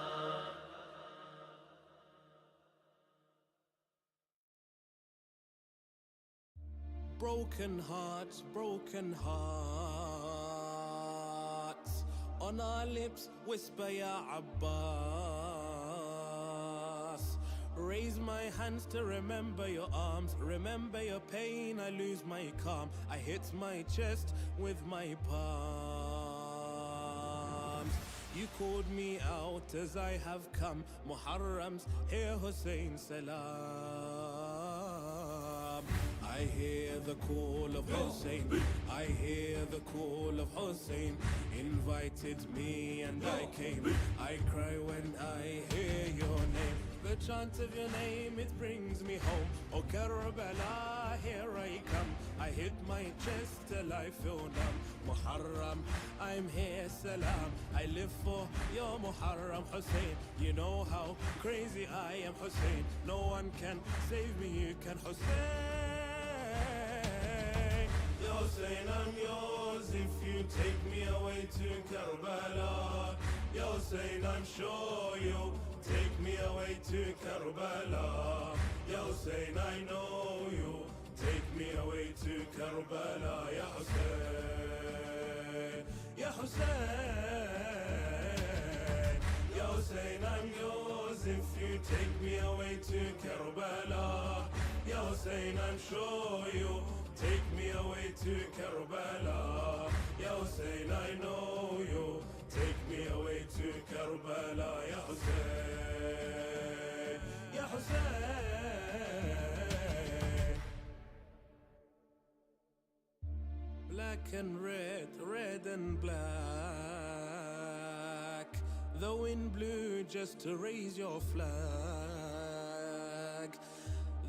Broken hearts, broken hearts. On our lips whisper Ya Abbas. Raise my hands to remember your arms. Remember your pain, I lose my calm. I hit my chest with my palms. You called me out as I have come. Muharram's here, Hussein salam. I hear the call of Hussein. I hear the call of Hussein. Invited me and I came. I cry when I hear your name. The chant of your name, it brings me home. Oh Karbala, here I come. I hit my chest till I feel numb. Muharram, I'm here, salam. I live for your Muharram, Hussein. You know how crazy I am, Hussein. No one can save me, you can, Hussein. Hussein, I'm yours if you take me away to Karbala. Ya Hussein, I'm sure you'll take me away to Karbala. Ya Hussein, I know you'll take me away to Karbala. Ya Hussein, Ya Hussein, Ya Hussein, I'm yours if you take me away to Karbala. Ya Hussein, I'm sure you'll take me away to Karbala. Ya Hussein, I know you. Take me away to Karbala. Ya Hussein, Ya Hussein. Black and red, red and black. The wind blew just to raise your flag.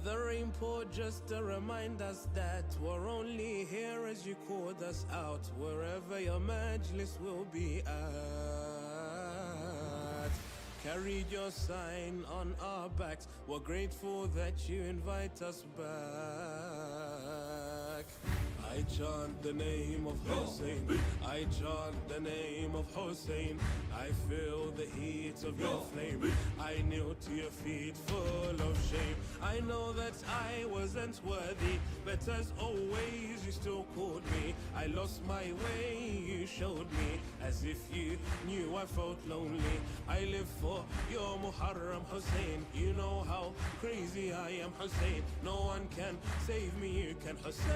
the rain poured just to remind us that we're only here as you called us out, wherever your majlis will be at. Carried your sign on our backs, we're grateful that you invite us back. I chant the name of Hussein, I chant the name of Hussein. I feel the heat of your flame, I kneel to your feet full of shame. I know that I wasn't worthy, but as always you still called me. I lost my way, you showed me, as if you knew I felt lonely. I live for your Muharram Hussein. You know how crazy I am Hussein. No one can save me, you can Hussein.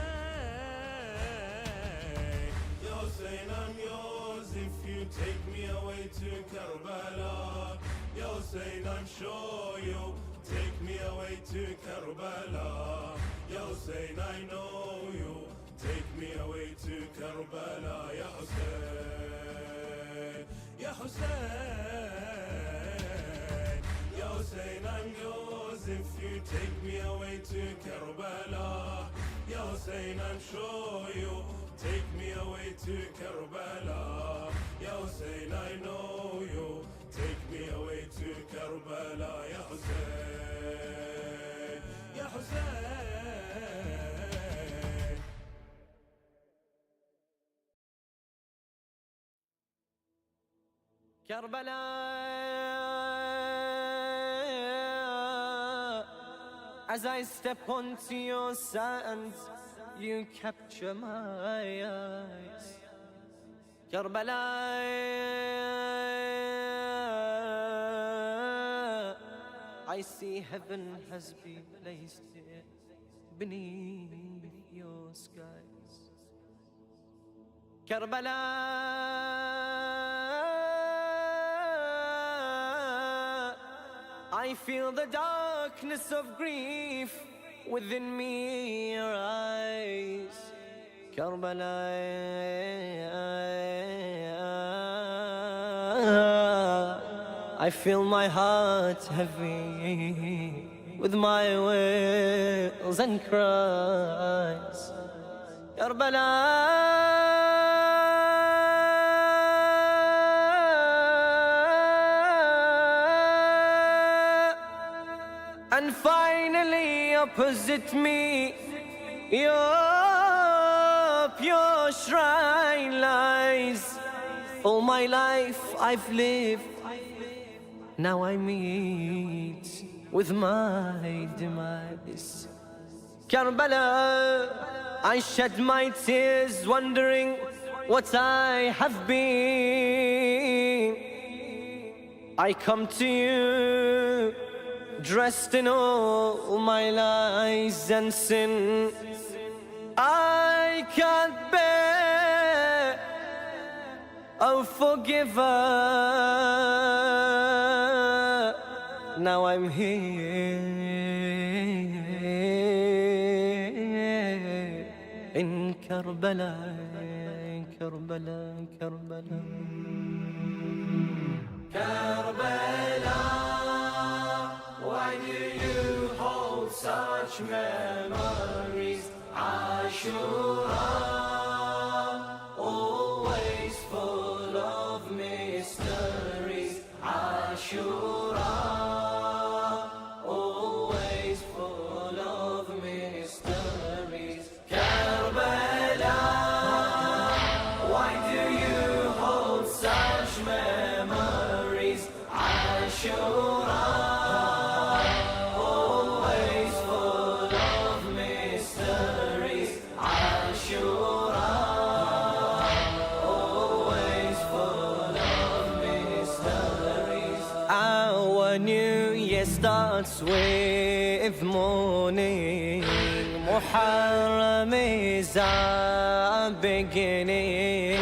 Hussein, I'm yours if you take me away to Karbala. Ya Hussein, I'm sure you'll take me away to Karbala. Ya Hussein, I know you'll take me away to Karbala. Ya Hussein, Ya Hussein, Ya Hussein, I'm yours if you take me away to Karbala. Ya Hussein, I'm sure you'll take me away to Karbala. Ya Hussein, I know you'll take me away to Karbala. Ya Hussein, Ya Hussein. Karbala, as I step onto your sands, you capture my eyes. Karbala, I see heaven has been placed here beneath your skies. Karbala, I feel the darkness of grief within me, your eyes. Karbala, I feel my heart heavy with my wails and cries. Karbala, and finally opposite me, your pure shrine lies. All my life I've lived, now I meet with my demise. Karbala, I shed my tears wondering what I have been. I come to you dressed in all my lies and sin. I can't bear, oh forgive her. Now I'm here in Karbala, Karbala, Karbala. Karbala, why do you hold such memories? Ashura, always full of mysteries. Ashura, always full of mysteries. Karbala, why do you hold such memories? Ashura, always full of mysteries. Ashura, always full of mysteries. Our new year starts with morning. Muharram is our beginning.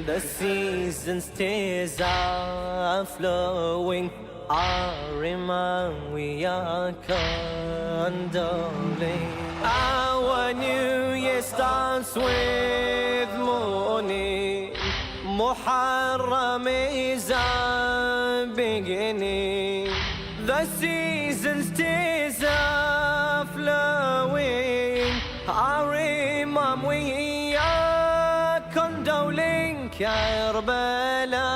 The season's tears are flowing. Our Imam, we are condoling. Our new year starts with morning. Muharram is our beginning. The season's tears are flowing. Karbala.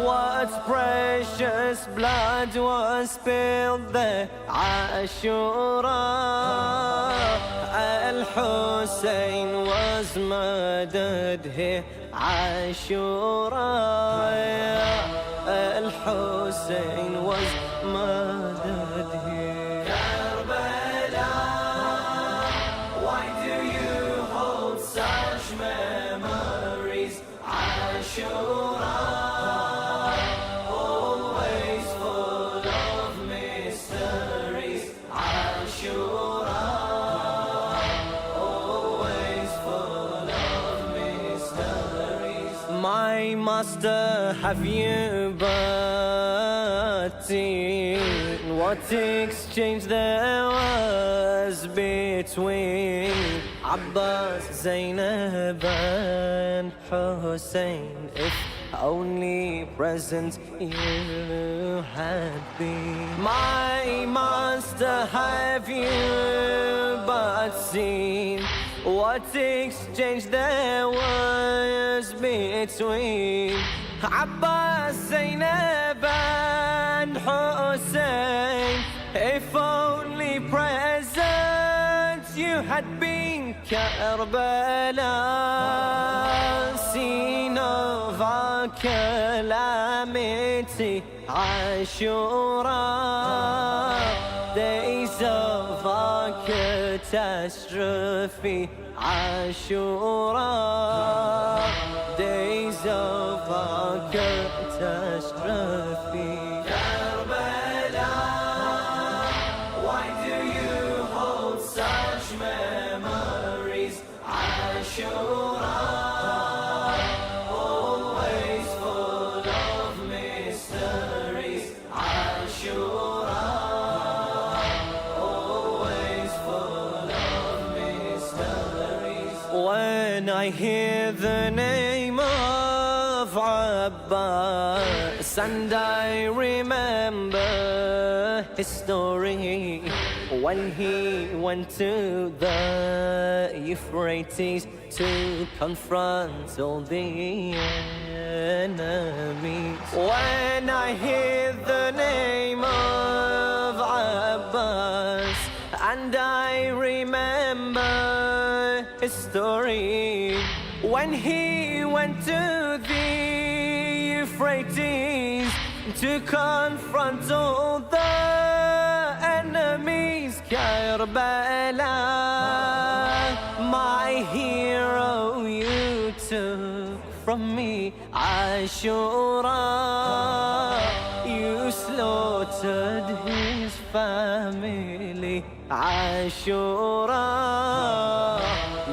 What precious blood was spilled there, Ashura. Al-Hussein was murdered here, Ashura. Al-Hussein was murdered here. Karbala, why do you hold such memories? Ashura, always full of mysteries. Ashura, always full of mysteries. My master, have you seen what exchange there was between Abbas, Zainab and Hussein? If only present you had been. My master, have you but seen what exchange there was between Abbas, Zainab and Hussein? If only present you had been. Karbala, scene of our calamity. Ashura, days of our catastrophe. Ashura, days of our catastrophe. Karbala, why do you hold such memories? Ashura, always full of mysteries. Ashura, always full of mysteries. When I hear the name of Abbas and I remember his story, when he went to the Euphrates to confront all the enemies. When I hear the name of Abbas and I remember his story, when he went to the Euphrates to confront all the enemies. Karbala, my hero, you took from me. Ashura, you slaughtered his family. Ashura,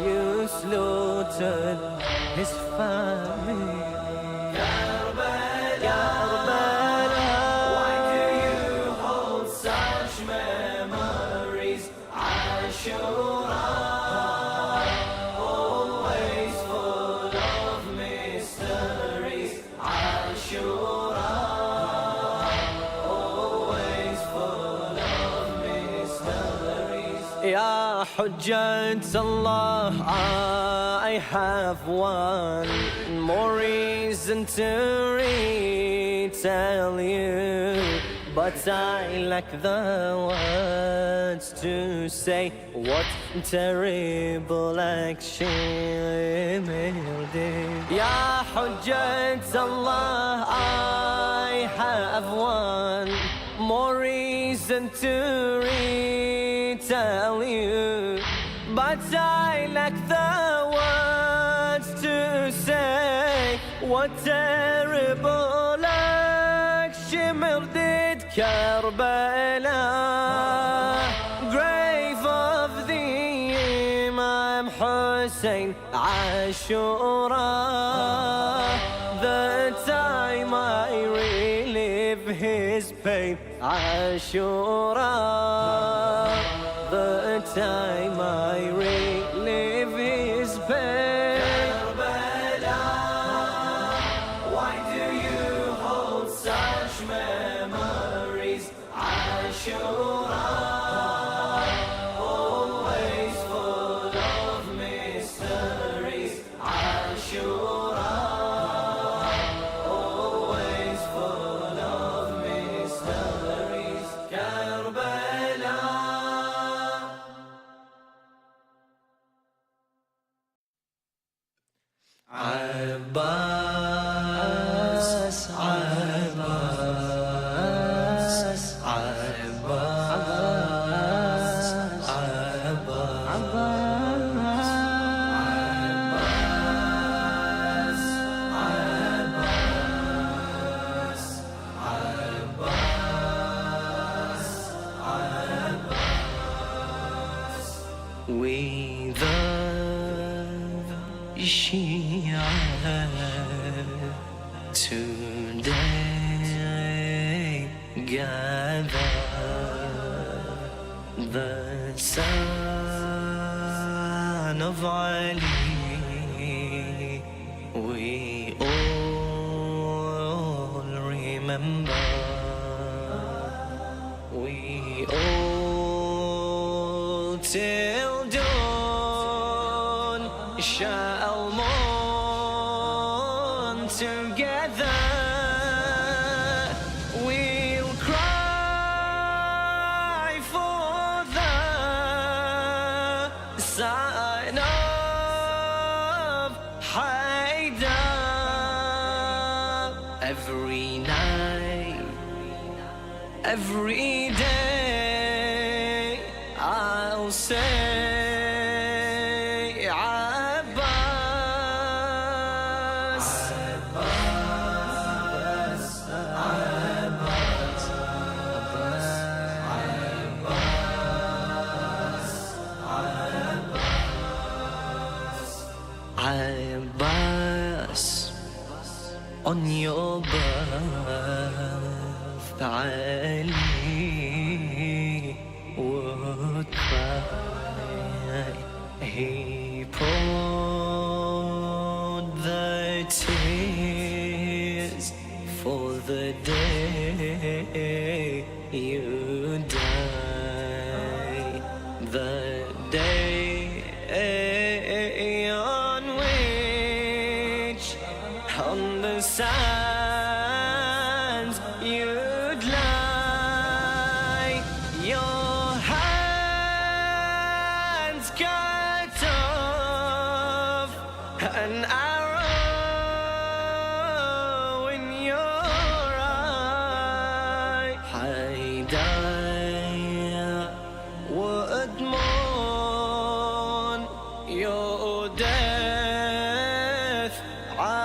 you slaughtered his family. Karbala, why do you hold such memories? Ashura, always full of mysteries. Ashura, always full of mysteries. Ya Hujjat Allah, I have one more reason to retell you, but I lack the words to say what terrible action will do. Ya Hujjat Allah, I have one more reason to retell you, but I lack the words to say what terrible action did. Karbala, grave of the Imam Hussein. Ashura, the time I relive his pain. Ashura, the time I relive his pain. Karbala, why do you hold such memories? Ashura, always full of mysteries. Ashura. Abbas Abbas We the Shia today gather the son of Ali. We all remember. We all till dawn shall mourn together. We'll cry for the son of Haidar. Every night, every day, I'll say Abbas, Abbas, Abbas, Abbas, on your birth, Ali would cry. He poured the tears for the day you die. The day on which on the sands you'd lie, your hands cut off, an arrow in your eye. Haidar would mourn your death, Abbas,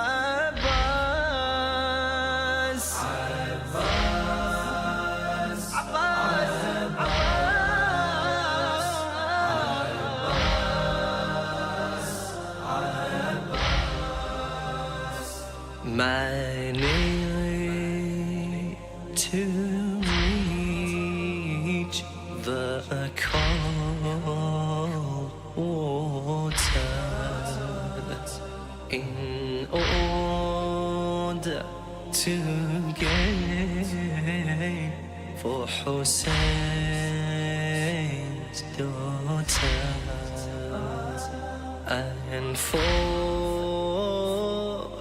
Abbas, Abbas, Many to reach the cold water in order to gain for Hussein's daughter and for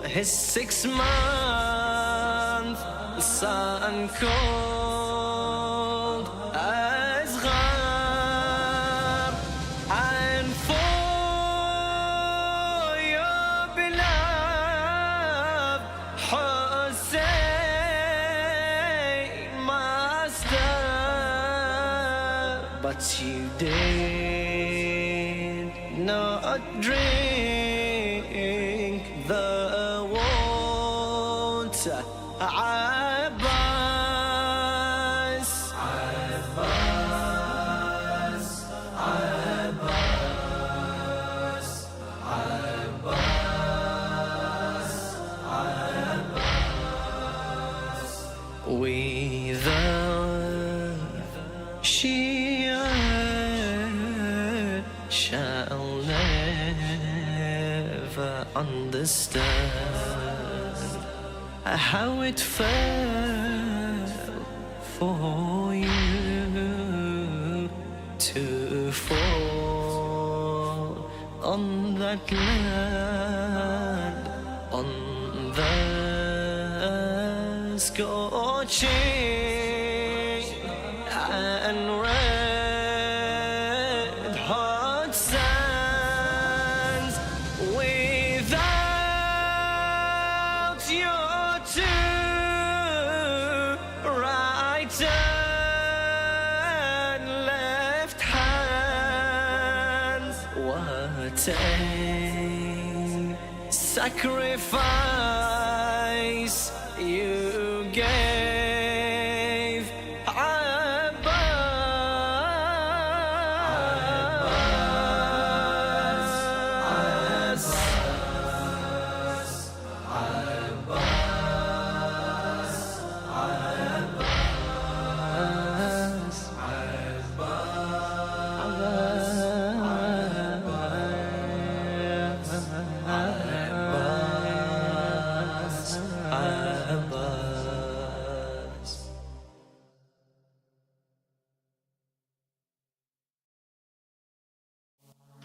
his 6-month son called Asghar, and for your beloved Hussein master. But you did not drink the water, Abbas, Abbas, Abbas, Abbas, Abbas. We the Shia shall never understand how it felt for you to fall on that land, on the scorching and red hot sands, without العتبتين. Sacrifice you gave, Abbas.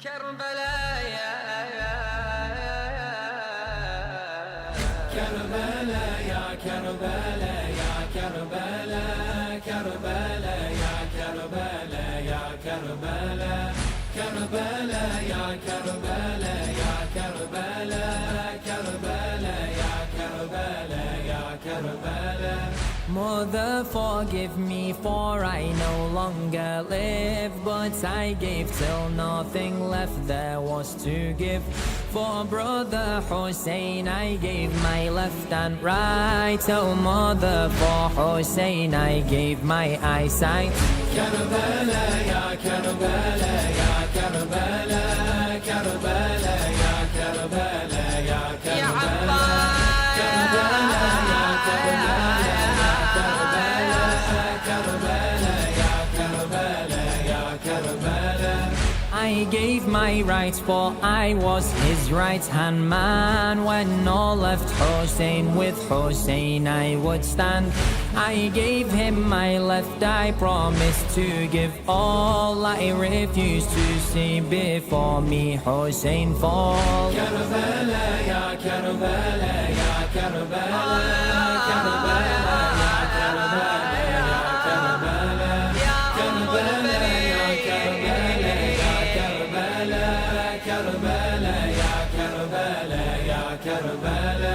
Karbala, ya Karbala, ya Karbala, ya Karbala, Karbala, ya Karbala, ya Karbala, Karbala, ya Karbala, ya Karbala, Karbala, ya Karbala, ya Karbala. Mother, forgive me, for I no longer live, but I gave till nothing left there was to give. For brother Hussein I gave my left and right. Oh mother, for Hussein I gave my eyesight. Karbala, ya Karbala, ya Karbala, Karbala, ya Karbala, ya Karbala, Karbala, ya Karbala. I gave my rights, for I was his right-hand man. When all left Hussein, with Hussein I would stand. I gave him my left, I promised to give all. I refused to see before me Hussein fall. Karbala, ya Karbala, ya Karbala, Karbala, ya Karbala, ya Karbala, Karbala, ya Karbala, ya Karbala, Karbala, ya Karbala, ya Karbala.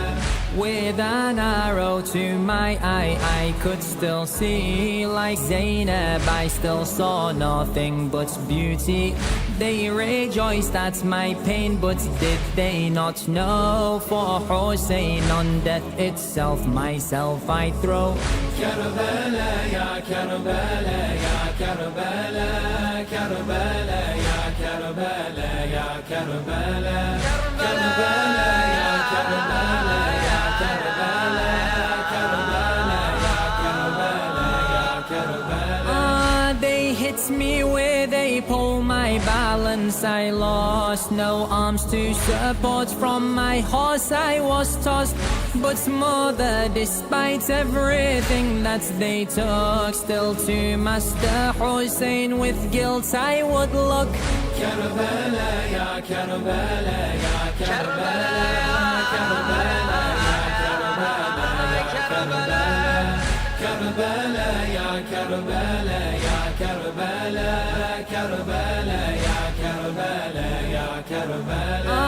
With an arrow to my eye, I could still see. Like Zainab, I still saw nothing but beauty. They rejoiced at my pain, but did they not know? For Hussein on death itself, myself I throw. Karbala, ya Karbala, ya Karbala, Karbala, ya Karbala, ya Karbala, Karbala, ya Karbala, ya Karbala, Karbala, ya Karbala, ya Karbala. They hit me with a pole, my balance I lost. No arms to support, from my horse I was tossed. But mother, despite everything that they took, still to Master Hussein with guilt I would look. Karbala, ya Karbala, ya Karbala, Karbala, ya Karbala, ya Karbala, Karbala, ya Karbala, ya Karbala, Karbala, ya Karbala, ya Karbala.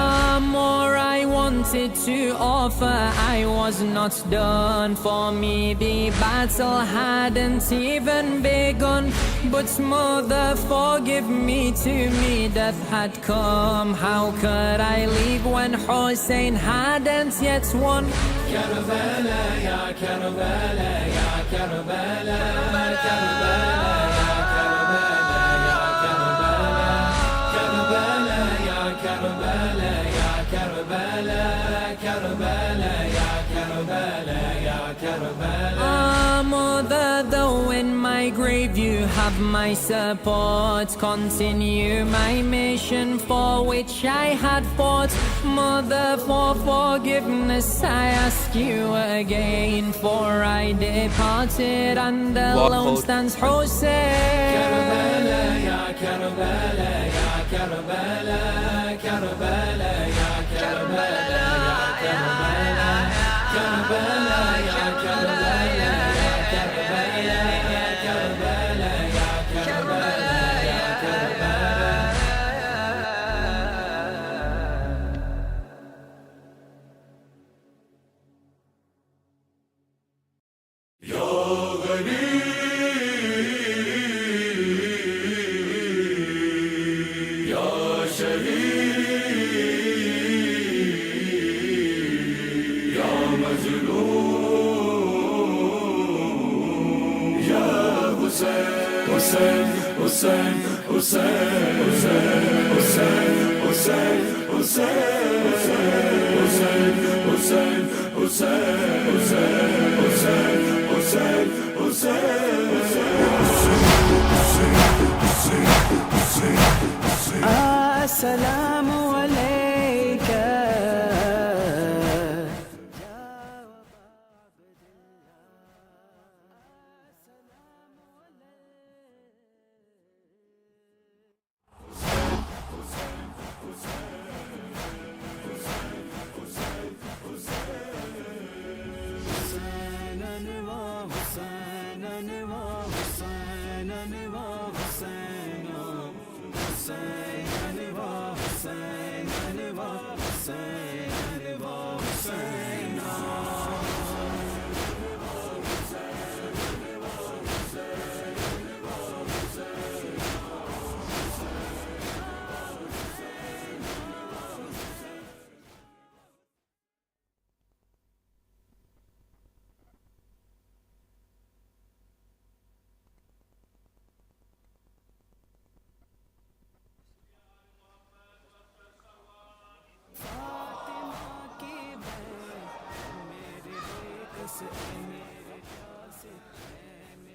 More I wanted to offer, I was not done. For me the battle hadn't even begun. But mother, forgive me, to me death had come. How could I leave when Hussein hadn't yet won? Karbala, ya Karbala, ya Karbala, Karbala, ya Karbala, ya Karbala, Karbala, ya Karbala, ya Karbala, Karbala, ya Karbala, ya Karbala. Mother, though in my grave you have my support, continue my mission for which I had fought. Mother, for forgiveness I ask you again, for I departed and alone stands Hussein. Karbala, ya Karbala, ya Karbala, Karbala, ya Karbala, ya Karbala, Karbala, ya Karbala, ya Karbala, Karbala, ya Karbala, ya Karbala. Ya Ghani شهيد يا مظلوم يا حسين حسين حسين حسين حسين حسين حسين حسين حسين حسين حسين حسين السلام عليك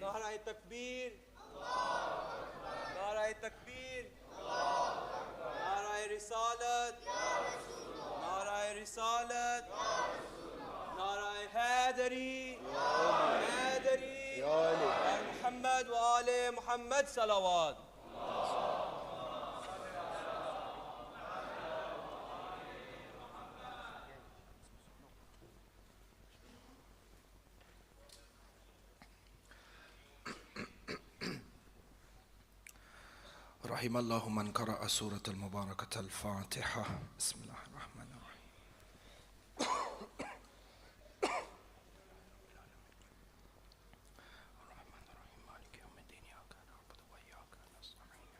نعرہ تکبیر نعرہ تکبیر نعرہ رسالت نعرہ رسالت نعرہ حیدری حیدری محمد وآل محمد صلوات رحم الله من قرأ سورة المباركة الفاتحة بسم الله الرحمن الرحيم الرحمن الرحيم مالك يوم الدين إياك نعبد وإياك نستعين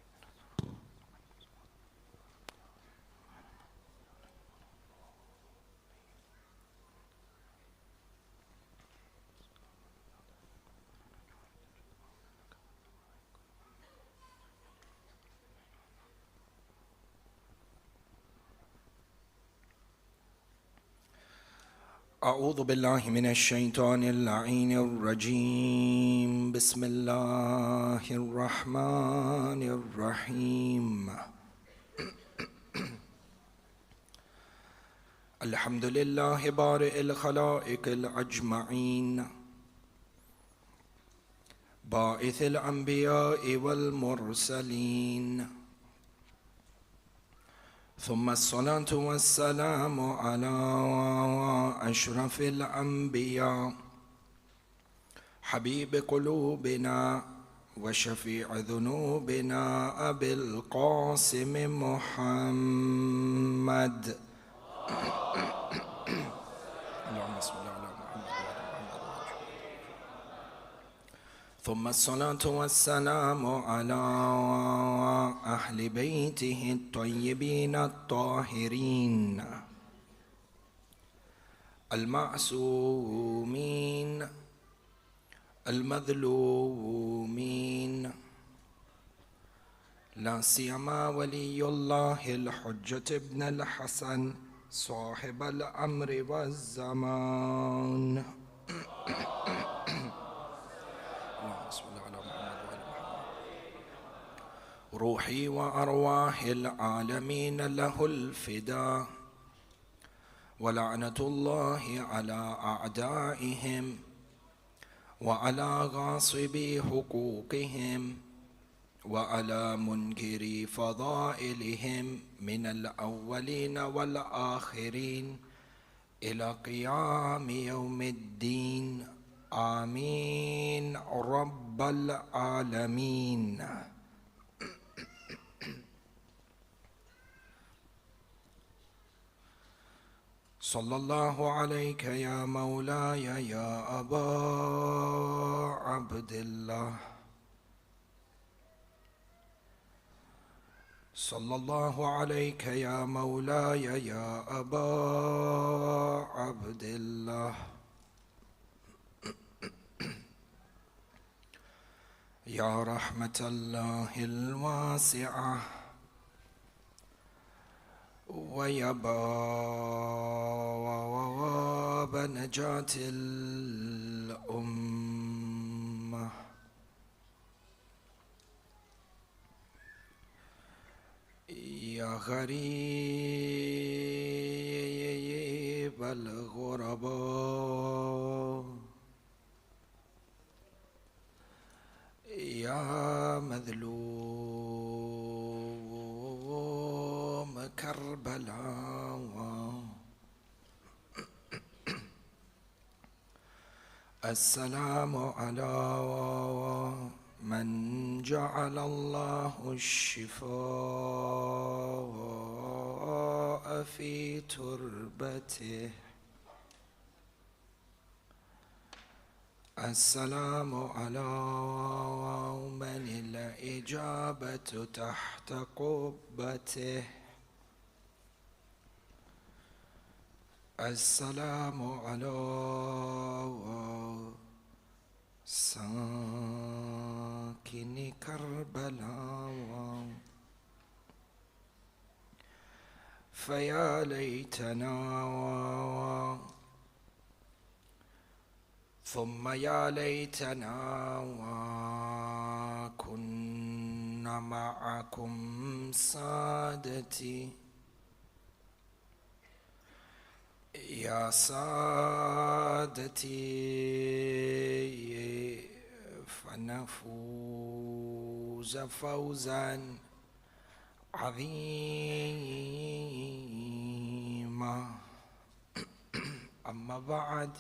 أعوذ بالله من الشيطان اللعين الرجيم بسم الله الرحمن الرحيم الحمد لله بارئ الخلائق الأجمعين باعث الأنبياء والمرسلين ثم الصلاة والسلام على أشرف الأنبياء حبيب قلوبنا وشفيع ذنوبنا أبي القاسم محمد اللهم صل على محمد. ثم الصلاة والسلام على أهل بيته الطيبين الطاهرين المعصومين المظلومين لا سيما ولي الله الحجة ابن الحسن صاحب الأمر والزمان روحي وأرواح العالمين له الفداء ولعنة الله على أعدائهم وعلى غاصبي حقوقهم وعلى منكري فضائلهم من الأولين والآخرين إلى قيام يوم الدين آمين رب العالمين. صلى الله عليك يا مولاي يا أبا عبد الله صلى الله عليك يا مولاي يا أبا عبد الله يا رحمة الله الواسعة ويا باب نجاة الأمة يا غريب الغرباء يا مظلوم كربلاء السلام على من جعل الله الشفاء في تربته السلام على من الإجابة تحت قبته السلام على ساكن كربلاء فيا ليتنا ثم يا ليتنا كنا معكم سادتي يا سادتي فنفوز فوزا عظيما أما بعد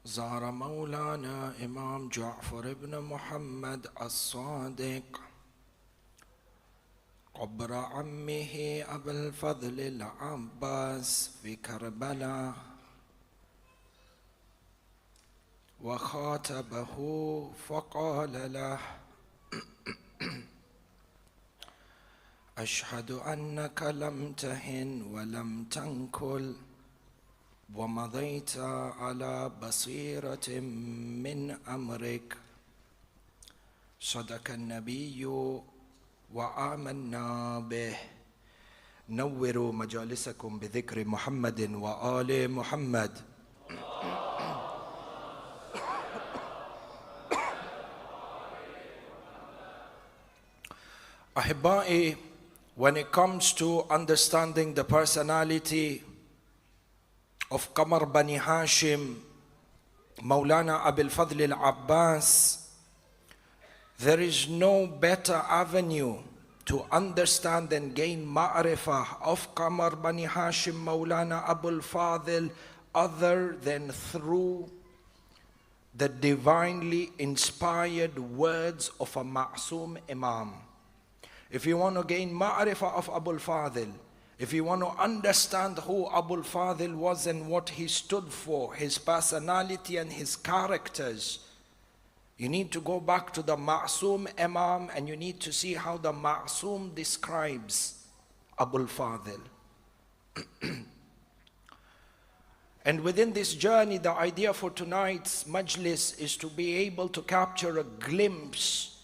زار مولانا إمام جعفر بن محمد الصادق قبر عمه أبا الفضل العباس في كربلاء وخاطبه فقال له أشهد أنك لم تهن ولم تنكل ومضيت على بصيرة من أمرك صدق النبي وآمنا به نوروا مجالسكم بذكر محمد وآل محمد. Ahibba'i, when it comes to understanding the personality of Qamar Bani Hashim, Maulana Abil Fadl al-Abbas, there is no better avenue to understand and gain ma'rifah of Qamar Bani Hashim, Maulana Abul Fadl, other than through the divinely inspired words of a Ma'soom Imam. If you want to gain ma'rifah of Abul Fadl, if you want to understand who Abul Fadl was and what he stood for, his personality and his characters, you need to go back to the Ma'soom Imam and you need to see how the Ma'soom describes Abul Fadl. And within this journey, the idea for tonight's majlis is to be able to capture a glimpse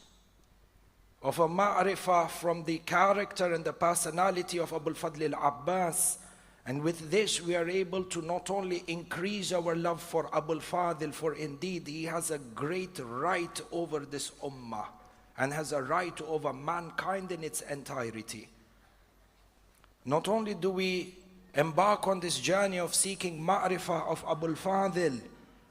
of a ma'rifah from the character and the personality of Abul Fadl al-Abbas. And with this we are able to not only increase our love for Abul Fadl, for indeed he has a great right over this ummah and has a right over mankind in its entirety. Not only do we embark on this journey of seeking ma'rifah of Abul Fadl,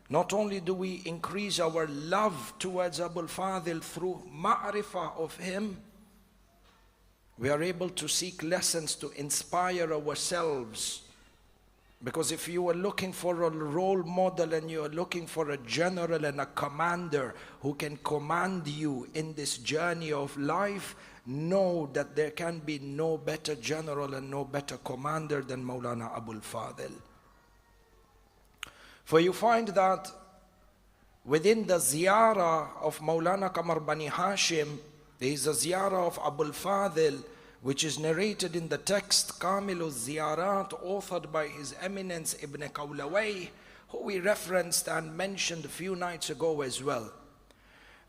not only do we increase our love towards Abul Fadl through ma'rifah of him, we are able to seek lessons to inspire ourselves. Because if you are looking for a role model and you are looking for a general and a commander who can command you in this journey of life, know that there can be no better general and no better commander than Maulana Abul Fadl. For you find that within the ziyarah of Maulana Qamar Bani Hashim, There is a ziyarah of Abul Fadil, which is narrated in the text Kamilul Ziyarat, authored by His Eminence Ibn Qawlawayh, who we referenced and mentioned a few nights ago as well.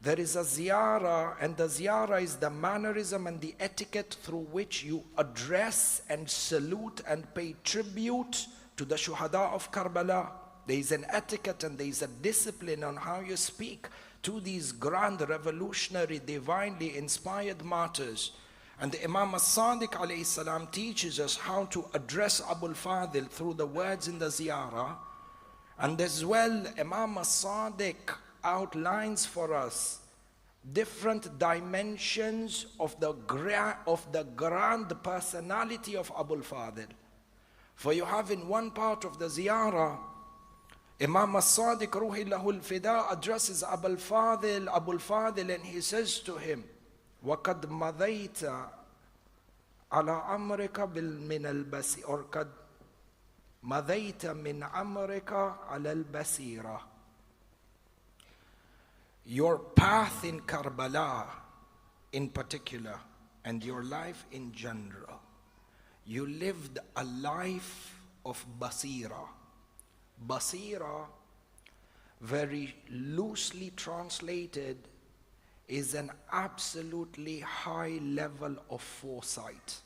There is a ziyarah, and the ziyarah is the mannerism and the etiquette through which you address and salute and pay tribute to the shuhada of Karbala. There is an etiquette and there is a discipline on how you speak to these grand, revolutionary, divinely inspired martyrs. And the Imam as-Sadiq alayhi salam teaches us how to address Abul Fadil through the words in the ziyarah. And as well, Imam as-Sadiq outlines for us different dimensions of the grand personality of Abul Fadil. For you have in one part of the ziyarah, Imam as-Sadiq Ruhi Lahul Fida addresses Abul Fadil, and he says to him, وَقَدْ مَضَيْتَ عَلَى أَمْرِكَ مِنَ الْبَصِيرَةِ or قَدْ مَضَيْتَ مِنْ أَمْرِكَ عَلَى الْبَصِيرَةِ. Your path in Karbala in particular, and your life in general, you lived a life of basira. Basira, very loosely translated, is an absolutely high level of foresight.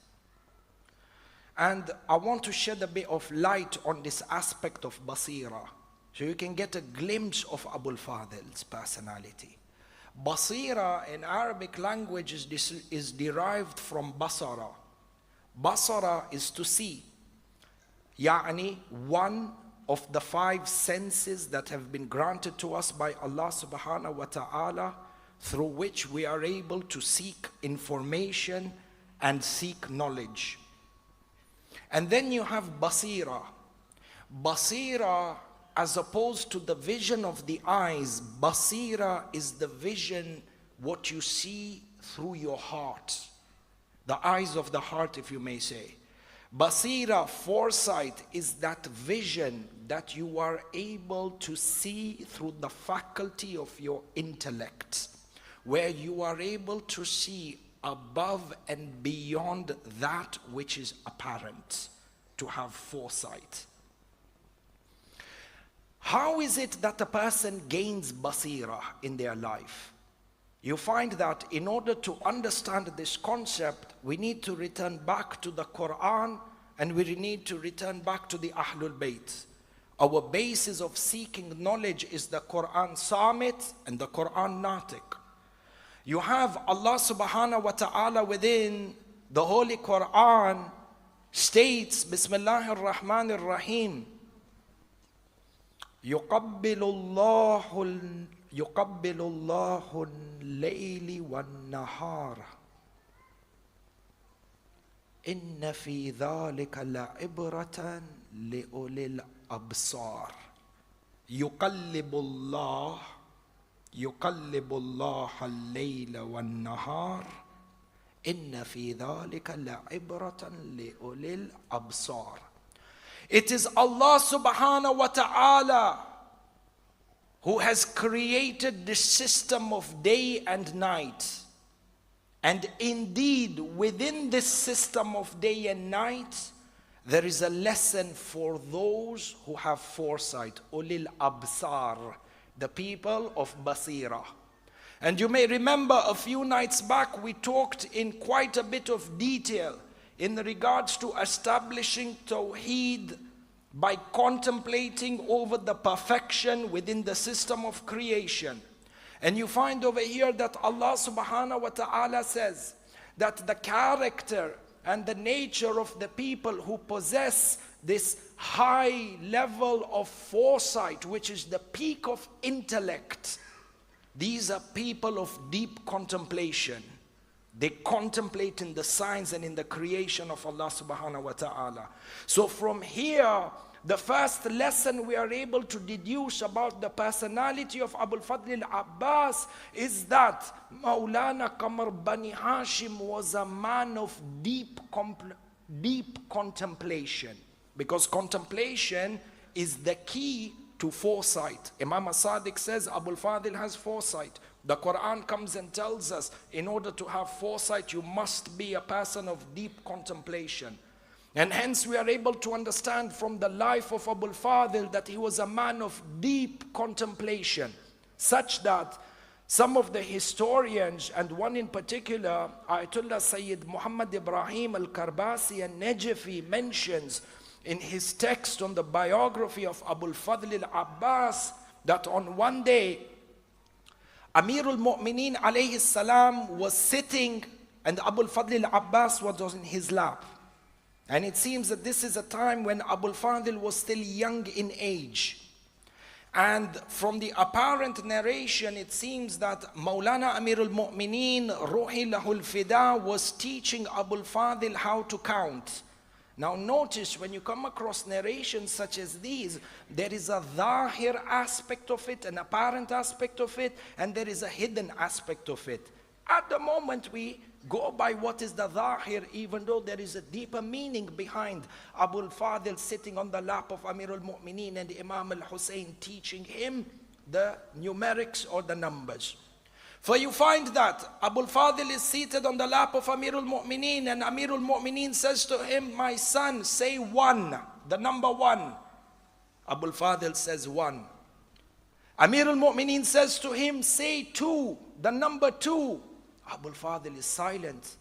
And I want to shed a bit of light on this aspect of basira, so you can get a glimpse of Abul Fadil's personality. Basira in Arabic language is derived from basara. Basara is to see. Yani one of the 5 senses that have been granted to us by Allah subhanahu wa ta'ala, through which we are able to seek information and seek knowledge. And then you have basira. Basira, as opposed to the vision of the eyes, basira is the vision, what you see through your heart. The eyes of the heart, if you may say. Basira, foresight, is that vision that you are able to see through the faculty of your intellect, where you are able to see above and beyond that which is apparent, to have foresight. How is it that a person gains basira in their life? You find that in order to understand this concept, we need to return back to the Quran, and we need to return back to the Ahlul Bayt. Our basis of seeking knowledge is the Quran Samit and the Quran Natiq. You have Allah subhanahu wa ta'ala within the Holy Quran states, Bismillahir Rahmanir Rahim, يقبل الله الليل والنهار إن في ذلك لعبرة لأولي الأبصار. يقلب الله الليل والنهار إن في ذلك لعبرة لأولي الأبصار. It is Allah subhanahu wa ta'ala who has created this system of day and night. And indeed, within this system of day and night, there is a lesson for those who have foresight. Ulil absar, the people of basira. And you may remember a few nights back, we talked in quite a bit of detail in regards to establishing Tawheed by contemplating over the perfection within the system of creation. And you find over here that Allah subhanahu wa ta'ala says that the character and the nature of the people who possess this high level of foresight, which is the peak of intellect, these are people of deep contemplation. They contemplate in the signs and in the creation of Allah subhanahu wa ta'ala. So from here, the first lesson we are able to deduce about the personality of Abul Fadl al-Abbas is that Maulana Qamar Bani Hashim was a man of deep contemplation. Because contemplation is the key to foresight. Imam as-Sadiq says Abul Fadl has foresight. The Quran comes and tells us, in order to have foresight, you must be a person of deep contemplation. And hence we are able to understand from the life of Abu al-Fadil that he was a man of deep contemplation, such that some of the historians, and one in particular, Ayatollah Sayyid Muhammad Ibrahim al-Karbasi al-Najafi, mentions in his text on the biography of Abu al-Fadl al-Abbas that on one day, Amirul Mu'mineen alayhi salam was sitting and Abu al-Fadl al-Abbas was in his lap. And it seems that this is a time when Abu al-Fadl was still young in age. And from the apparent narration, it seems that Maulana Amirul Mu'mineen Ruhi Lahul Fida was teaching Abu al-Fadl how to count. Now notice, when you come across narrations such as these, there is a zahir aspect of it, an apparent aspect of it, and there is a hidden aspect of it. At the moment we go by what is the zahir, even though there is a deeper meaning behind Abu al-Fadl sitting on the lap of Amirul Mu'mineen and Imam Hussein teaching him the numerics or the numbers. For you find that Abu al-Fadl is seated on the lap of Amirul Mu'mineen, and Amirul Mu'mineen says to him, my son, say 1, the number 1. Abu al-Fadl says 1. Amirul Mu'mineen says to him, say 2, the number 2. Abu al-Fadl is silent.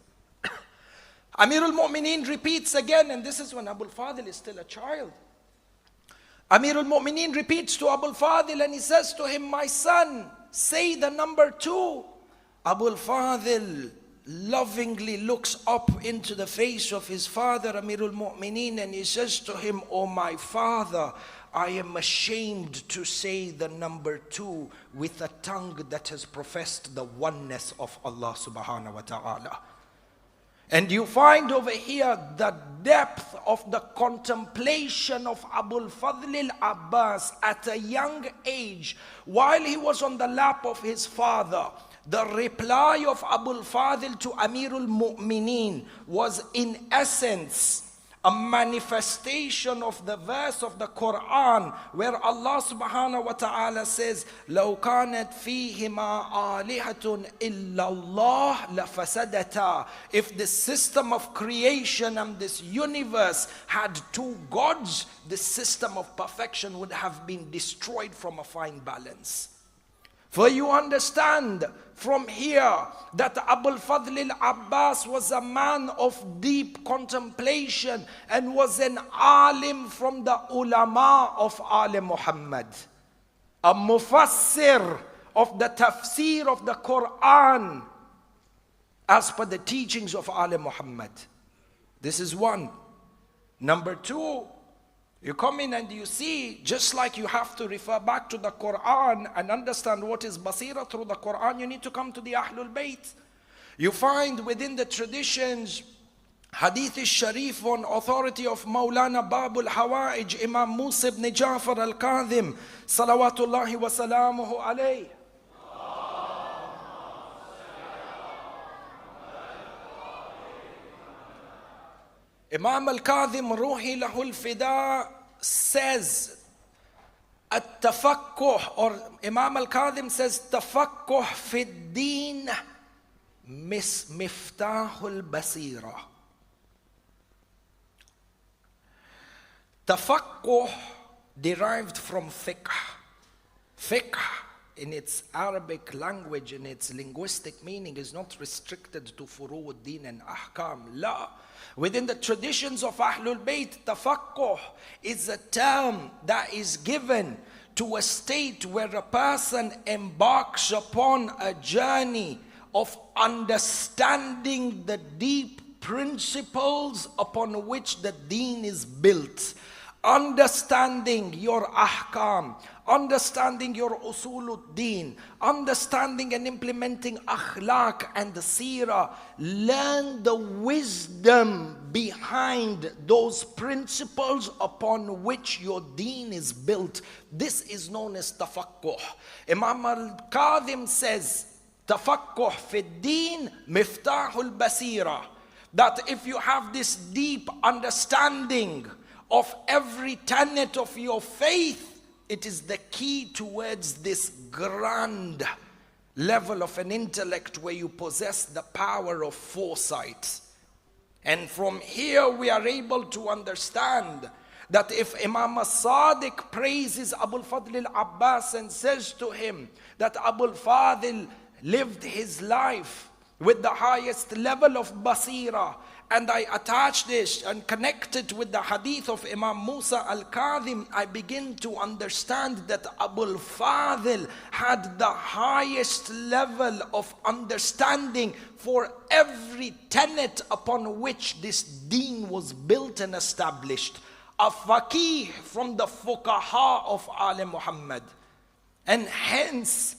Amirul Mu'mineen repeats again, and this is when Abu al-Fadl is still a child. Amirul Mu'mineen repeats to Abu al-Fadl and he says to him, my son, say the number 2. Abu al-Fadl lovingly looks up into the face of his father, Amirul Mu'mineen, and he says to him, oh my father, I am ashamed to say the number 2 with a tongue that has professed the oneness of Allah subhanahu wa ta'ala. And you find over here the depth of the contemplation of Abu al-Fadl al-Abbas at a young age, while he was on the lap of his father. The reply of Abu al-Fadl to Amirul Mu'mineen was in essence a manifestation of the verse of the Quran where Allah subhanahu wa ta'ala says, لَوْ كَانَتْ فِيهِمَا آلِهَةٌ إِلَّا اللَّهِ لَفَسَدَتَا. If the system of creation and this universe had 2 gods, the system of perfection would have been destroyed from a fine balance. For you understand from here that Abu al-Fadl al-Abbas was a man of deep contemplation and was an alim from the ulama of Al Muhammad, a mufassir of the tafsir of the Quran as per the teachings of Al Muhammad. This is one. Number 2, you come in and you see, just like you have to refer back to the Quran and understand what is basira through the Quran, you need to come to the Ahlul Bayt. You find within the traditions, Hadith al-Sharif on authority of Maulana Babul Hawaij, Imam Musa ibn Ja'far al-Kadhim, salawatullahi wa salamuhu alayh. Imam al-Kadhim Ruhi Lahul Fida says, At-tafakkuh, or Imam al-Kadhim says, Tafakkuh fi ad-din miftahul basira. Tafakkuh derived from fiqh. Fiqh in its Arabic language, in its linguistic meaning, is not restricted to furu' ad-din and ahkam. La. Within the traditions of Ahlul Bayt, tafakkuh is a term that is given to a state where a person embarks upon a journey of understanding the deep principles upon which the deen is built. Understanding your ahkam, understanding your usuluddin, understanding and implementing akhlaq and the seerah. Learn the wisdom behind those principles upon which your deen is built. This is known as tafakkuh. Imam al-Kadhim says, tafakkuh fi din miftahul basira. That if you have this deep understanding of every tenet of your faith, it is the key towards this grand level of an intellect where you possess the power of foresight. And from here we are able to understand that if Imam as-Sadiq praises Abul Fadl al-Abbas and says to him that Abul Fadl lived his life with the highest level of basira, and I attach this and connect it with the hadith of Imam Musa al-Kadhim, I begin to understand that Abul Fadl had the highest level of understanding for every tenet upon which this deen was built and established. A faqih from the fuqaha of Al Muhammad. And hence,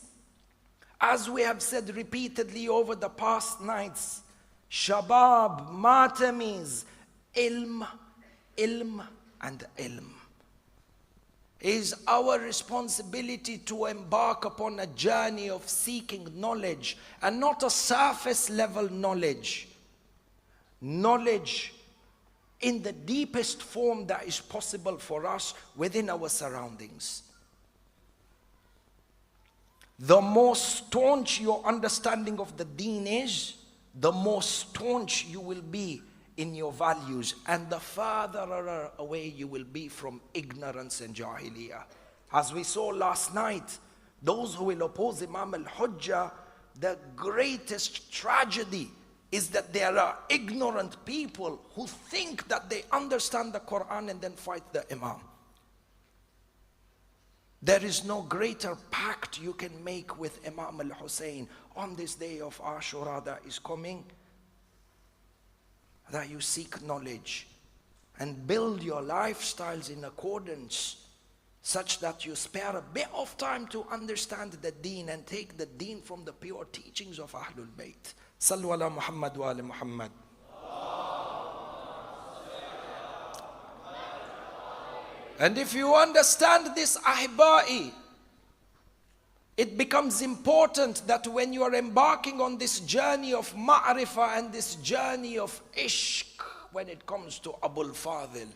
as we have said repeatedly over the past nights, Shabab, Matamis, ilm, and ilm. Is our responsibility to embark upon a journey of seeking knowledge, and not a surface level knowledge. Knowledge in the deepest form that is possible for us within our surroundings. The more staunch your understanding of the deen is, the more staunch you will be in your values, and the further away you will be from ignorance and jahiliyyah. As we saw last night, those who will oppose Imam al-Hujjah, the greatest tragedy is that there are ignorant people who think that they understand the Quran and then fight the Imam. There is no greater pact you can make with Imam al-Hussein on this day of Ashura that is coming, that you seek knowledge and build your lifestyles in accordance, such that you spare a bit of time to understand the deen and take the deen from the pure teachings of Ahlul Bayt. Sallu ala Muhammad wa ala Muhammad. And if you understand this, ahba'i, it becomes important that when you are embarking on this journey of ma'rifah and this journey of ishq, when it comes to Abul Fadl,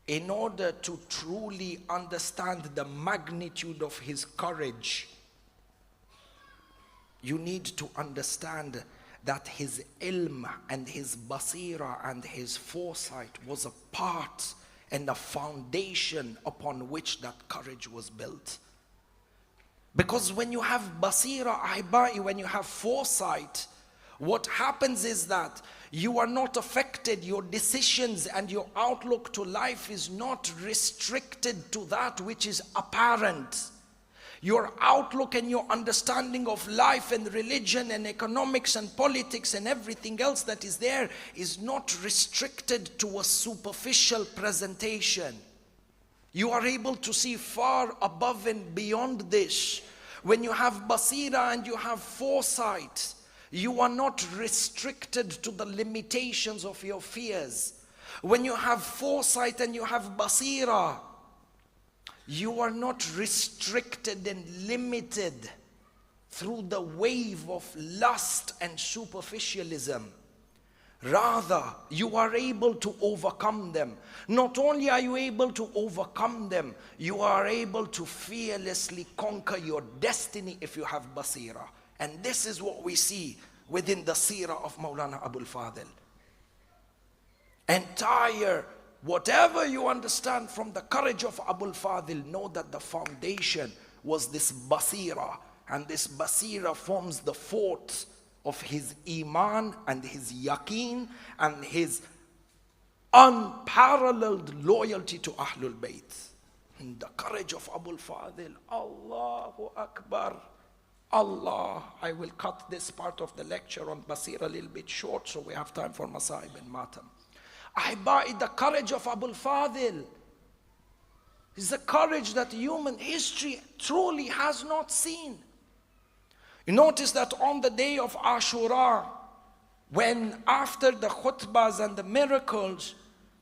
in order to truly understand the magnitude of his courage, you need to understand that his ilm and his basira and his foresight was a part and a foundation upon which that courage was built. Because when you have basira, ahba'i, when you have foresight, what happens is that you are not affected, your decisions and your outlook to life is not restricted to that which is apparent. Your outlook and your understanding of life and religion and economics and politics and everything else that is there is not restricted to a superficial presentation. You are able to see far above and beyond this. When you have basira and you have foresight, you are not restricted to the limitations of your fears. When you have foresight and you have basira, you are not restricted and limited through the wave of lust and superficialism. Rather, you are able to overcome them. Not only are you able to overcome them, you are able to fearlessly conquer your destiny if you have basira. And this is what we see within the seerah of Maulana Abul Fadl. Whatever you understand from the courage of Abul Fadl, know that the foundation was this basira, and this basira forms the fort of his iman and his yaqeen and his unparalleled loyalty to Ahlul Bayt. And the courage of Abul Fadl, Allahu Akbar. Allah, I will cut this part of the lecture on basira a little bit short so we have time for Masaib and Matam. Ahba'i, the courage of Abul Fadl is a courage that human history truly has not seen. You notice that on the day of Ashura, when after the khutbahs and the miracles,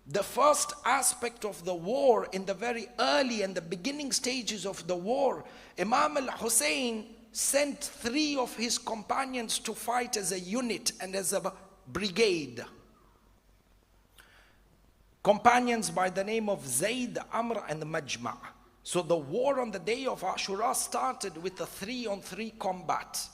the first aspect of the war in the very early and the beginning stages of the war, Imam al-Hussein sent 3 of his companions to fight as a unit and as a brigade. Companions by the name of Zayd, Amr and Majma'. So the war on the day of Ashura started with a 3-on-3 combat.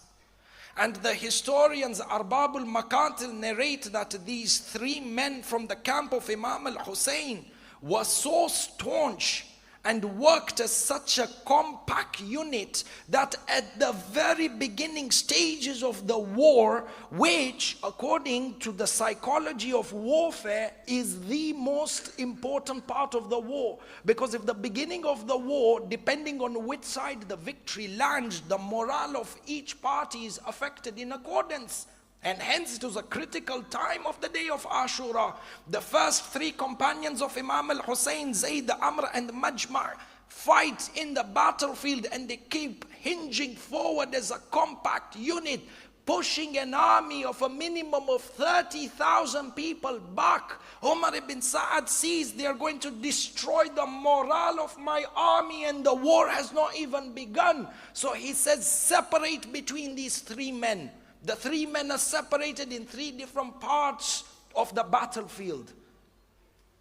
And the historians Arbab al-Maqatil narrate that these 3 men from the camp of Imam al-Hussein were so staunch and worked as such a compact unit that at the very beginning stages of the war, which according to the psychology of warfare is the most important part of the war, because if the beginning of the war, depending on which side the victory lands, the morale of each party is affected in accordance. And hence it was a critical time of the day of Ashura. The first 3 companions of Imam al-Hussein, Zayd, Amr and Majma', fight in the battlefield, and they keep hinging forward as a compact unit, pushing an army of a minimum of 30,000 people back. Umar ibn Sa'ad sees they are going to destroy the morale of my army and the war has not even begun. So he says, separate between these 3 men. The 3 men are separated in 3 different parts of the battlefield.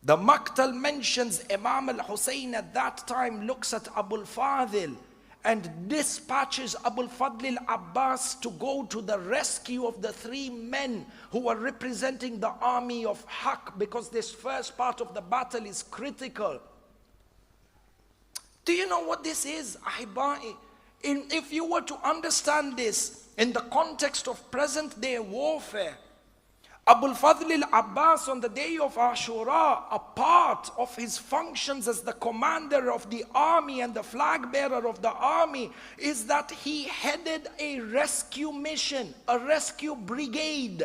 The Maqtal mentions Imam al-Hussein at that time looks at Abu al-Fadil and dispatches Abu al-Fadl al-Abbas to go to the rescue of the 3 men who were representing the army of Haqq, because this first part of the battle is critical. Do you know what this is, Ahibai? If you were to understand this in the context of present day warfare, Abu al-Fadl al-Abbas on the day of Ashura, a part of his functions as the commander of the army and the flag bearer of the army is that he headed a rescue mission, a rescue brigade.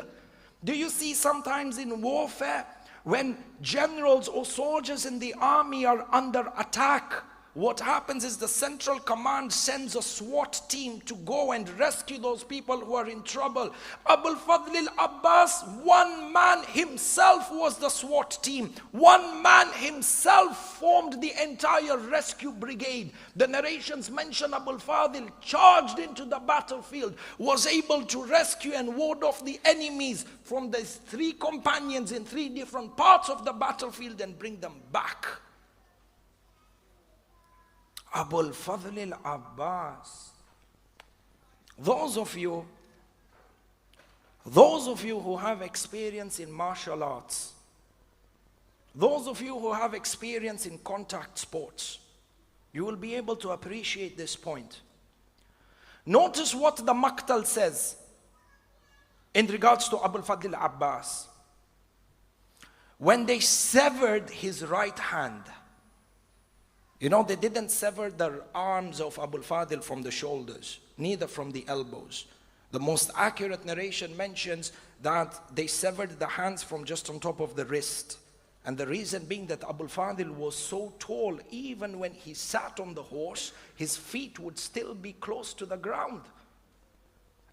Do you see sometimes in warfare when generals or soldiers in the army are under attack, what happens is the central command sends a SWAT team to go and rescue those people who are in trouble. Abu al-Fadl al-Abbas, 1 man himself was the SWAT team. 1 man himself formed the entire rescue brigade. The narrations mention Abu al-Fadl charged into the battlefield, was able to rescue and ward off the enemies from the 3 companions in 3 different parts of the battlefield and bring them back. Abu al-Fadl al-Abbas. Those of you who have experience in martial arts, those of you who have experience in contact sports, you will be able to appreciate this point. Notice what the Maqtal says in regards to Abu al-Fadl al-Abbas. When they severed his right hand, you know, they didn't sever the arms of Abu al-Fadl from the shoulders, neither from the elbows. The most accurate narration mentions that they severed the hands from just on top of the wrist. And the reason being that Abu al-Fadl was so tall, even when he sat on the horse, his feet would still be close to the ground.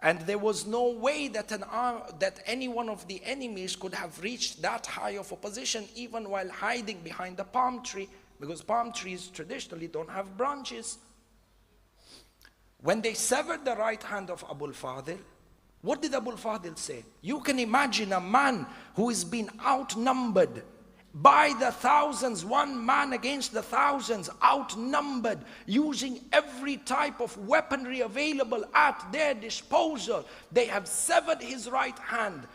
And there was no way that any one of the enemies could have reached that high of a position, even while hiding behind a palm tree, because palm trees traditionally don't have branches. When they severed the right hand of Abu al-Fadl, what did Abu al-Fadl say? You can imagine a man who is being outnumbered by the thousands, 1 man against the thousands, outnumbered, using every type of weaponry available at their disposal. They have severed his right hand.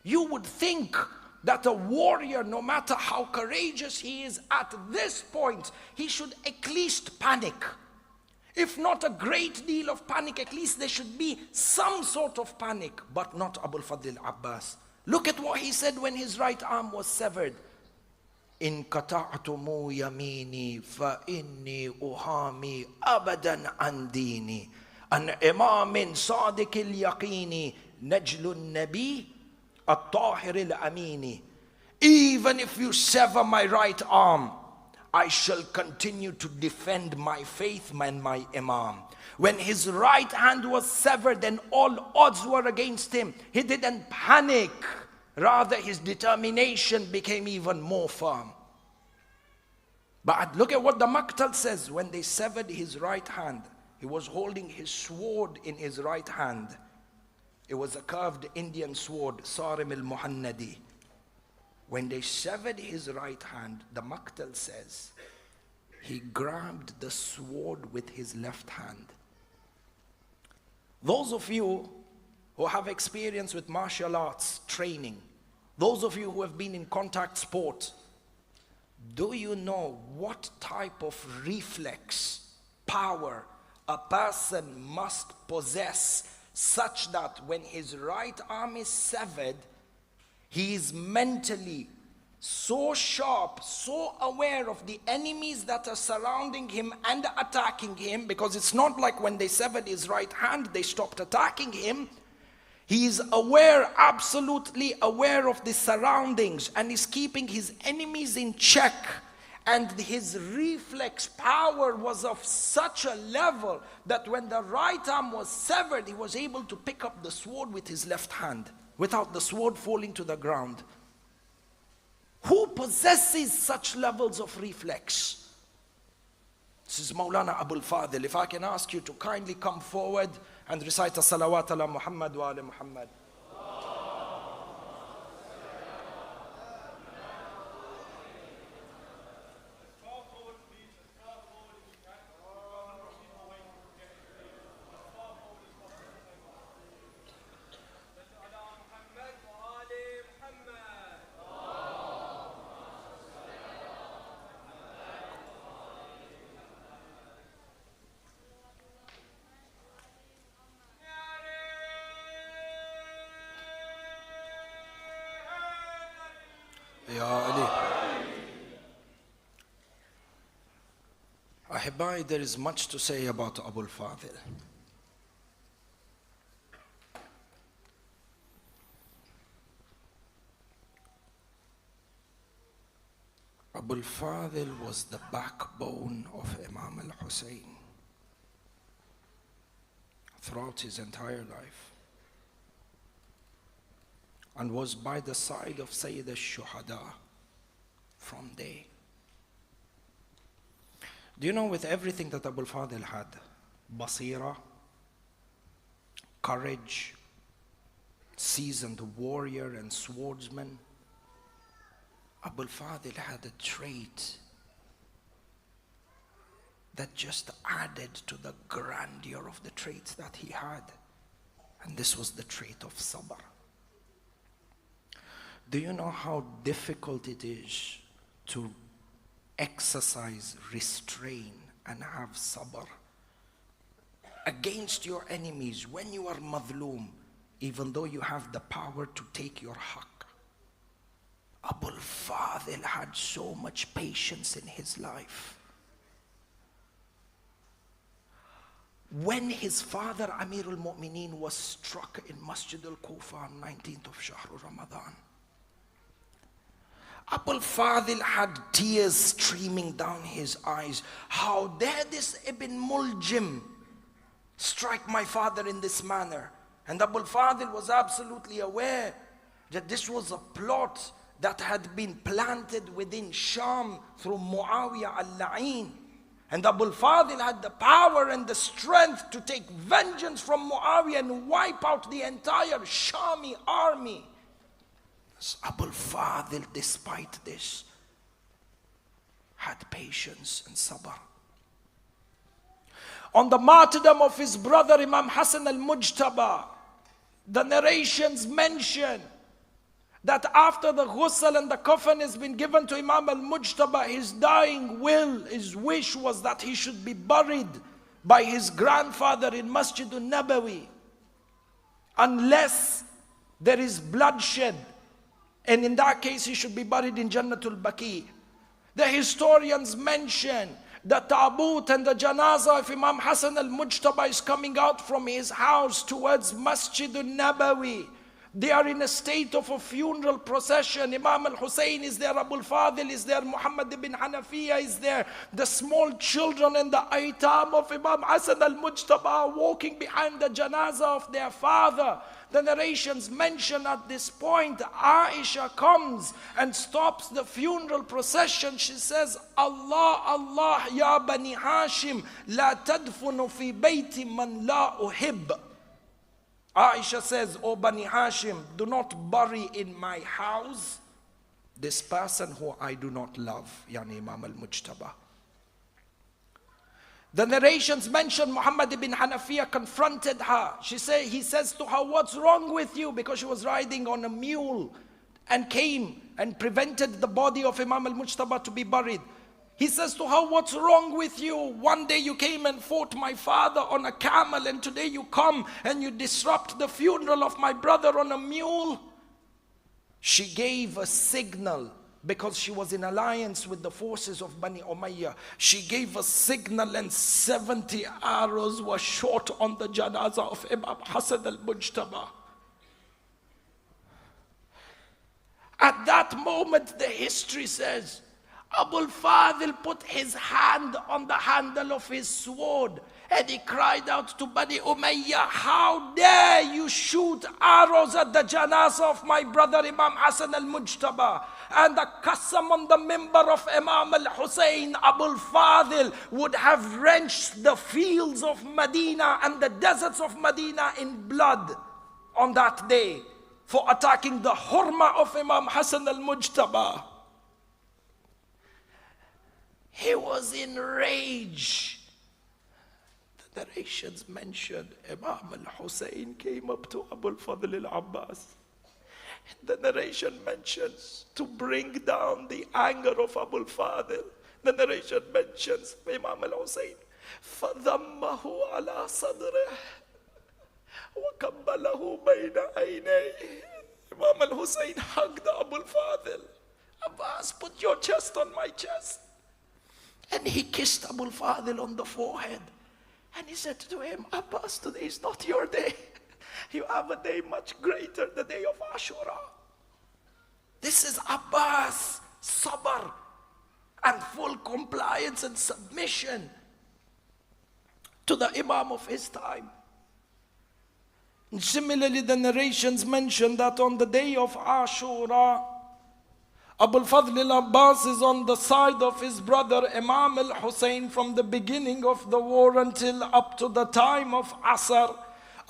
You would think that a warrior, no matter how courageous he is at this point, he should at least panic. If not a great deal of panic, at least there should be some sort of panic, but not Abu al-Fadl al-Abbas. Look at what he said when his right arm was severed. In qata'tumu yamini fa inni uhami abadan an dini an imamin sadiq al-yaqini najlun nabi at-tahir al-amini. Even if you sever my right arm, I shall continue to defend my faith and my imam. When his right hand was severed and all odds were against him, he didn't panic. Rather, his determination became even more firm. But look at what the Maqtal says. When they severed his right hand, he was holding his sword in his right hand. It was a curved Indian sword, Sarim al-Muhannadi. When they severed his right hand, the Maqtal says, he grabbed the sword with his left hand. Those of you who have experience with martial arts training, those of you who have been in contact sport, do you know what type of reflex power a person must possess such that when his right arm is severed, he is mentally so sharp, so aware of the enemies that are surrounding him and attacking him, because it's not like when they severed his right hand, they stopped attacking him. He is aware, absolutely aware of the surroundings, and is keeping his enemies in check. And his reflex power was of such a level that when the right arm was severed, he was able to pick up the sword with his left hand without the sword falling to the ground. Who possesses such levels of reflex? This is Maulana Abul Fadil. If I can ask you to kindly come forward and recite as-salawat ala Muhammad wa ala Muhammad. Ahibai, there is much to say about Abul Fadil. Abul Fadil was the backbone of Imam al-Hussein throughout his entire life, and was by the side of Sayyid al-Shuhada from day. Do you know, with everything that Abul Fadil had, basira, courage, seasoned warrior and swordsman, Abul Fadil had a trait that just added to the grandeur of the traits that he had. And this was the trait of sabr. Do you know how difficult it is to exercise restraint and have sabr against your enemies when you are madloom, even though you have the power to take your haqq? Abul Fadil had so much patience in his life. When his father Amir al-Mu'mineen was struck in Masjid al-Kufa on 19th of Shahr Ramadan, Abul Fadil had tears streaming down his eyes. How dare this Ibn Muljim strike my father in this manner? And Abul Fadil was absolutely aware that this was a plot that had been planted within Sham through Muawiyah al-La'in. And Abul Fadil had the power and the strength to take vengeance from Muawiyah and wipe out the entire Shami army. Abul Fadil, despite this, had patience and sabr. On the martyrdom of his brother Imam Hassan al-Mujtaba, the narrations mention that after the ghusl and the coffin has been given to Imam al-Mujtaba, his dying will, his wish was that he should be buried by his grandfather in Masjid al-Nabawi, unless there is bloodshed. And in that case, he should be buried in Jannatul Baqi. The historians mention the taboot and the janaza of Imam Hassan al-Mujtaba is coming out from his house towards Masjid al-Nabawi. They are in a state of a funeral procession. Imam al-Hussein is there, Abul Fadil is there, Muhammad ibn Hanafiya is there. The small children and the aitam of Imam Hassan al-Mujtaba are walking behind the janaza of their father. The narrations mention at this point, Aisha comes and stops the funeral procession. She says, Allah, Allah, ya Bani Hashim, la tadfunu fi bayti man la uhib. Aisha says, O Bani Hashim, do not bury in my house this person who I do not love, yani Imam al-Mujtaba. The narrations mention Muhammad ibn Hanafiya confronted her. He says to her, what's wrong with you? Because she was riding on a mule and came and prevented the body of Imam al-Mujtaba to be buried. He says to her, what's wrong with you? One day you came and fought my father on a camel, and today you come and you disrupt the funeral of my brother on a mule. She gave a signal because she was in alliance with the forces of Bani Umayyah. She gave a signal and 70 arrows were shot on the janazah of Imam Hassan al-Mujtaba. At that moment, the history says, Abu al-Fadil put his hand on the handle of his sword and he cried out to Bani Umayyah, how dare you shoot arrows at the janazah of my brother Imam Hassan al-Mujtaba? And the qasam on the mimbar of Imam al-Hussein, Abu al-Fadil would have wrenched the fields of Medina and the deserts of Medina in blood on that day for attacking the hurma of Imam Hassan al-Mujtaba. He was in rage. The narrations mentioned Imam al-Hussein came up to Abu al-Fadl al-Abbas. The narration mentions to bring down the anger of Abu al-Fadl. The narration mentions Imam al-Hussein فَضَمَّهُ عَلَى صَدْرِهِ وَكَبَّلَهُ بَيْنَ عَيْنَيْهِ. Imam al-Hussein hugged Abu al-Fadl. Abbas, put your chest on my chest. And he kissed Abu al-Fadl on the forehead. And he said to him, Abbas, today is not your day. You have a day much greater, the day of Ashura. This is Abbas, sabr, and full compliance and submission to the Imam of his time. And similarly, the narrations mention that on the day of Ashura, Abu al-Fadl al-Abbas is on the side of his brother Imam al-Hussein from the beginning of the war until up to the time of Asr.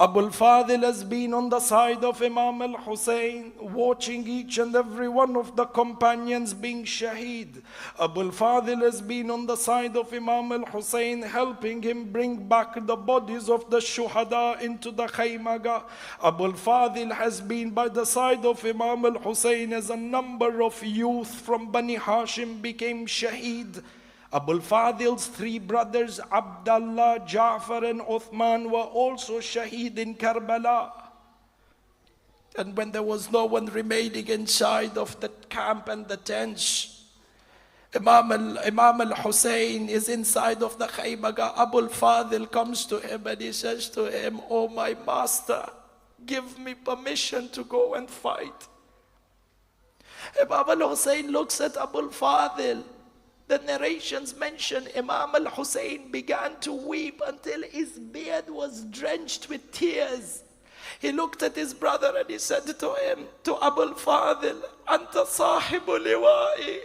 Abu al-Fadl has been on the side of Imam al-Hussein, watching each and every one of the companions being shaheed. Abu al-Fadl has been on the side of Imam al-Hussein, helping him bring back the bodies of the shuhada into the khaymaga. Abu al-Fadl has been by the side of Imam al-Hussein as a number of youth from Bani Hashim became shaheed. Abu al-Fadl's three brothers, Abdullah, Ja'far and Uthman, were also shaheed in Karbala. And when there was no one remaining inside of the camp and the tents, Imam al-Hussein is inside of the khaymaga. Abu al-Fadl comes to him and he says to him, oh my master, give me permission to go and fight. Imam al-Hussein looks at Abu al-Fadl. The narrations mention Imam al-Hussein began to weep until his beard was drenched with tears. He looked at his brother and he said to him, to Abu al-Fadl, Anta sahibu liwa'i.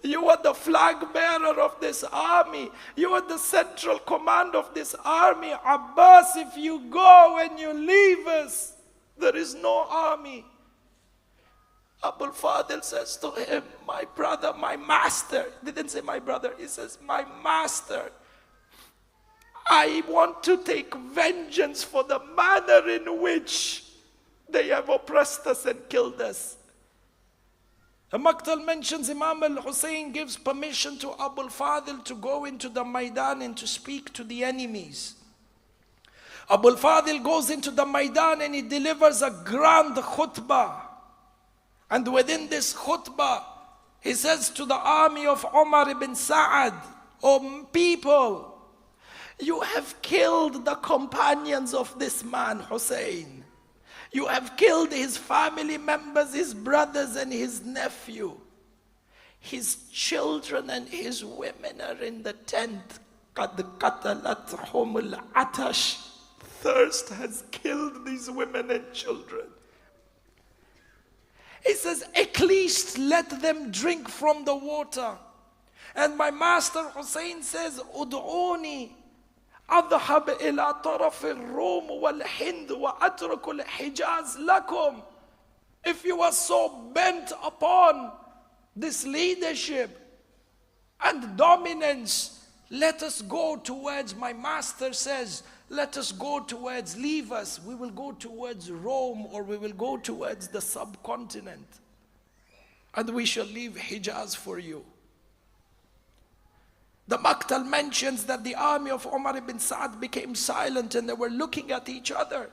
You are the flag bearer of this army. You are the central command of this army. Abbas, if you go and you leave us, there is no army. Abu al-Fadl says to him, my brother, my master. He didn't say my brother, he says my master. I want to take vengeance for the manner in which they have oppressed us and killed us. The Maqtal mentions Imam al-Hussein gives permission to Abu al-Fadl to go into the Maidan and to speak to the enemies. Abu al-Fadl goes into the Maidan and he delivers a grand khutbah. And within this khutbah, he says to the army of Umar ibn Sa'ad, O people, you have killed the companions of this man, Hussein. You have killed his family members, his brothers and his nephew. His children and his women are in the tent. قَدْ قَتَلَتْهُمُ الْعَتَشِ. Thirst has killed these women and children. He says, at least let them drink from the water. And my master Hussein says, Ud'uni adhab ila taraf al-Rum wal-Hind wa atruku al-Hijaz lakum. If you are so bent upon this leadership and dominance, Let us go towards, my master says, let us go towards, leave us. We will go towards Rome, or we will go towards the subcontinent. And we shall leave Hijaz for you. The Maqtal mentions that the army of Umar ibn Sa'd became silent and they were looking at each other.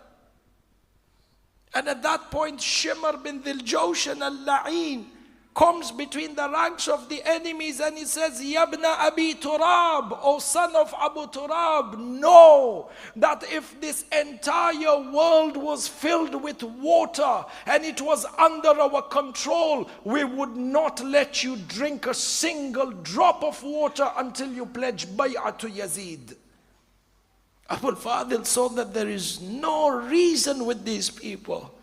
And at that point, Shimr bin Dhil Jawshan al-La'in comes between the ranks of the enemies and he says, Yabna Abi Turab, O son of Abu Turab, know that if this entire world was filled with water and it was under our control, we would not let you drink a single drop of water until you pledge bay'ah to Yazid. Abu al-Fadil saw that there is no reason with these people.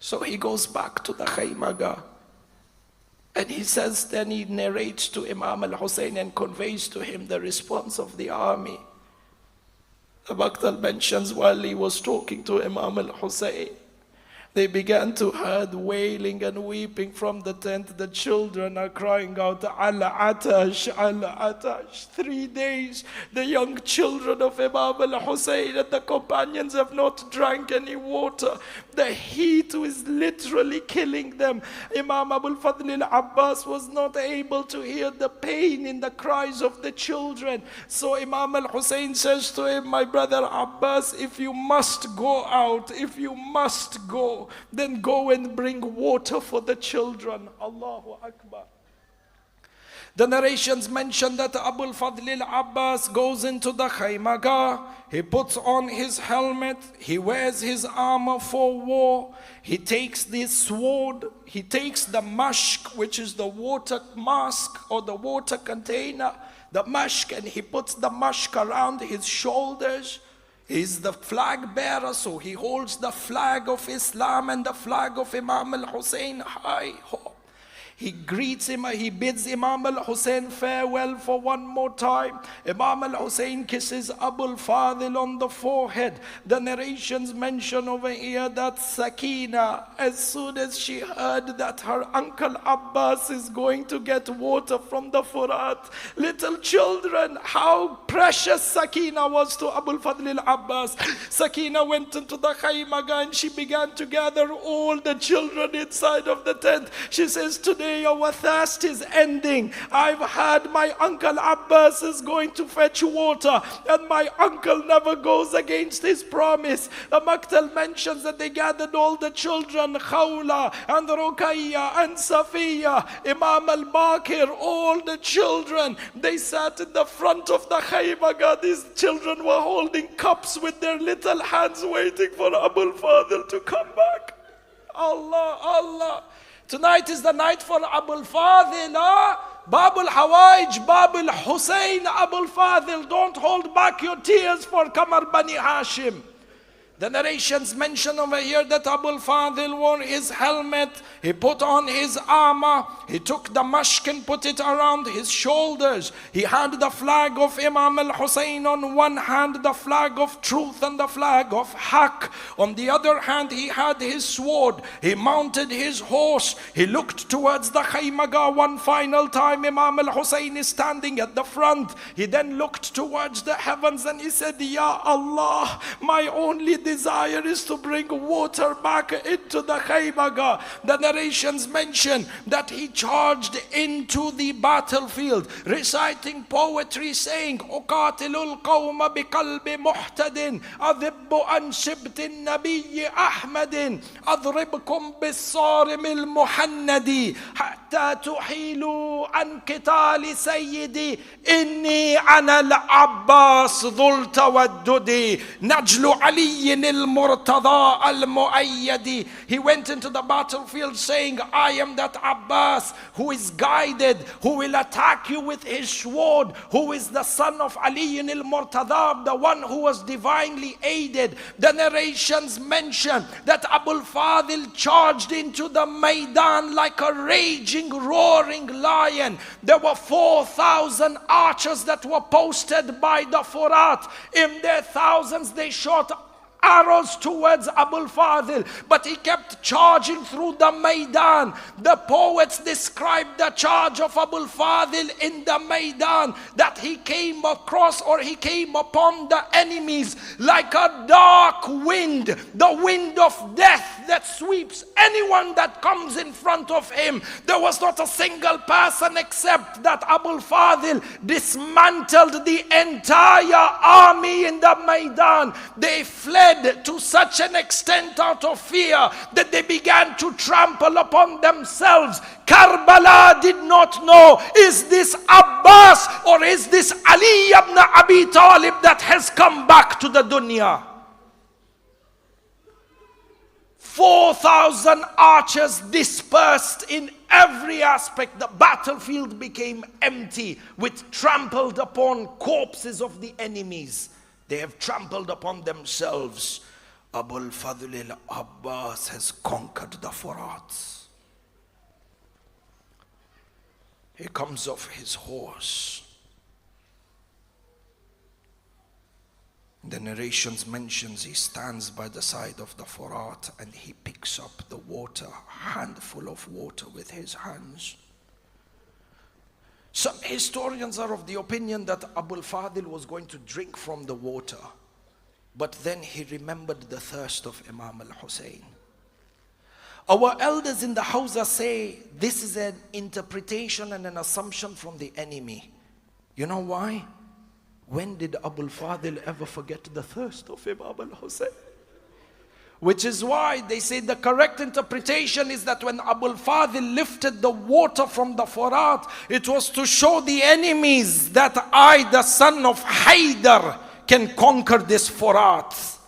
So he goes back to the Khaymaga. And he says, then he narrates to Imam al-Hussein and conveys to him the response of the army. The Maqtal mentions while he was talking to Imam al-Hussein, they began to heard wailing and weeping from the tent. The children are crying out, al-Atash, al-Atash. 3 days, the young children of Imam al-Hussein and the companions have not drank any water. The heat is literally killing them. Imam Abul Fadl al-Abbas was not able to hear the pain in the cries of the children. So Imam al-Hussein says to him, my brother Abbas, if you must go out, if you must go, then go and bring water for the children. Allahu Akbar. The narrations mention that Abul Fadl al-Abbas goes into the Khaymaga, he puts on his helmet, he wears his armor for war, he takes this sword, he takes the mashk, which is the water mask or the water container, the mashk, and he puts the mashk around his shoulders. He's the flag bearer, so he holds the flag of Islam and the flag of Imam al-Hussein high. He greets him, he bids Imam al-Hussein farewell for one more time. Imam al-Hussein kisses Abul Fadil on the forehead. The narrations mention over here that Sakina, as soon as she heard that her uncle Abbas is going to get water from the Furat, little children, how precious Sakina was to Abul Fadl al-Abbas. Sakina went into the Khaymaga and she began to gather all the children inside of the tent. She says, today our thirst is ending. I've heard my uncle Abbas is going to fetch water, and my uncle never goes against his promise. The Maqtal mentions that they gathered all the children, Khawla and Ruqayya and Safiya, Imam al-Bakir, all the children. They sat in the front of the Khaymaga. These children were holding cups with their little hands, waiting for Abul Fadil to come back. Allah, Allah. Tonight is the night for Abul Fadil. Babul Hawaij, Babul Hussein, Abul Fadil. Don't hold back your tears for Qamar Bani Hashim. The narrations mention over here that Abul Fadil wore his helmet, he put on his armor, he took the mashk and put it around his shoulders. He had the flag of Imam al-Hussein on one hand, the flag of truth and the flag of haq. On the other hand, he had his sword. He mounted his horse. He looked towards the Khaymaga one final time. Imam al-Hussein is standing at the front. He then looked towards the heavens and he said, Ya Allah, my only desire is to bring water back into the Khaymaga. The narrations mention that he charged into the battlefield, reciting poetry, saying, Uqatilul qawma biqalbi muhtadin, adhibbu an shibtin nabiyyi ahmadin, adribkum bisarim al-muhannadi, hatta tuhilu an qitali sayyidi, inni ana al-Abbas dhul tawaddudi, najlu aliyin al-murtada al-muayyadi. He went into the battlefield saying, I am that Abbas who is guided, who will attack you with his sword, who is the son of Ali al-Murtada, the one who was divinely aided. The narrations mention that Abul Fadil charged into the Maidan like a raging, roaring lion. There were 4,000 archers that were posted by the Furat. In their thousands, they shot arrows towards Abul Fadil, but he kept charging through the Maidan. The poets described the charge of Abul Fadil in the Maidan, that he came across, or he came upon the enemies like a dark wind, the wind of death that sweeps anyone that comes in front of him. There was not a single person except that Abul Fadil dismantled the entire army in the Maidan. They fled to such an extent out of fear that they began to trample upon themselves. Karbala did not know, is this Abbas or is this Ali ibn Abi Talib that has come back to the dunya? 4,000 archers dispersed in every aspect. The battlefield became empty with trampled upon corpses of the enemies. They have trampled upon themselves. Abul Fadl al-Abbas has conquered the Furat. He comes off his horse. The narrations mentions he stands by the side of the Furat and he picks up the water, a handful of water with his hands. Some historians are of the opinion that Abul Fadil was going to drink from the water, but then he remembered the thirst of Imam al-Hussein. Our elders in the Hausa say this is an interpretation and an assumption from the enemy. You know why? When did Abul Fadil ever forget the thirst of Imam al-Hussein? Which is why they say the correct interpretation is that when Abul Fadil lifted the water from the Furat, it was to show the enemies that I, the son of Haydar, can conquer this Furat.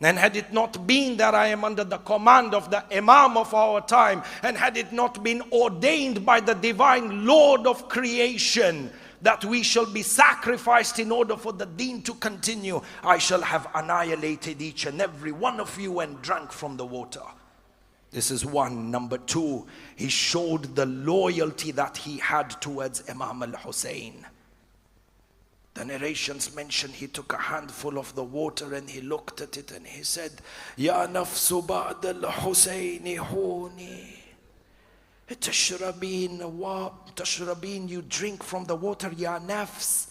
And had it not been that I am under the command of the Imam of our time, and had it not been ordained by the divine Lord of creation that we shall be sacrificed in order for the deen to continue, I shall have annihilated each and every one of you and drank from the water. This is one. Number two, he showed the loyalty that he had towards Imam al-Hussein. The narrations mention he took a handful of the water and he looked at it and he said, Ya nafsu ba'd al-Husayni huni. Tashrabin, you drink from the water, ya nafs.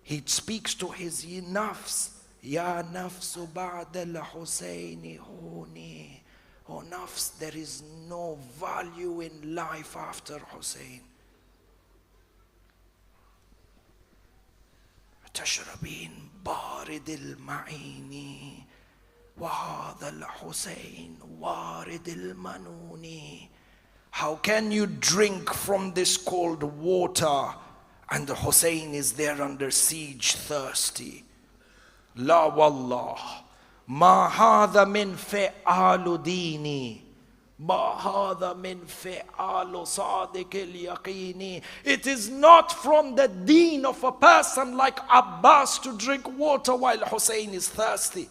He speaks to his nafs. Ya nafsu ba'd al-Husayni huni. Oh nafs, there is no value in life after Hussein. تشربين بارد المعين وهذا الحسين وارد المنون. How can you drink from this cold water and the Hussein is there under siege, thirsty? La wallah, ma hadha min fi'alu dini. It is not from the deen of a person like Abbas to drink water while Hussein is thirsty.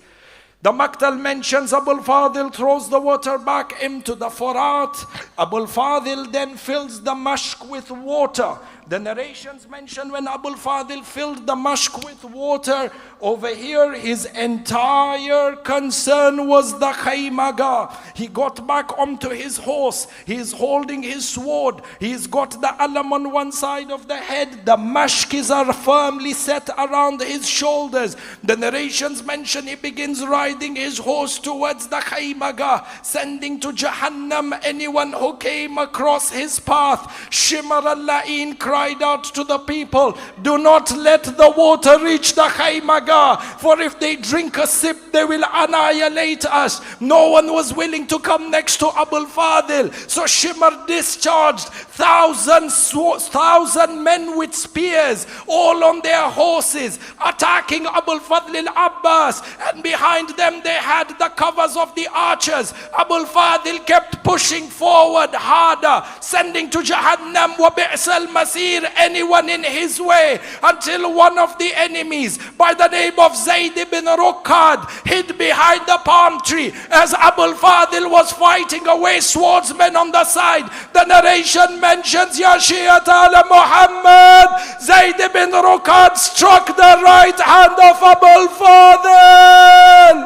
The Maktal mentions Abul Fadil throws the water back into the Furat. Abul Fadil then fills the mashk with water. The narrations mention when Abul Fadil filled the mashk with water, over here his entire concern was the khaymaga. He got back onto his horse. He is holding his sword. He's got the alam on one side of the head. The mashkis are firmly set around his shoulders. The narrations mention he begins riding his horse towards the khaymaga, sending to Jahannam anyone who came across his path. Shimar al-La'in cried out to the people, do not let the water reach the khaymaga, for if they drink a sip they will annihilate us. No one was willing to come next to Abul Fadil, so Shimar discharged 1,000 men with spears, all on their horses, attacking Abul Fadl al-Abbas, and behind them they had the covers of the archers. Abul Fadil kept pushing forward harder, sending to Jahannam wa bi'sal masir anyone in his way, until one of the enemies by the name of Zayd ibn Ruqad hid behind the palm tree as Abul Fadil was fighting away swordsmen on the side. The narration mentions, Ya Shiyat ala Muhammad, Zayd ibn Ruqad struck the right hand of Abul Fadil.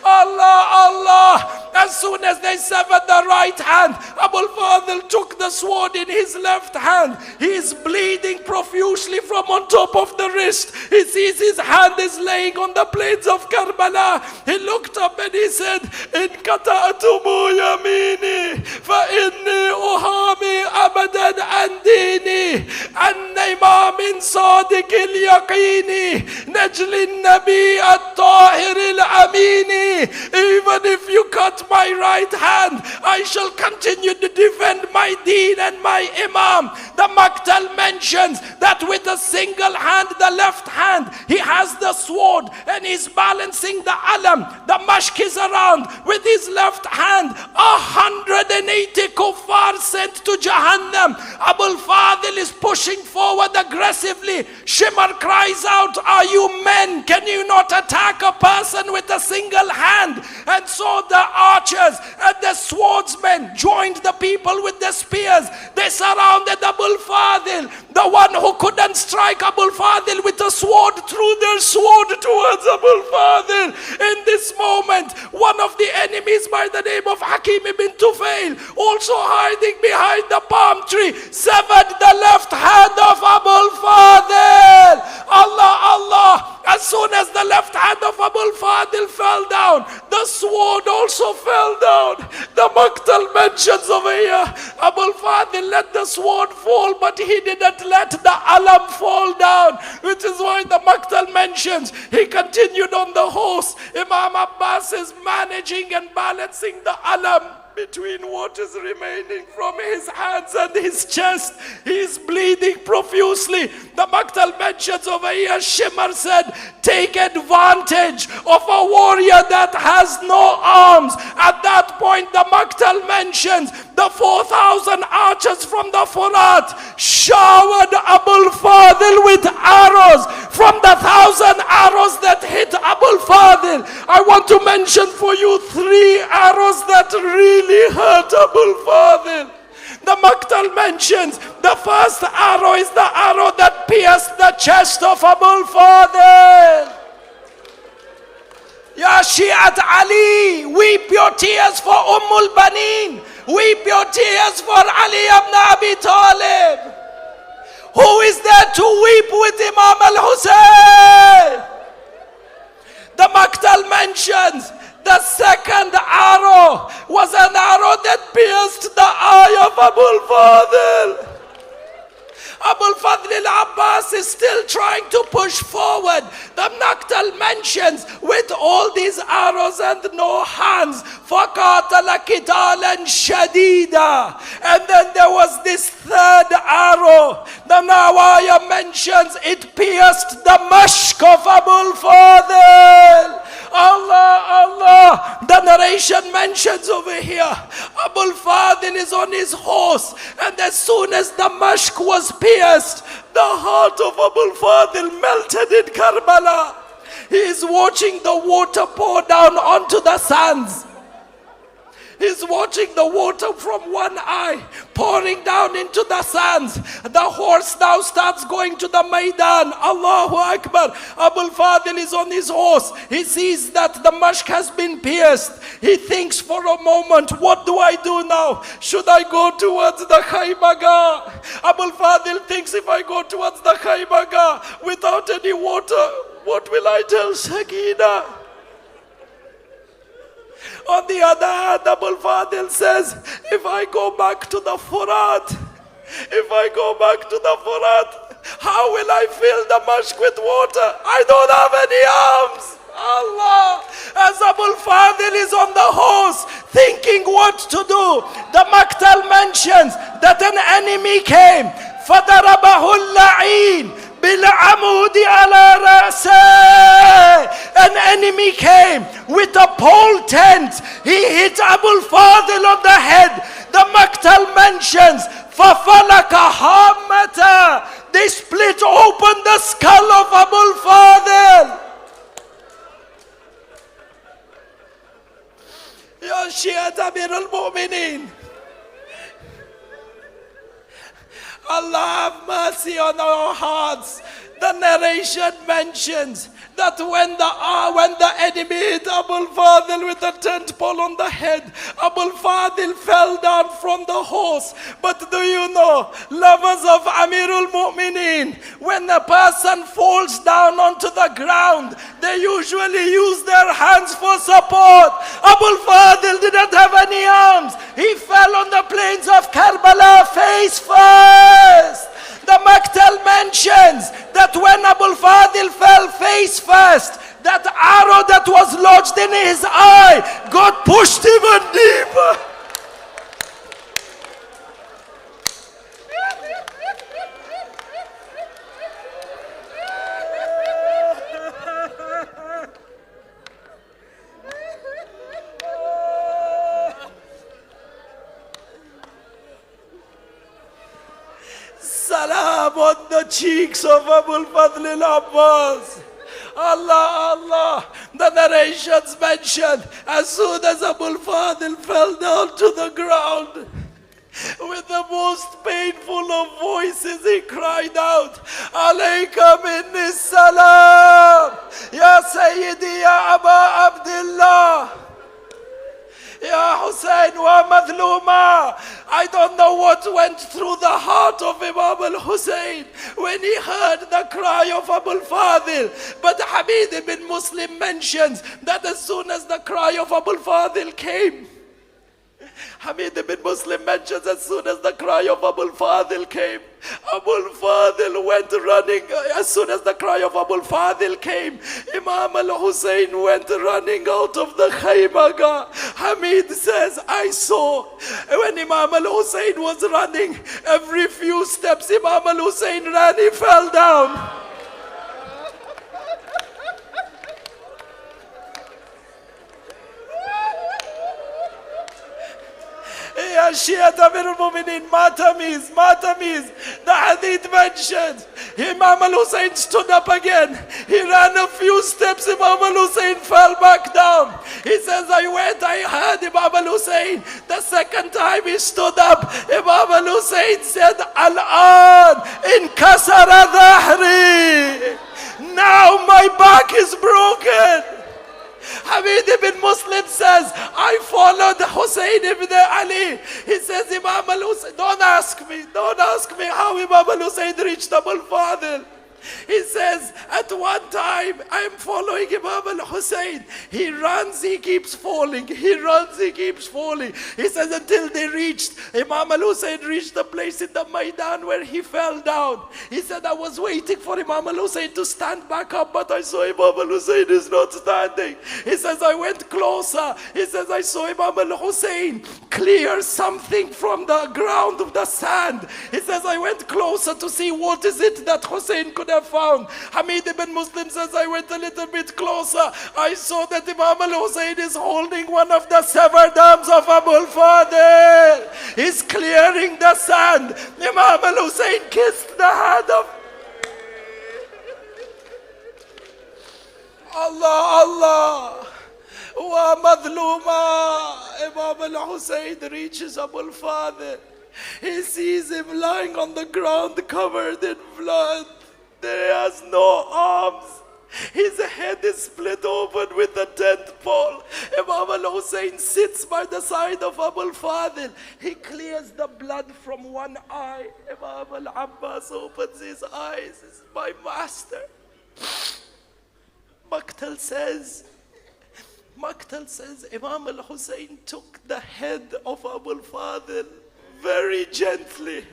Allah, Allah. As soon as they severed the right hand, Abu Fadl took the sword in his left hand. He is bleeding profusely from on top of the wrist. He sees his hand is laying on the plains of Karbala. He looked up and he said, In kata'atumu yamini, fa inni uhami abadan an dini, an imamin sadiq al-yaqini, najli nabi at-tahir al-amini. Even if you cut my right hand, I shall continue to defend my deen and my imam. The Maqtal mentions that with a single hand, the left hand, he has the sword and he's balancing the alam. The mashk is around with his left hand. 180 kuffar sent to Jahannam. Abul Fadl is pushing forward aggressively. Shimar cries out, are you men? Can you not attack a person with a single hand? And so the archers and the swordsmen joined the people with the spears. They surrounded Abul Fadl. The one who couldn't strike Abul Fadl with a sword threw their sword towards Abul Fadl. In this moment, one of the enemies by the name of Hakim ibn Tufail, also hiding behind the palm tree, severed the left hand of Abul Fadl. Allah, Allah. As soon as the left hand of Abul Fadl fell down, the sword also fell down. The Maqtal mentions over here, Abul Fadl let the sword fall, but he didn't let the alam fall down, which is why the Maqtal mentions he continued on the horse. Imam Abbas is managing and balancing the alam between what is remaining from his hands and his chest. He is bleeding profusely. The Maqtal mentions over here, Shimar said, take advantage of a warrior that has no arms. At that point, the Maqtal mentions the 4,000 archers from the Furat showered Abul Fadl with arrows. From the 1,000 arrows that hit Abul Fadl, I want to mention for you 3 arrows that really hurt Abul Fadl. The Maqtal mentions the first arrow is the arrow that pierced the chest of Abul Fadl. Ya Shi'at Ali, weep your tears for al-Banin. Weep your tears for Ali ibn Abi Talib. Who is there to weep with Imam al-Hussein? The Maqtal mentions the second arrow was an arrow that pierced the eye of Abul Fadl. Abul Fadl al-Abbas is still trying to push forward. The Maqtal mentions with all these arrows and no hands, فَقَاتَلَ قِتَالًا شَدِيدًا. And then there was this third arrow. The Nawaya mentions it pierced the mashk of Abul Fadl. Allah, Allah. The narration mentions over here, Abul Fadl is on his horse, and as soon as the mashk was pierced, the heart of Abul Fadl melted in Karbala. He is watching the water pour down onto the sands. He's watching the water from one eye pouring down into the sands. The horse now starts going to the Maidan. Allahu Akbar. Abul Fadl is on his horse. He sees that the mashk has been pierced. He thinks for a moment, what do I do now? Should I go towards the Khaybaga? Abul Fadl thinks, if I go towards the Khaybaga without any water, what will I tell Sakina? On the other hand, Abul Fadl says, if I go back to the Furat, how will I fill the mashk with water? I don't have any arms. Allah. As Abul Fadl is on the horse, thinking what to do, the Maqtal mentions that an enemy came. فَضَرَبَهُ اللَّعِينَ بِالْعَمُودِ عَلَى رَأْسِهِ. An enemy came with a pole tent. He hit Abul Fadl on the head. The Maqtal mentions فَفَلَكَ حَامَّةً. They split open the skull of Abul Fadl. Ya Shi'at Amir al-Mu'mineen, Allah have mercy on our hearts. The narration mentions that when the enemy hit Abul Fadil with the tent pole on the head, Abul Fadil fell down from the horse. But do you know, lovers of Amirul Mu'mineen, when a person falls down onto the ground, they usually use their hands for support. Abul Fadil didn't have any arms. He fell on the plains of Karbala face first. The Maktal mentions that when Abul Fadil fell face first, that arrow that was lodged in his eye got pushed even deeper. Salam on the cheeks of Abul Fadl al-Abbas. Allah, Allah. The narrations mention as soon as Abul Fadl fell down to the ground, with the most painful of voices he cried out, Alayka minni salam, Ya Sayyidi, Ya Aba Abdullah, Ya Hussein wa Madluma. I don't know what went through the heart of Imam al-Hussein when he heard the cry of Abul Fadil. But Hamid ibn Muslim mentions that as soon as the cry of Abul Fadil came, Hamid ibn Muslim mentions as soon as the cry of Abul Fadil came, Abul Fadil went running. As soon as the cry of Abul Fadil came, Imam al-Hussein went running out of the khaymaga. Hamid says, I saw when Imam al-Hussein was running, every few steps Imam al-Hussein ran, he fell down. Ya Shia Amir al-Mu'minin, Matamiz. The hadith mentioned, Imam al-Hussein stood up again. He ran a few steps, Imam al-Hussein fell back down. He says, I heard Imam al-Hussein. The second time he stood up, Imam al-Hussein said, Al-an inkasara dhahri. Now my back is broken. Hamid ibn Muslim says, I followed Hussein ibn Ali. He says, Imam al-Hussein, don't ask me how Imam al-Hussein reached Abul Fadil. He says, at one time, I'm following Imam al-Hussein. He runs, he keeps falling. He runs, he keeps falling. He says, until they reached, Imam al-Hussein reached the place in the Maidan where he fell down. He said, I was waiting for Imam al-Hussein to stand back up, but I saw Imam al-Hussein is not standing. He says, I went closer. He says, I saw Imam al-Hussein clear something from the ground of the sand. He says, I went closer to see what is it that Hussein could have found. Hamid ibn Muslim says, I went a little bit closer. I saw that Imam al-Hussein is holding one of the severed arms of Abul Fadil. He's clearing the sand. Imam al-Hussein kissed the hand of Allah. Wa madluma. Imam al-Hussein reaches Abul Fadil. He sees him lying on the ground covered in blood. He has no arms. His head is split open with a tent pole. Imam al-Hussein sits by the side of Abul Fadil. He clears the blood from one eye. Imam al-Abbas opens his eyes. It's my master. Maktal says, Imam al-Hussein took the head of Abul Fadil very gently.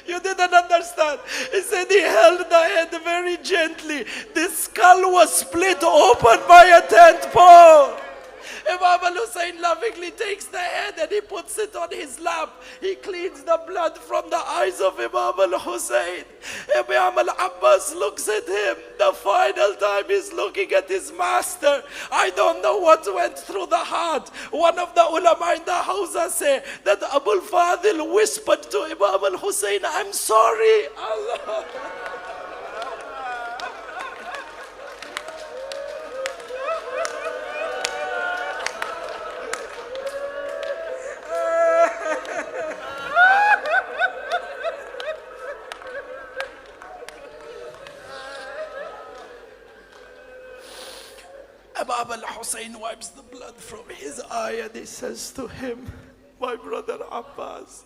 You didn't understand. He said he held the head very gently. The skull was split open by a tent pole. Imam al-Hussein lovingly takes the head and he puts it on his lap. He cleans the blood from the eyes of Imam al-Hussein. Imam al-Abbas looks at him. The final time he's looking at his master. I don't know what went through the heart. One of the ulama in the Hausa say that Abul Fadil whispered to Imam al-Hussein, I'm sorry. Allah. Hussein wipes the blood from his eye and he says to him, my brother Abbas,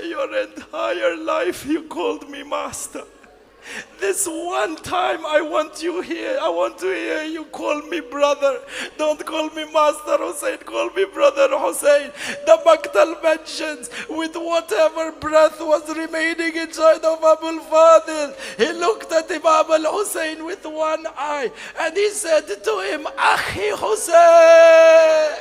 your entire life you called me master. This one time I want you here. I want to hear you call me brother. Don't call me Master Hussein. Call me brother Hussein. The Maktal mentions with whatever breath was remaining inside of Abul Fadil, he looked at Imam al-Hussein with one eye and he said to him, Akhi Hussein.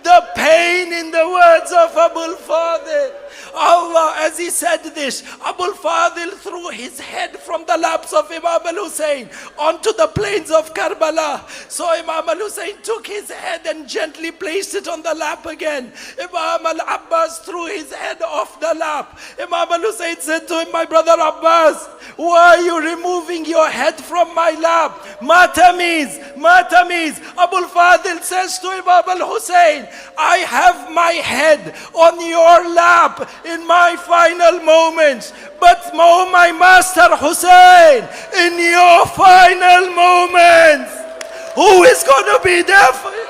The pain in the words of Abul Fadil. Allah, as he said this, Abul Fadil threw his head from the laps of Imam al-Hussein onto the plains of Karbala. So Imam al-Hussein took his head and gently placed it on the lap again. Imam al-Abbas threw his head off the lap. Imam al-Hussein said to him, my brother Abbas, why are you removing your head from my lap? Matamiz. Abul Fadil says to Imam al-Hussein, I have my head on your lap in my final moments. But oh my master Hussein, in your final moments, who is going to be there for you?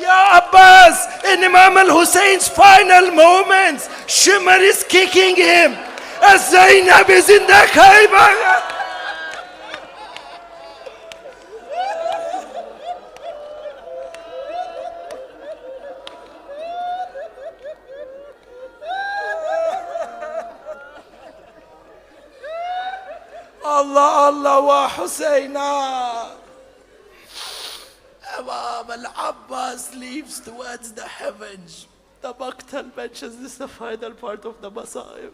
Ya Abbas, in Imam al-Hussein's final moments, Shimr is kicking him as Zainab is in the Khaybah. Allah, Allah wa Husayna. Imam al-Abbas leaps towards the heavens. The Maktal mentions this is the final part of the Masa'ib.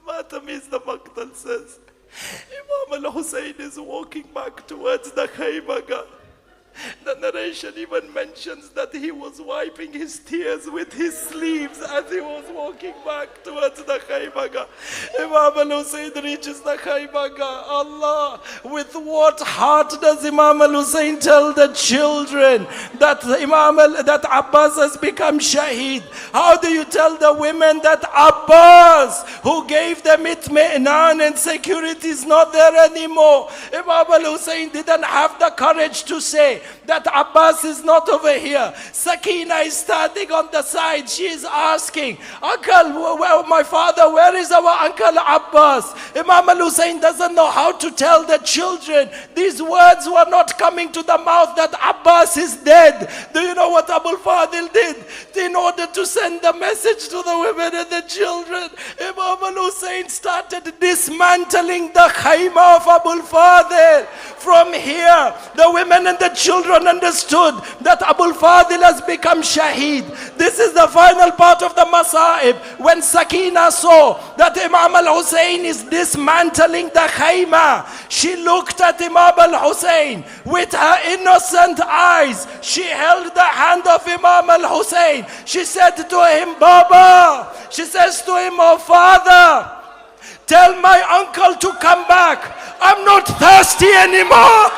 Matamiz, the Maktal says, Imam al-Hussein is walking back towards the Khaybah. The narration even mentions that he was wiping his tears with his sleeves as he was walking back towards the Khaybah. Imam al-Hussein reaches the Khaybah. Allah, with what heart does Imam al-Hussein tell the children that that Abbas has become Shaheed? How do you tell the women that Abbas, who gave them itmi'nan and security, is not there anymore? Imam al-Hussein didn't have the courage to say that Abbas is not over here. Sakina is standing on the side. She is asking, Uncle, my father, where is our Uncle Abbas? Imam al-Hussein doesn't know how to tell the children. These words were not coming to the mouth that Abbas is dead. Do you know what Abul Fadil did? In order to send the message to the women and the children, Imam al-Hussein started dismantling the Khaymah of Abul Fadil. From here, the women and the children understood that Abul Fadil has become Shaheed. This is the final part of the Masa'ib. When Sakina saw that Imam al-Hussein is dismantling the Khaymah, she looked at Imam al-Hussein with her innocent eyes. She held the hand of Imam al-Hussein. She said to him, Baba. She says to him, oh father, tell my uncle to come back. I'm not thirsty anymore.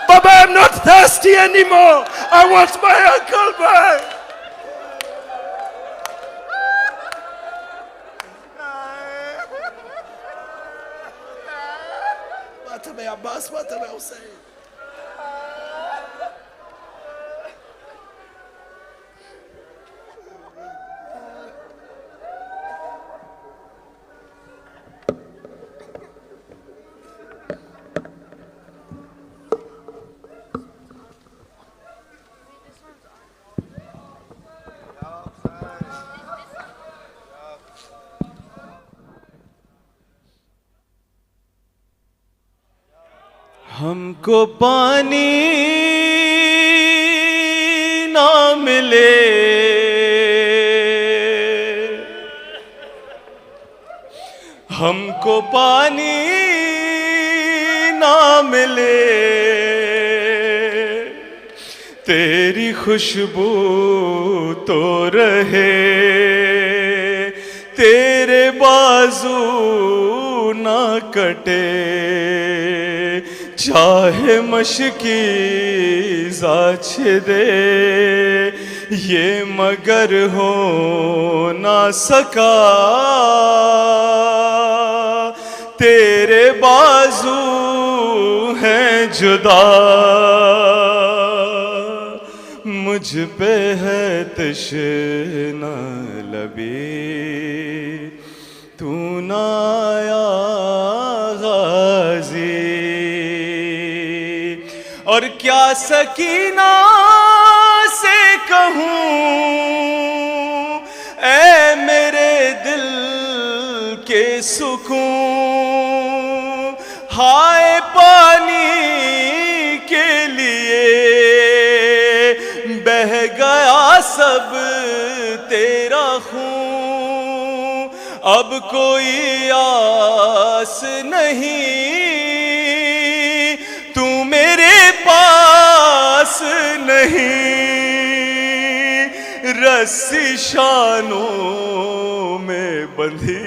Baba, I'm not thirsty anymore. I want my uncle back. Matame Abbas, Matame Hussein. हमको पानी ना मिले, हमको पानी ना मिले, तेरी खुशबू तो रहे, तेरे बाजू ना कटे, चाहे मशकी जाछ दे, یہ مگر ہو نہ سکا تیرے بازو ہیں جدا مجھ پہ ہے تشنہ لبی تو نہ آیا غازی اور کیا سکینہ سے کہوں اے میرے دل کے سکون ہائے پانی کے لیے بہہ گیا سب تیرا خون اب کوئی آس نہیں تو میرے پاس نہیں رسی شانوں میں بندھی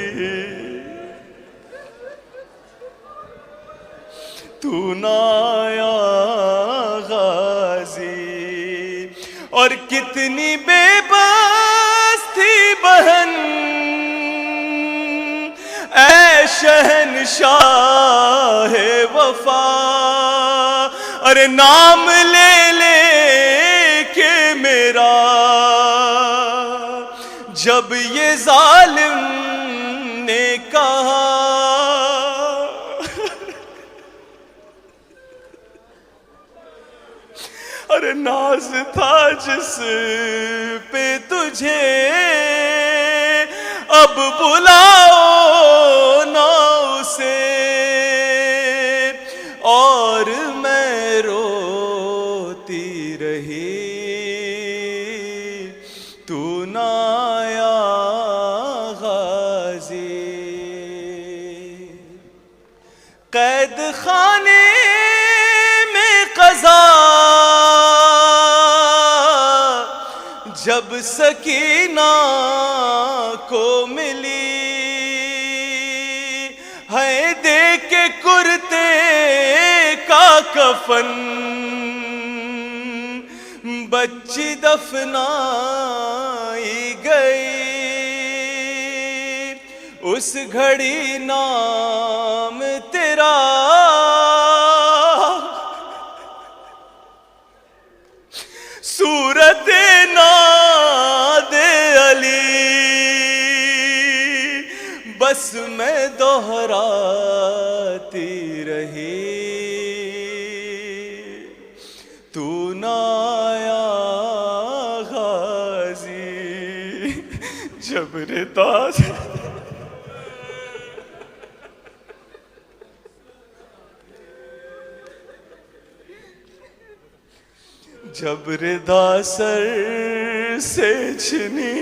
تو نہ آیا غازی اور کتنی بے بس تھی بہن اے شہنشاہ وفا ارے نام لے لے کے میرا جب یہ ظالم نے کہا ارے ناز تھا جس پہ تجھے اب بلاؤ نہ اسے اور میں روتی رہی تو نہ آیا غازی قید خانے میں قضا جب سکینہ کو ملی ہے دیکھ کے کرتے کا کفن بچی دفنائی گئی اس گھڑی نام تیرا صورت ناد علی بس میں دہراتی رہی تو نہ آیا غازی جب ردا جب ردا سر سے چھنی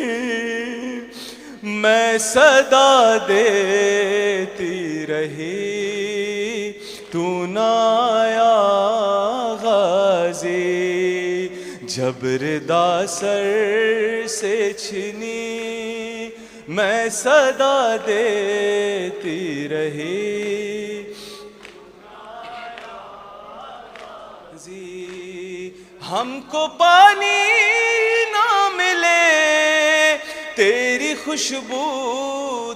میں صدا دیتی رہی تو نہ آیا غازی جب ردا سر سے چھنی میں صدا دیتی رہی ہم کو پانی نہ ملے تیری خوشبو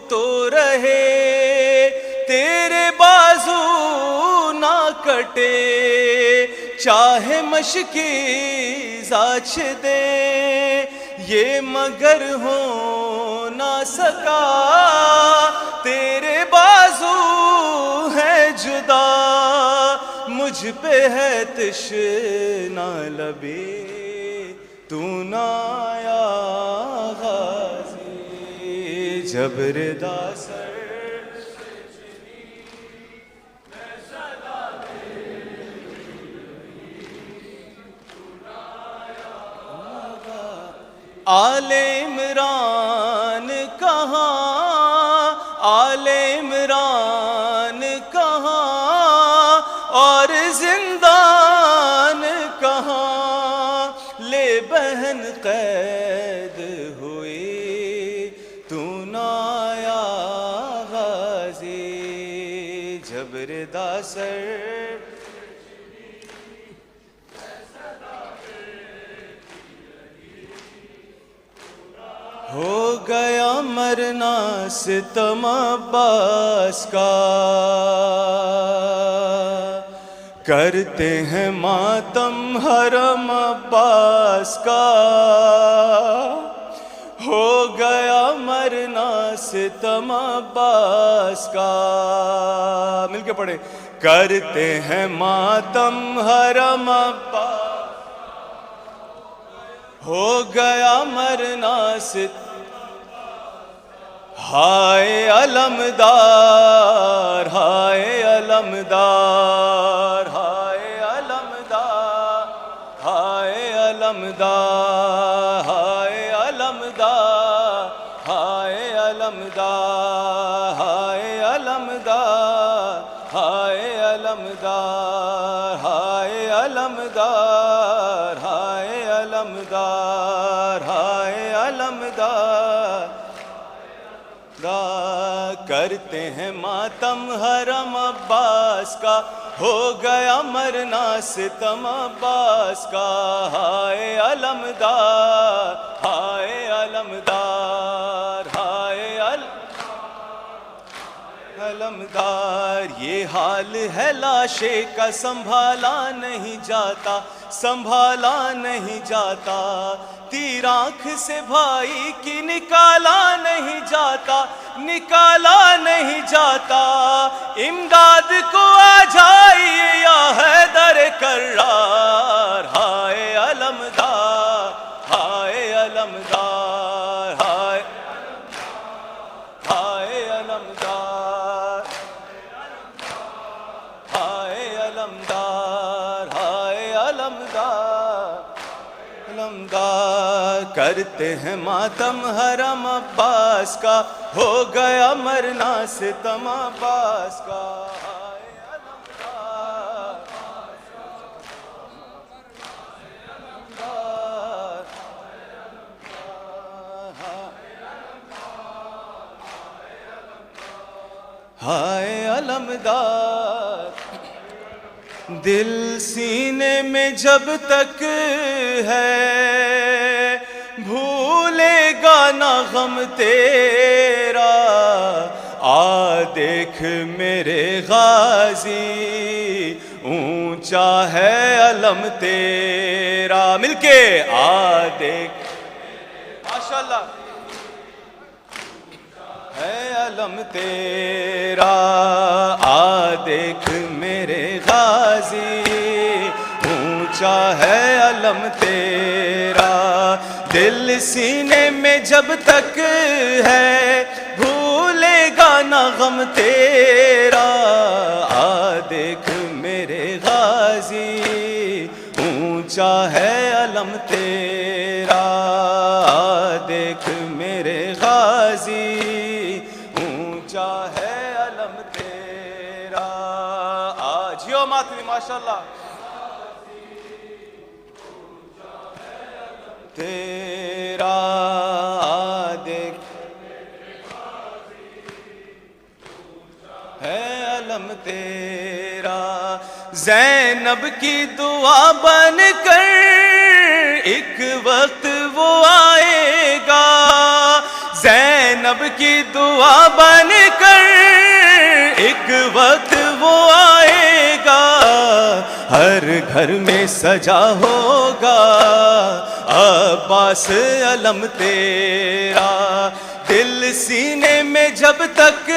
تو رہے تیرے بازو نہ کٹے چاہے مشکی زاچ دے یہ مگر ہو نہ سکا تیرے بازو ہے جدا مجھ پہ ہے تشنہ لبی تو نہ آیا غازی جب ردا سر آل عمران کہاں آل عمران کہاں اور زندان کہاں لے بہن قید ہوئی تو نہ آیا غازی جب ردا سر ہو گیا مرنا ستم عباس کا، کرتے ہیں ماتم حرم عباس کا، ہو گیا مرنا ستم عباس کا. مل کے پڑھے. کرتے ہیں ماتم حرم عباس، ہو گیا مرنا ستم. ہائے علمدار، ہائے علمدار، ہائے علمدار، ہائے علمدار، ہائے علمدار، ہائے علمدار، ہائے علمدار، ہائے علمدار، ہائے علمدار، ہائے علمدار، ہائے علمدار. کرتے ہیں ماتم حرم عباس کا، ہو گیا مرنا ستم عباس کا. ہائے علمدار، ہائے علمدار، ہائے علمدار. یہ حال ہے لاشے کا، سنبھالا نہیں جاتا، سنبھالا نہیں جاتا. تیر آنکھ سے بھائی کی نکالا نہیں جاتا، نکالا نہیں جاتا. امداد کو آ جائیے یا حیدر کرار. ہائے علمدار، ہائے علمدار، ہائے ہائے علمدار، ہائے علمدار، ہائے علمدار، علمدار. کرتے ہیں ماتم حرم عباس کا، ہو گیا مرنا ستم عباس کا. ہائے علمدار. دل سینے میں جب تک ہے، بھولے گا نہ غم تیرا. آ دیکھ میرے غازی، اونچا ہے علم تیرا. مل کے آ دیکھ، ماشاءاللہ، ہے علم تیرا. آ دیکھ میرے غازی، اونچا ہے علم تیرا. دل سینے میں جب تک ہے، بھولے گا نہ غم تیرا. آ دیکھ میرے غازی، اونچا ہے علم تیرا. آ دیکھ میرے غازی، اونچا ہے علم تیرا. جیو ماتمی ماشاءاللہ. تیرا دیکھ ہے علم تیرا. زینب کی دعا بن کر ایک وقت وہ آئے گا. زینب کی دعا بن کر ایک وقت وہ آئے گا. ہر گھر میں سجا ہوگا عباس علم تیرا. دل سینے میں جب تک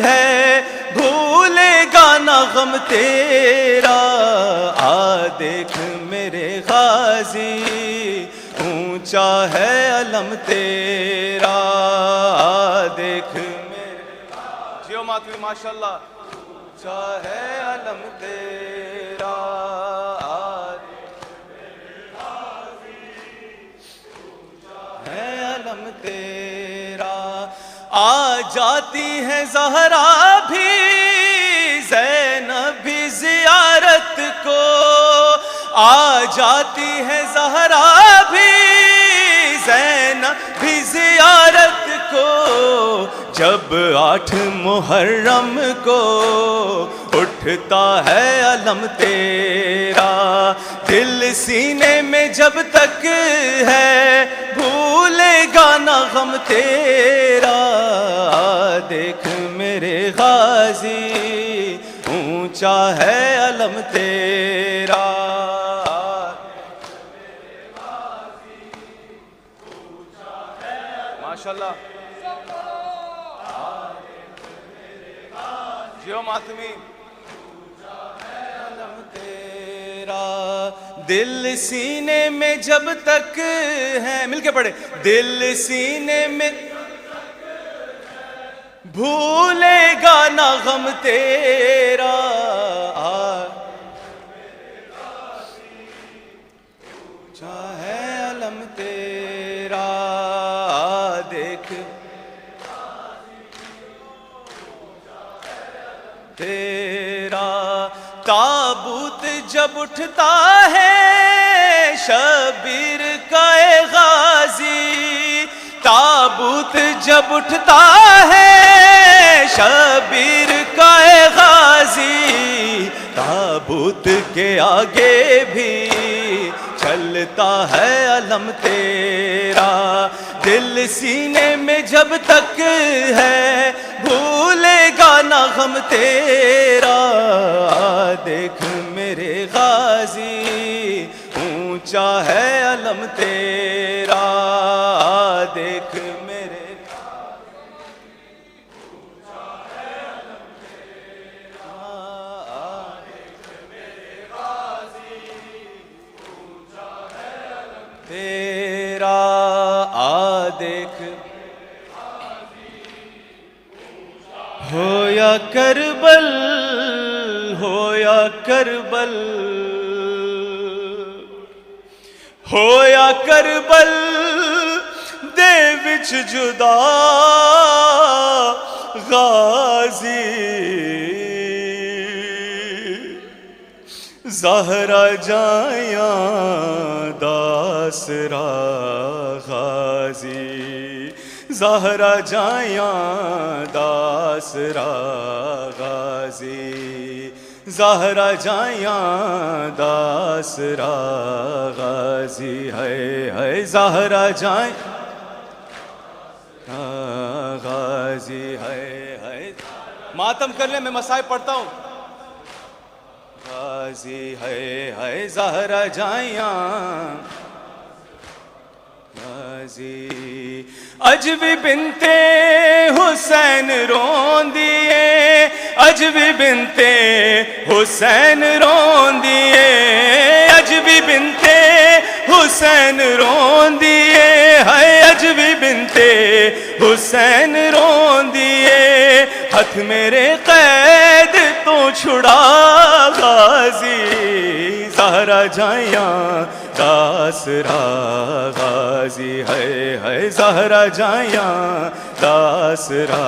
ہے، بھولے گا نہ غم تیرا. آ دیکھ میرے غازی، اونچا ہے علم تیرا. آ دیکھ میرے جیو ماتوی ماشاءاللہ، اونچا ہے علم تیرا. ہے علم تیرا. آ جاتی ہے زہرا بھی، زینب بھی زیارت کو. آ جاتی ہے زہرا بھی، زینب بھی زیارت کو. جب 8 محرم کو اٹھتا ہے علم تیرا. دل سینے میں جب تک ہے، بھولے گا نہ غم تیرا. دیکھ میرے غازی اونچا ہے علم تیرا. ماشاءاللہ جیو ماتمی. علم تیرا دل سینے میں جب تک ہے, مل کے پڑھے, دل سینے میں بھولے گا نہ غم تیرا. اونچا ہے علم تیرا. دیکھ تیرا تابوت جب اٹھتا ہے شبیر کا اے غازی. تابوت جب اٹھتا ہے شبیر کا اے غازی. تابوت کے آگے بھی چلتا ہے علم تیرا. دل سینے میں جب تک ہے بھولے گا نہ غم تیرا. دیکھ میرے غازی اونچا ہے علم تیرا. دیکھ میرے اونچا ہے علم تیرا. دیکھ میرے غازی اونچا ہے علم تیرا. دیکھ ہو یا کربل, ہو یا کربل, ہو یا کربل دے وچ جدا غازی. زہرا جایاں داسرا غازی. زہرا جایاں داسرا غازی. زہرا جایاں داسرا غازی. ہے زہرا جایاں غازی. ہے ماتم کر لیں, میں مصائب پڑھتا ہوں. غازی ہے زہرا جایاں غازی. اج بھی بنتے حسین رون دیے, اج بھی بنتے حسین رون دیے, اج بھی بنتے حسین رون دیے. ہے اج بھی بنتے حسین رون دیے. ہاتھ میرے قید تو چھڑا غازی. زہرا جایاں داسرا غازی. ہے زہرا جایاں داسرا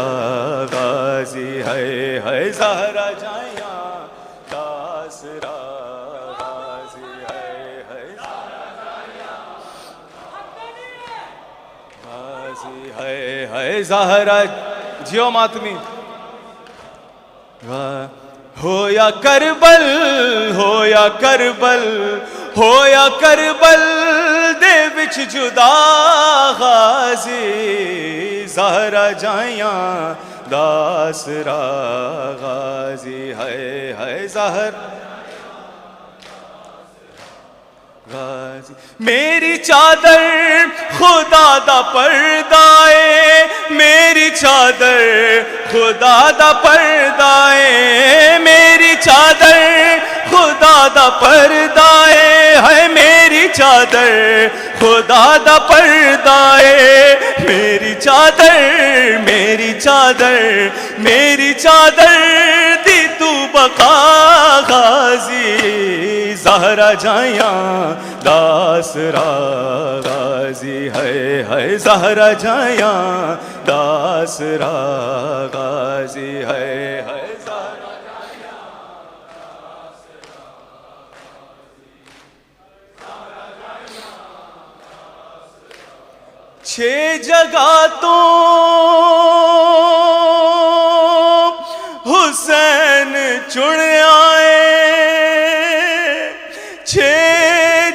غازی. ہے زہرا جایاں داسرا غازی. ہے غازی. ہے زہرا جیو ماتمی. ہو یا کربل, ہو یا کربل, ہو یا کربل دے وچ جدا غازی. زہرا جایاں داسرا غازی. ہے زہر غازی. میری چادر خدا دا پردہ ہے, میری چادر خدا دا پردہ ہے. میری چادر خدا دا پردہ ہے. میری چادر خدا دا پردہ ہے. میری چادر, میری چادر, میری چادر دی تو بقا غازی. زہرا جایاں داسرا غازی. ہے زہرا جایاں داسرا غازی. ہے زہرا جایاں چھ جگہ تو حسین چن آئے. چھ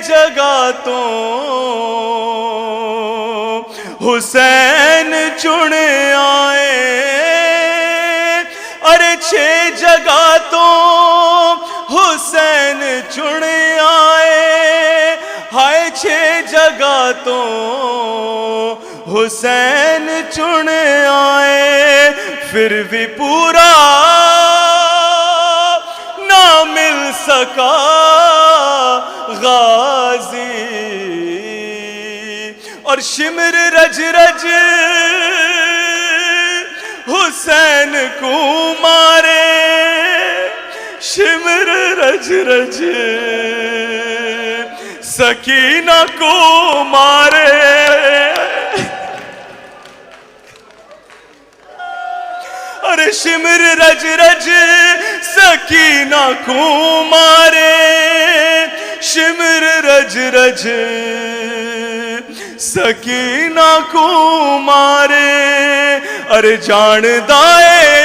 جگہ تو حسین چن آئے ارے 6 جگہ تو حسین چن آئے ہائے 6 جگہ تو حسین چن آئے پھر بھی پورا نہ مل سکا غازی اور شمر رج رج حسین کو مارے شمر رج رج سکینہ کو مارے ارے شمر رج رج سکینہ کو مارے شمر رج رج سکینہ کو مارے ارے جان دائے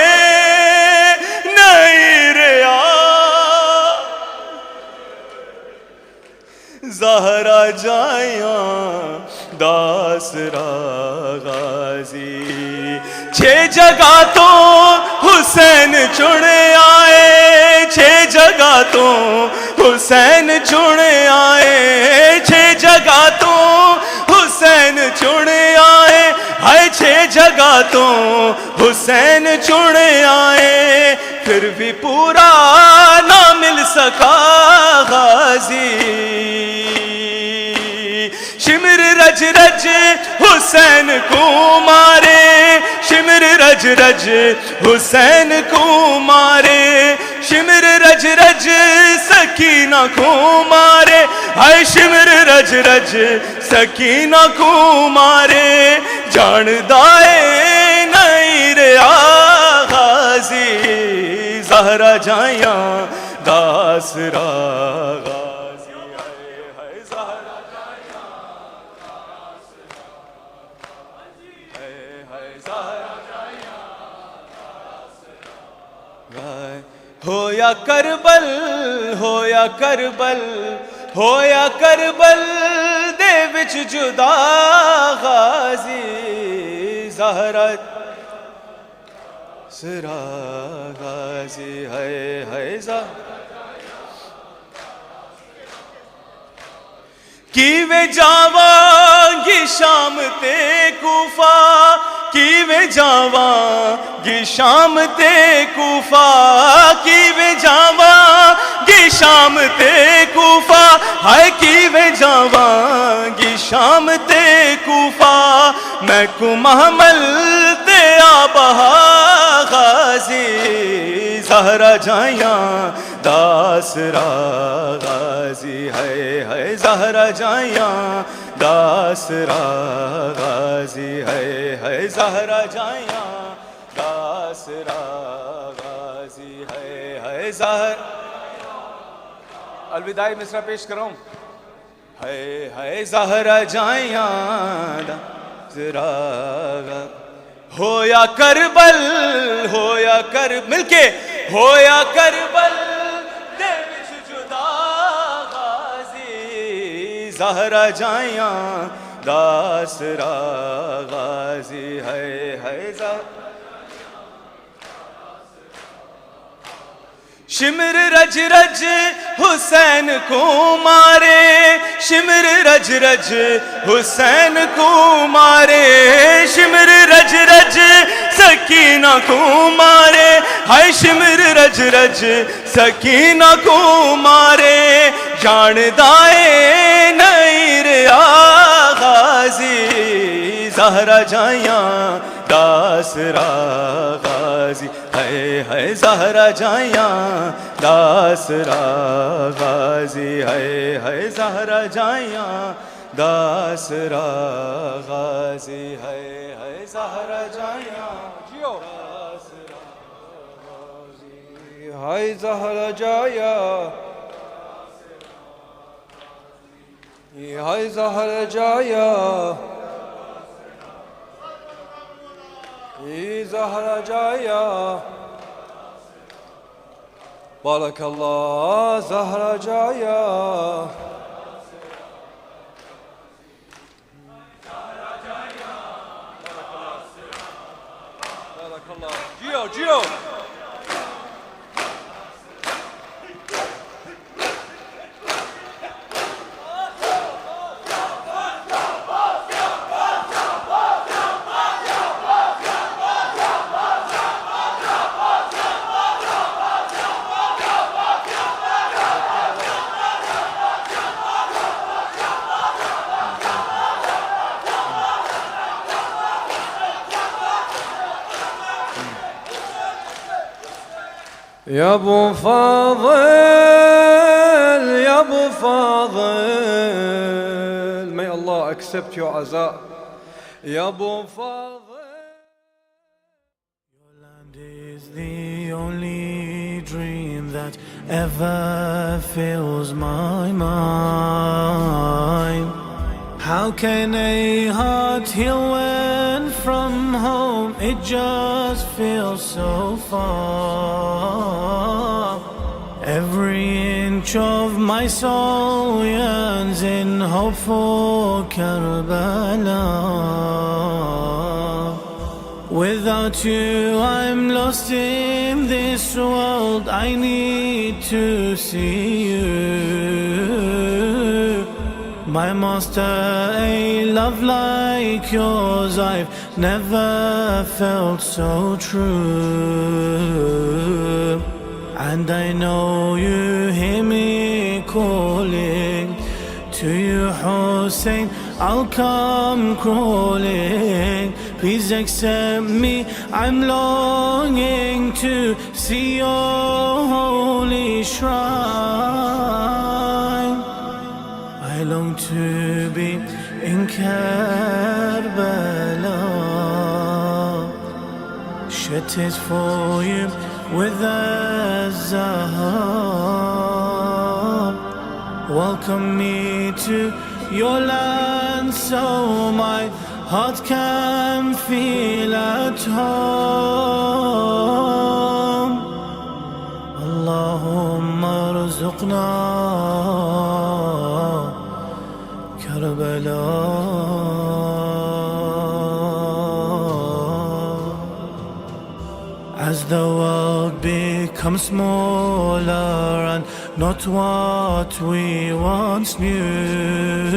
نہیں ریا زہرا جائیاں داسرا غازی 6 جگہ تو حسین چن آئے 6 جگہ تو حسین چن آئے 6 جگہ تو حسین چن آئے ہائے 6 جگہ تو حسین چن آئے پھر بھی پورا نہ مل سکا غازی شمر رج رج حسین کو مارے شمر رج رج حسین کو مارے شمر رج رج سکینہ کو مارے ہائے شمر رج رج سکینہ کو مارے جان دائے نہیں ریا غازی زہرا جائیاں داسرا غازی ہائے زہرا جائیاں داسرا ہائے زہرا جائیاں داسرا ہو یا کربل ہو یا کربل ہو یا کربل دے وچ جدا غازی زہرا سرا غازی ہے زہرا کیویں جاواں گی شام تے کوفہ کیویں جاواں گی شام تے کوفہ کیویں جاواں گی شام تے کوفہ ہائے کیویں جاواں گی شام تے کوفہ میں کو محمل تے آبہا غازی زہرا جائیاں داسرا غازی ہے زہرا جائیاں داسرا غازی ہے زہرا جائیاں داسرا غازی ہے زہرا الوداعی مصرع پیش کروں ہے زہرا جائیاں داسرا ہو یا کربل ہو یا مل کے ہو یا کربل دے وچ جدا غازی زہرا جائیاں داسرا غازی ہے زہرا شمر رج رج حسین کو مارے شمر رج رج حسین کو مارے شمر رج رج سکینہ کو مارے ہائے شمر رج رج سکینہ کو مارے جان دائے نہیں ریا غازی زہرا جائیاں داسرا غازی ہے زہرا جائیاں داسرا غازی ہے زہرا جائیاں داسرا غازی ہے زہرا جائیاں داسرا غازی ہے زہرا جائیاں ہے زہرا جائیاں زہرا جائیاں بارک اللہ زہرا جائیاں Giro, Giro. يا ابو فاضل يا ابو فاضل may Allah accept your aza يا ابو فاضل. Your land is the only dream that ever fills my mind. How can a heart heal when from home it just feels so far? Every inch of my soul yearns in hope for Karbala. Without you I'm lost in this world, I need to see you. My master, a love like yours I've never felt so true. And I know you hear me calling to you, Hussein, I'll come crawling. Please accept me, I'm longing to see your holy shrine. I long to be in Karbala, shed tears for you with a Zahar. Welcome me to your land so my heart can feel at home. Allahumma arzuqna Karbala. As the world becomes smaller and not what we once knew,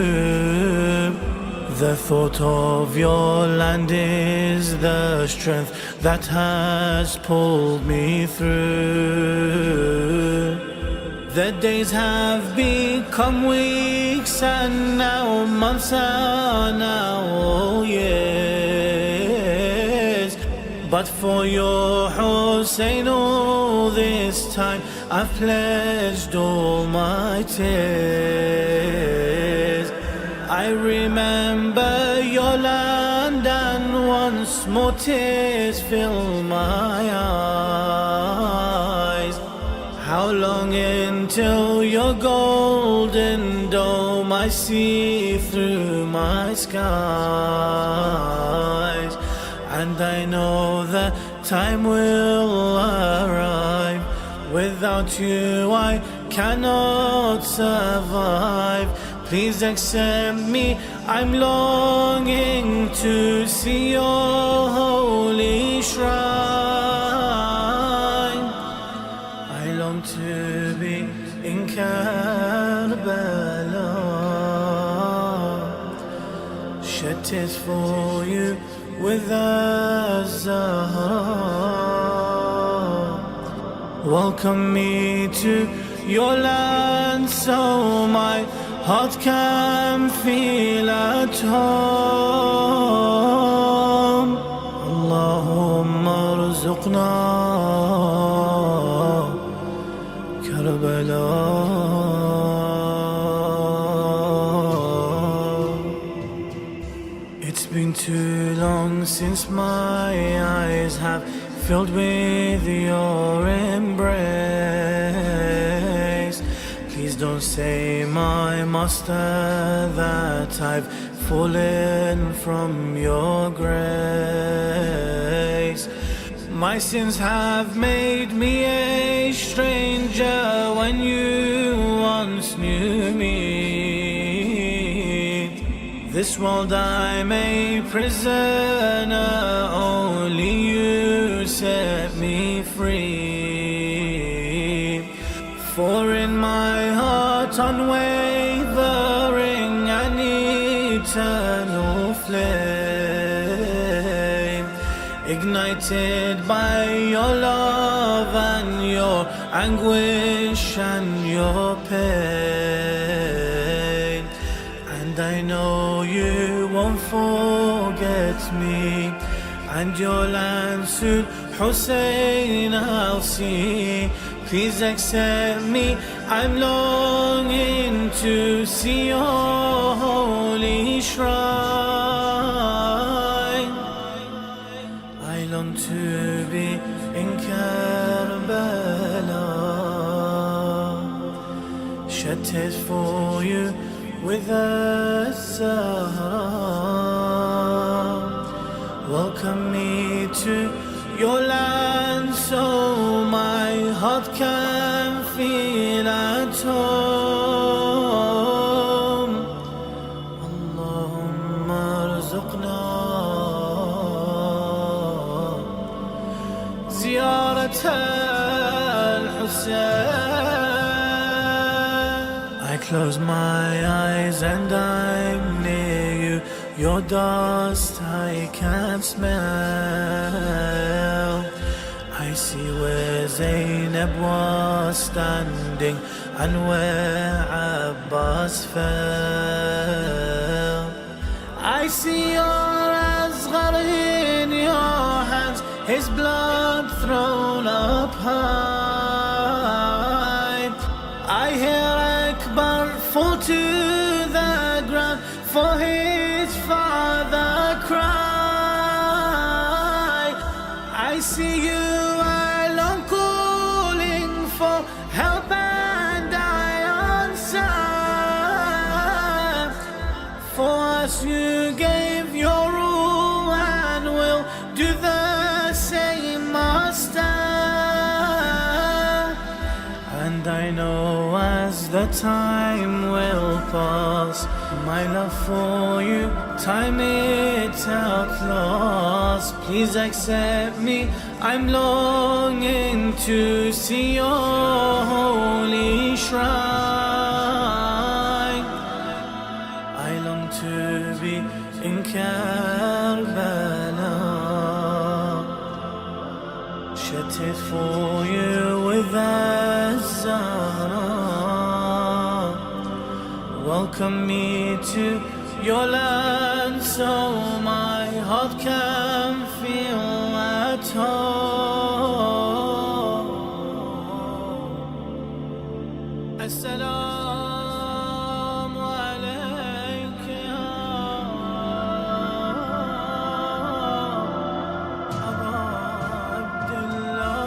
the thought of your land is the strength that has pulled me through. The days have become weeks and now months are now years. But for your Hussein all this time I've pledged all my tears. I remember your land and once more tears fill my eyes. How long until your golden dome I see through my skies? And I know the time will arrive. Without you I cannot survive. Please accept me, I'm longing to see your holy shrine. I long to be in Karbala, shed tears for you with a Zahar. Welcome me to your land so my heart can feel at home. Allahumma arzuqna Karbala. It's been too long since my eyes have filled with your embrace. Please don't say, my master, that I've fallen from your grace. My sins have made me a stranger when you once knew me. This world I'm a prisoner, only you set me free. For in my heart unwavering and eternal flame, ignited by your love and your anguish and your pain. And I know you won't forget me, and your land soon, Hussein, I'll see. Please accept me, I'm longing to see your holy shrine. I long to be in Karbala, shattered for you with a Zahra. Welcome me to your land so my heart can feel at home. Allahumma arzuqna ziyarat al-Hussein. I close my eyes and I'm near you. Your dust I can smell. I see where Zainab was standing and where Abbas fell. I see your Asghar in your hands, his blood thrown up high. I hear Akbar fall to the ground for his father cry. I see you alone calling for help and I answer. For us you gave your rule and will do the same, Master. And I know as the time will pass, my love for you, time it outlasts. Please accept me, I'm longing to see your holy shrine. I long to be in Karbala, shattered for you with a Zahra. Welcome me to your land so my heart can feel at home. Assalamu alayka ya Aba Abdullah.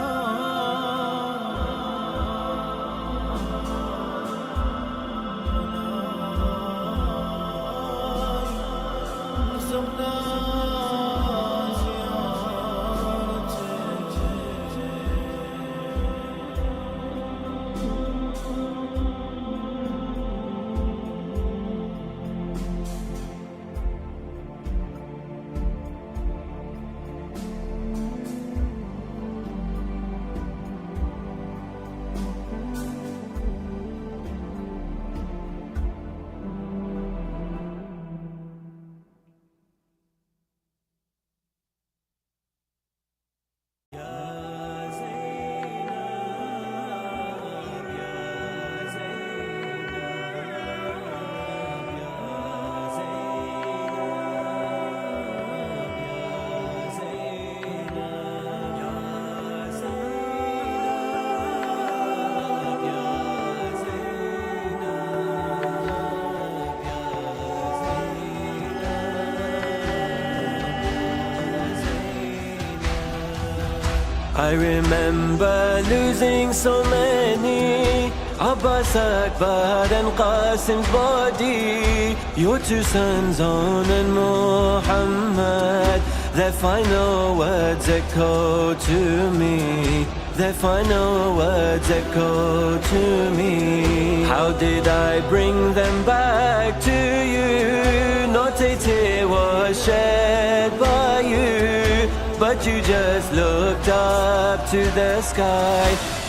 I remember losing so many, Abbas, Akbar and Qasim's body, your two sons On and Muhammad. Their final words echo to me, their final words echo to me. How did I bring them back to you? Not a tear was shed by you, but you just looked up to the sky.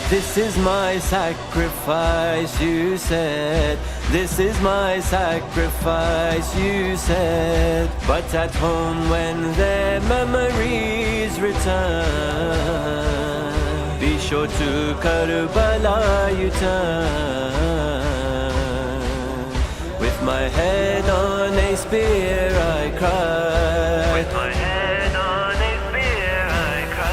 This is my sacrifice, you said. This is my sacrifice, you said. But at home when their memories return, be sure to Karbala you turn. With my head on a spear I cry. With my head on a spear I cry.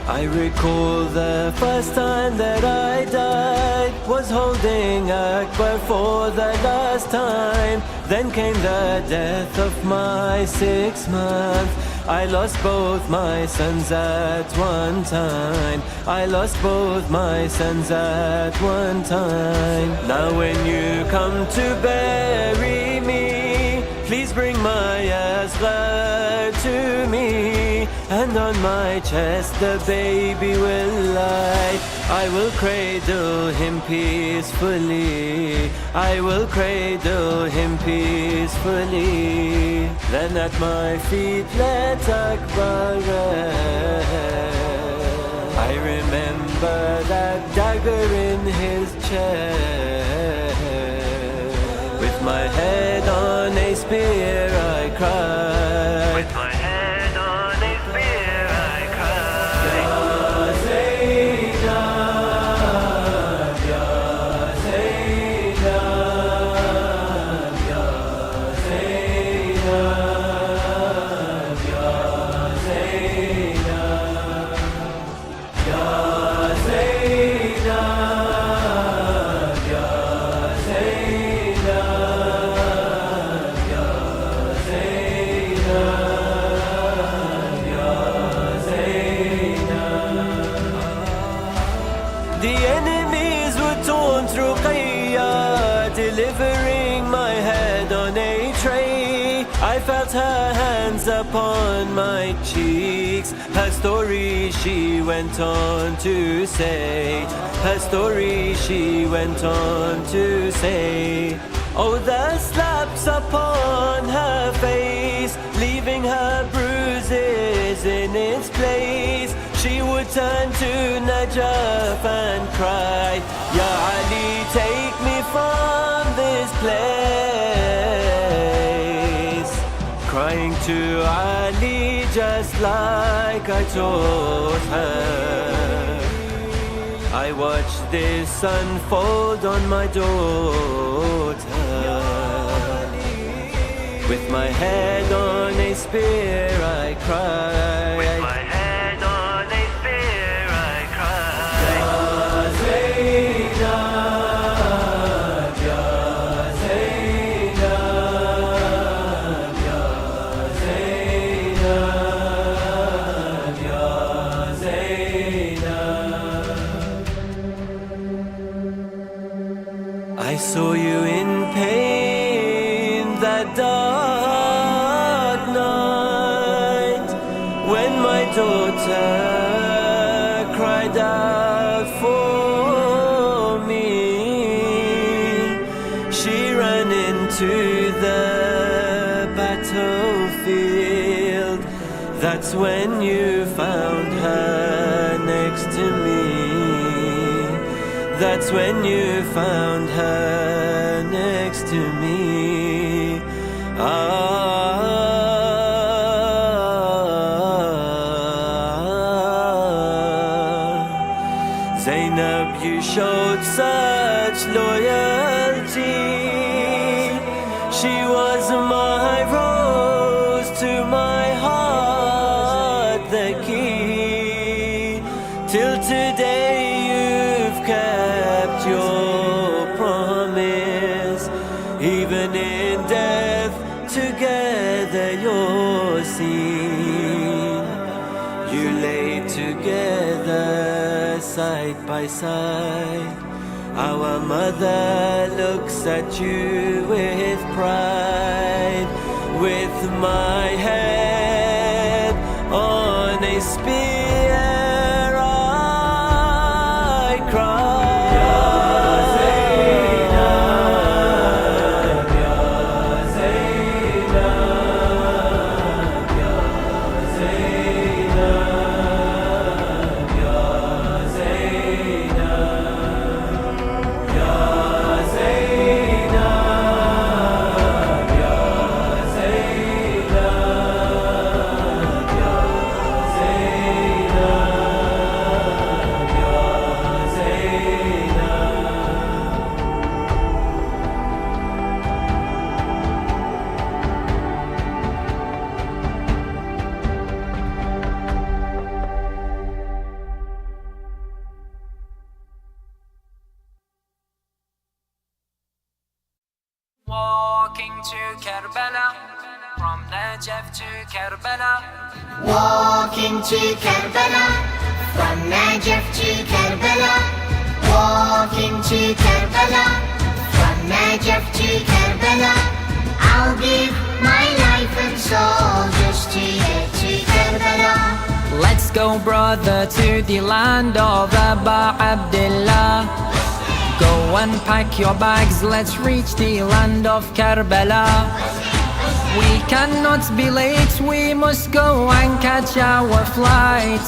I recall the first time that I died was holding Akbar for the last time. Then came the death of my 6th month. I lost both my sons at one time. I lost both my sons at one time. Now when you come to bury me, please bring my asghar to me, and on my chest the baby will lie. I will cradle him peacefully. I will cradle him peacefully. Then at my feet let Akbar rest. I remember that dagger in his chest. With my head on a spear I cry. With my head on a spear I cry. Ya Zainab, Ya Zainab, Ya Zainab, Ya Zainab, Ya Zainab, Ya The enemies were torn through Qiyya, delivering my head on a tray. I felt her hands upon my cheeks. Her story she went on to say. Her story she went on to say. Oh, the slaps upon her face, leaving her bruises in its place. She would turn to Najaf and cry, Ya Ali, take me from this place. Crying to Ali just like I taught her. I watched this unfold on my daughter. With my head on a spear I cry. With my head on a spear I cry. Ya Zainab, Ya Zainab, Ya Zainab, Ya Zainab. I saw you in pain that dark night when my daughter cried out for me. She ran into the battlefield. That's when you found her next to me. That's when you found her next to me. Zainab, you showed such loyalty. She was my rose to my heart, the key. Till today you've kept your promise. Even in death together you're side by side. Our mother looks at you with pride. With my head on a spear, I cry. Walking to Karbala, from Najaf to Karbala. Walking to Karbala, from Najaf to Karbala. Walking to Karbala, from Najaf to Karbala. I'll give my life and soul just to get to Karbala. Let's go, brother, to the land of Abba Abdullah. Go and pack your bags, let's reach the land of Karbala. We cannot be late, we must go and catch our flight.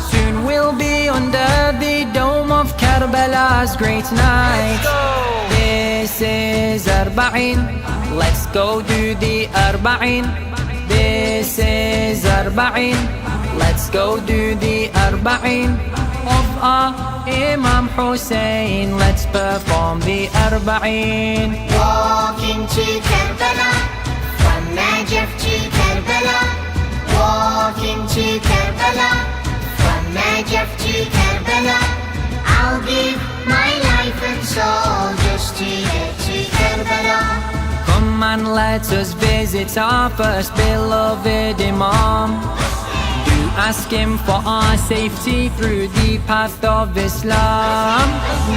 Soon we'll be under the dome of Karbala's great night. This is Arba'in, let's go do the Arba'in. This is Arba'in, let's go do the Arba'in of our Imam Hussein. Let's perform the Arba'in. Walking to Karbala, from Najaf to Karbala. Walking to Karbala, from Najaf to Karbala. I'll give my life and soul just to get to Karbala. Come and let us visit our first beloved Imam. Do ask him for our safety through the path of Islam.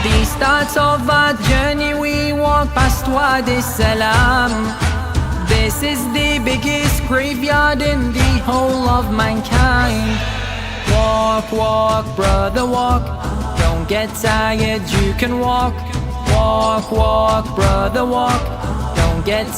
The start of our journey we walk past Wadi Salam. This is the biggest graveyard in the whole of mankind. Walk, walk, brother, walk. Don't get tired, you can walk. Walk, walk, brother, walk. Don't get tired.